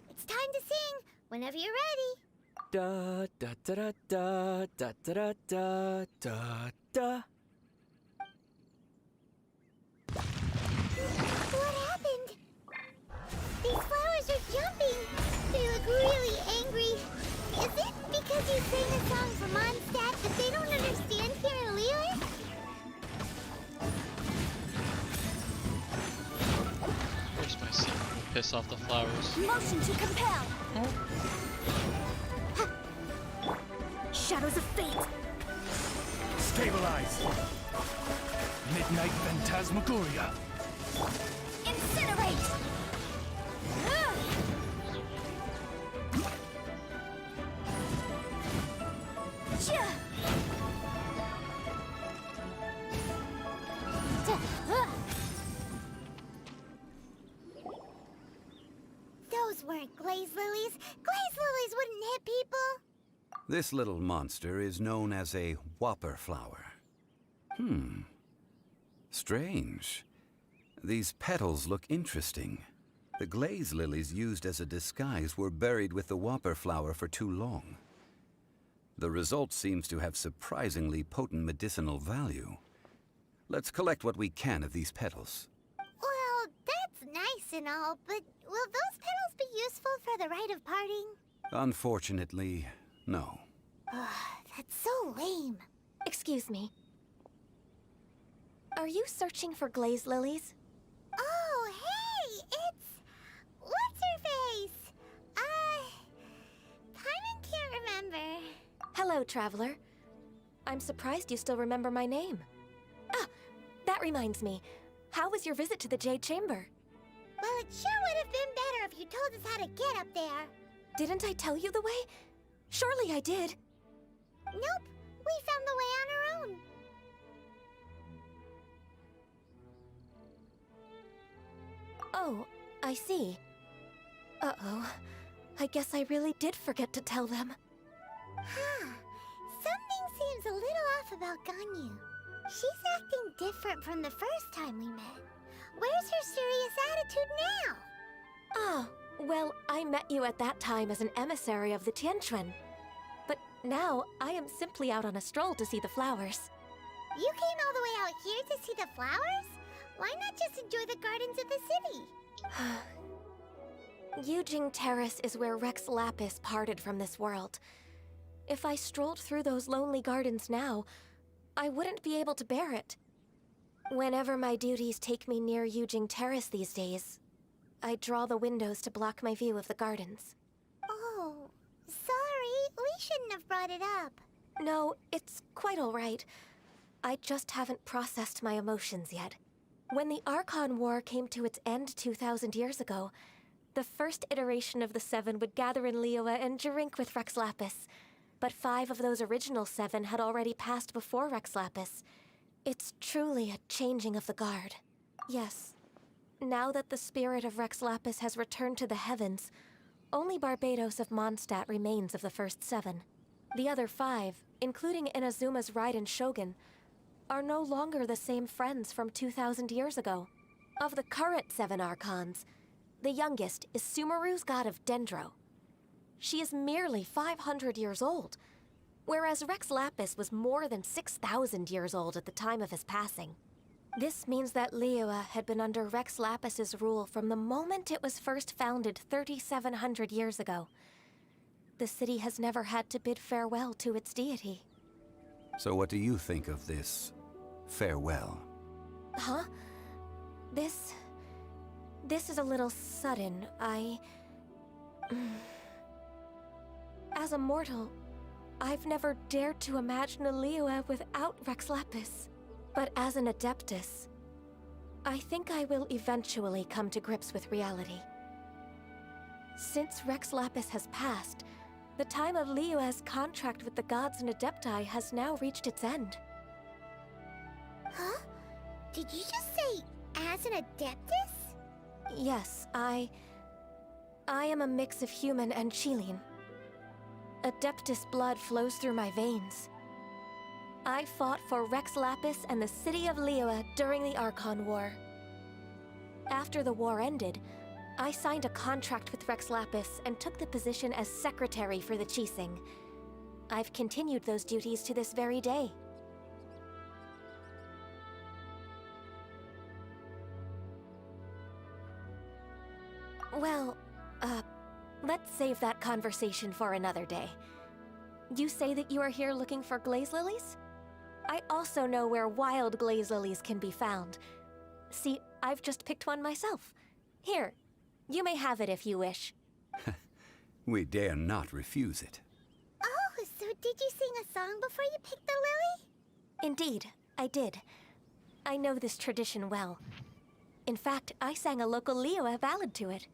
S8: It's time to sing, whenever you're ready.
S11: Da da da da da da da da da da.
S8: What happened? These flowers are jumping. They look really angry. Is it because you sang a song for Mondstadt that they don't understand here in Liyue?
S10: Where's my seat? Piss off the flowers.
S8: Motion to compel. Shadows of fate.
S5: Stabilize! Midnight Phantasmagoria!
S8: Incinerate. Those weren't glaze lilies. Glaze lilies wouldn't hit people.
S6: This little monster is known as a whopper flower. Strange. These petals look interesting. The glaze lilies used as a disguise were buried with the whopper flower for too long. The result seems to have surprisingly potent medicinal value. Let's collect what we can of these petals.
S8: Well, that's nice and all, but will those petals be useful for the rite of parting?
S6: Unfortunately, no.
S8: That's so lame.
S9: Excuse me. Are you searching for glaze lilies?
S8: Oh, hey! It's... What's-her-face? Paimon can't remember.
S9: Hello, traveler. I'm surprised you still remember my name. Ah, that reminds me. How was your visit to the Jade Chamber?
S8: Well, it sure would have been better if you told us how to get up there.
S9: Didn't I tell you the way? Surely I did.
S8: Nope, we found the way on our own.
S9: Oh, I see. Uh-oh. I guess I really did forget to tell them.
S8: Huh. Something seems a little off about Ganyu. She's acting different from the first time we met. Where's her serious attitude now?
S9: Ah, well, I met you at that time as an emissary of the Tianquan. But now, I am simply out on a stroll to see the flowers.
S8: You came all the way out here to see the flowers? Why not just enjoy the gardens of the city?
S9: Yujing Terrace is where Rex Lapis parted from this world. If I strolled through those lonely gardens now, I wouldn't be able to bear it. Whenever my duties take me near Yujing Terrace these days, I draw the windows to block my view of the gardens.
S8: Oh, sorry. We shouldn't have brought it up.
S9: No, it's quite all right. I just haven't processed my emotions yet. When the Archon War came to its end 2,000 years ago, the first iteration of the Seven would gather in Liyue and drink with Rex Lapis. But 5 of those original 7 had already passed before Rex Lapis. It's truly a changing of the guard. Yes. Now that the spirit of Rex Lapis has returned to the heavens, only Barbados of Mondstadt remains of the first 7. The other 5, including Inazuma's Raiden Shogun, are no longer the same friends from 2,000 years ago. Of the current 7 Archons, the youngest is Sumeru's god of Dendro. She is merely 500 years old, whereas Rex Lapis was more than 6,000 years old at the time of his passing. This means that Liyue had been under Rex Lapis's rule from the moment it was first founded 3,700 years ago. The city has never had to bid farewell to its deity.
S6: So what do you think of this farewell?
S9: Huh? This is a little sudden. As a mortal, I've never dared to imagine a Liyue without Rex Lapis. But as an Adeptus, I think I will eventually come to grips with reality. Since Rex Lapis has passed, the time of Liyue's contract with the gods and Adepti has now reached its end.
S8: Huh? Did you just say, as an Adeptus?
S9: Yes, I am a mix of human and Qilin. Adeptus blood flows through my veins. I fought for Rex Lapis and the city of Liyue during the Archon War. After the war ended, I signed a contract with Rex Lapis and took the position as secretary for the Qixing. I've continued those duties to this very day. Well, let's save that conversation for another day. You say that you are here looking for glaze lilies? I also know where wild glaze lilies can be found. See, I've just picked one myself. Here, you may have it if you wish.
S6: We dare not refuse it.
S8: Oh, so did you sing a song before you picked the lily?
S9: Indeed, I did. I know this tradition well. In fact, I sang a local Liyue ballad to it.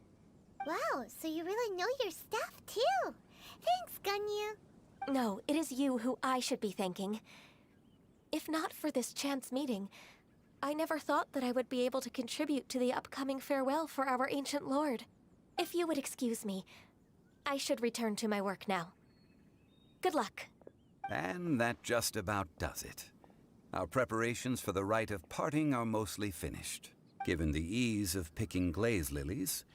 S8: Wow, so you really know your stuff, too. Thanks, Ganyu.
S9: No, it is you who I should be thanking. If not for this chance meeting, I never thought that I would be able to contribute to the upcoming farewell for our ancient lord. If you would excuse me, I should return to my work now. Good luck.
S6: And that just about does it. Our preparations for the rite of parting are mostly finished. Given the ease of picking glaze lilies,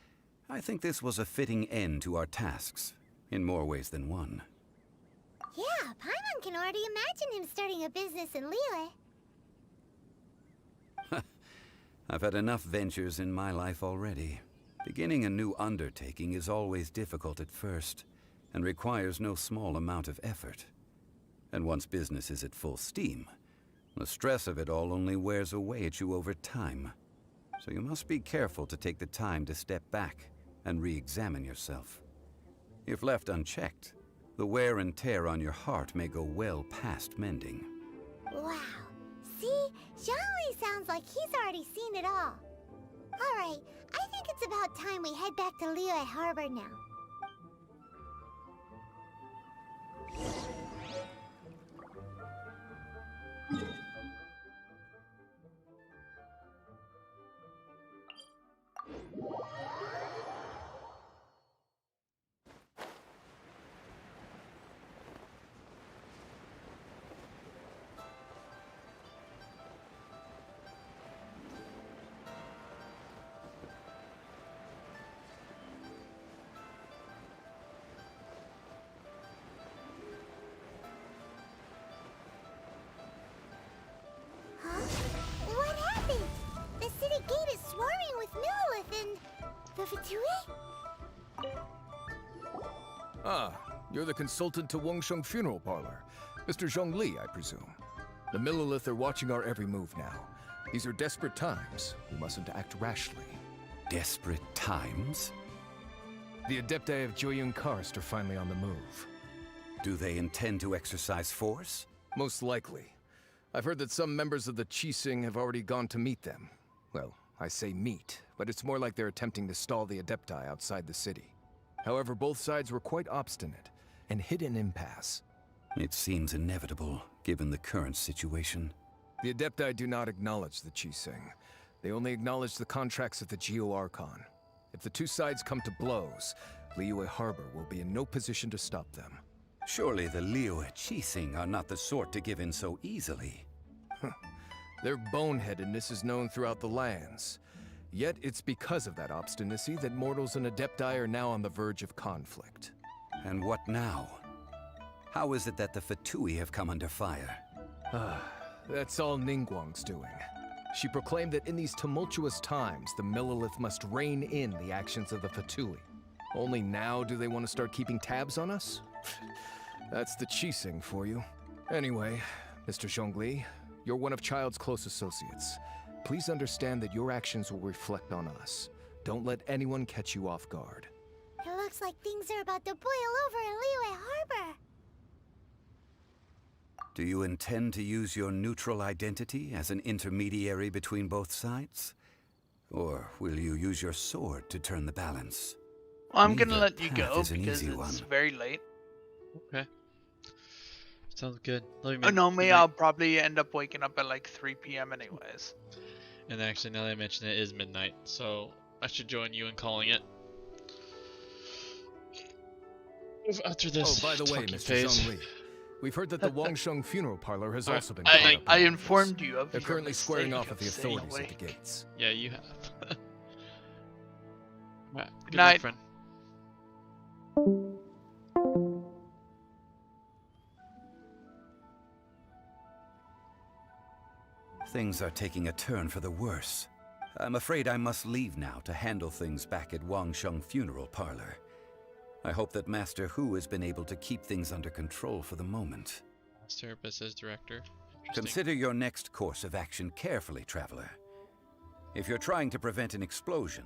S6: I think this was a fitting end to our tasks, in more ways than one.
S8: Yeah, Paimon can already imagine him starting a business in Liyue.
S6: I've had enough ventures in my life already. Beginning a new undertaking is always difficult at first, and requires no small amount of effort. And once business is at full steam, the stress of it all only wears away at you over time. So you must be careful to take the time to step back and re-examine yourself. If left unchecked, the wear and tear on your heart may go well past mending.
S8: Wow. See? Zhongli sounds like he's already seen it all. Alright, I think it's about time we head back to Liyue Harbor now.
S3: Ah, you're the consultant to Wangsheng Funeral Parlor. Mr. Zhongli, I presume. The Millilith are watching our every move now. These are desperate times. We mustn't act rashly.
S6: Desperate times?
S3: The Adepti of Joyun Karst are finally on the move.
S6: Do they intend to exercise force?
S3: Most likely. I've heard that some members of the Qixing have already gone to meet them. Well, I say meet, but it's more like they're attempting to stall the Adepti outside the city. However, both sides were quite obstinate and hit an impasse.
S6: It seems inevitable, given the current situation.
S3: The Adepti do not acknowledge the Qixing. They only acknowledge the contracts of the Geo-Archon. If the two sides come to blows, Liyue Harbor will be in no position to stop them.
S6: Surely the Liyue Qixing are not the sort to give in so easily.
S3: Their boneheadedness is known throughout the lands. Yet it's because of that obstinacy that mortals and Adepti are now on the verge of conflict.
S6: And what now? How is it that the Fatui have come under fire?
S3: That's all Ningguang's doing. She proclaimed that in these tumultuous times, the Millilith must rein in the actions of the Fatui. Only now do they want to start keeping tabs on us? That's the Qixing for you. Anyway, Mr. Zhongli, you're one of Child's close associates. Please understand that your actions will reflect on us. Don't let anyone catch you off guard.
S8: It looks like things are about to boil over in Liyue Harbor.
S6: Do you intend to use your neutral identity as an intermediary between both sides? Or will you use your sword to turn the balance?
S19: Well, I'm gonna
S6: Neither
S19: let you
S6: path
S19: go
S6: is an
S19: because
S6: easy
S19: it's
S6: one.
S19: very late.
S10: Okay. Sounds good. Love you,
S19: Oh
S10: man.
S19: no,
S10: Good
S19: me,
S10: night.
S19: I'll probably end up waking up at like 3 p.m. anyways.
S10: And actually, now that I mention it, is midnight, so I should join you in calling it. After this,
S3: Oh, by the way,
S10: talking
S3: Mr.
S10: phase.
S3: Zhongli, we've heard that the Wangsheng Funeral Parlor has also been
S19: I
S3: caught up in all
S19: informed
S3: this.
S19: you of
S3: They're
S19: your
S3: currently squaring
S19: mistake
S3: off with
S19: of
S3: the
S19: staying
S3: authorities at
S19: awake.
S3: the gates.
S10: Yeah, you have. Right. Good
S19: night.
S10: night, friend.
S6: Things are taking a turn for the worse. I'm afraid I must leave now to handle things back at Wangsheng Funeral Parlor. I hope that Master Hu has been able to keep things under control for the moment.
S10: Therapist as director.
S6: Consider your next course of action carefully, Traveler. If you're trying to prevent an explosion,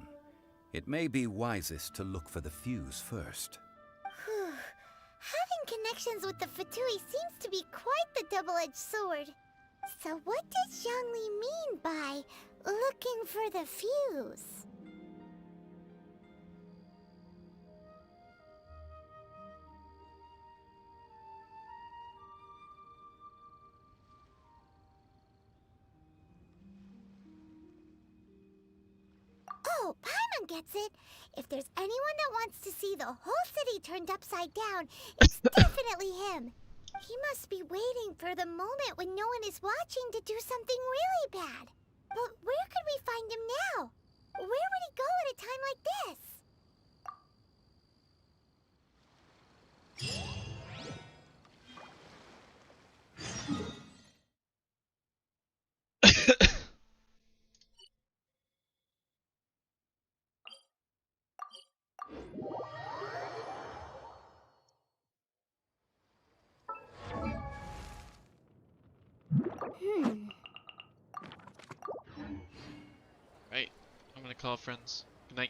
S6: it may be wisest to look for the fuse first.
S8: Whew. Having connections with the Fatui seems to be quite the double-edged sword. So what does Zhongli mean by looking for the fuse? Oh, Paimon gets it. If there's anyone that wants to see the whole city turned upside down, it's definitely him. He must be waiting for the moment when no one is watching to do something really bad. But where could we find him now? Where would he go at a time like this?
S10: Right. I'm gonna call friends.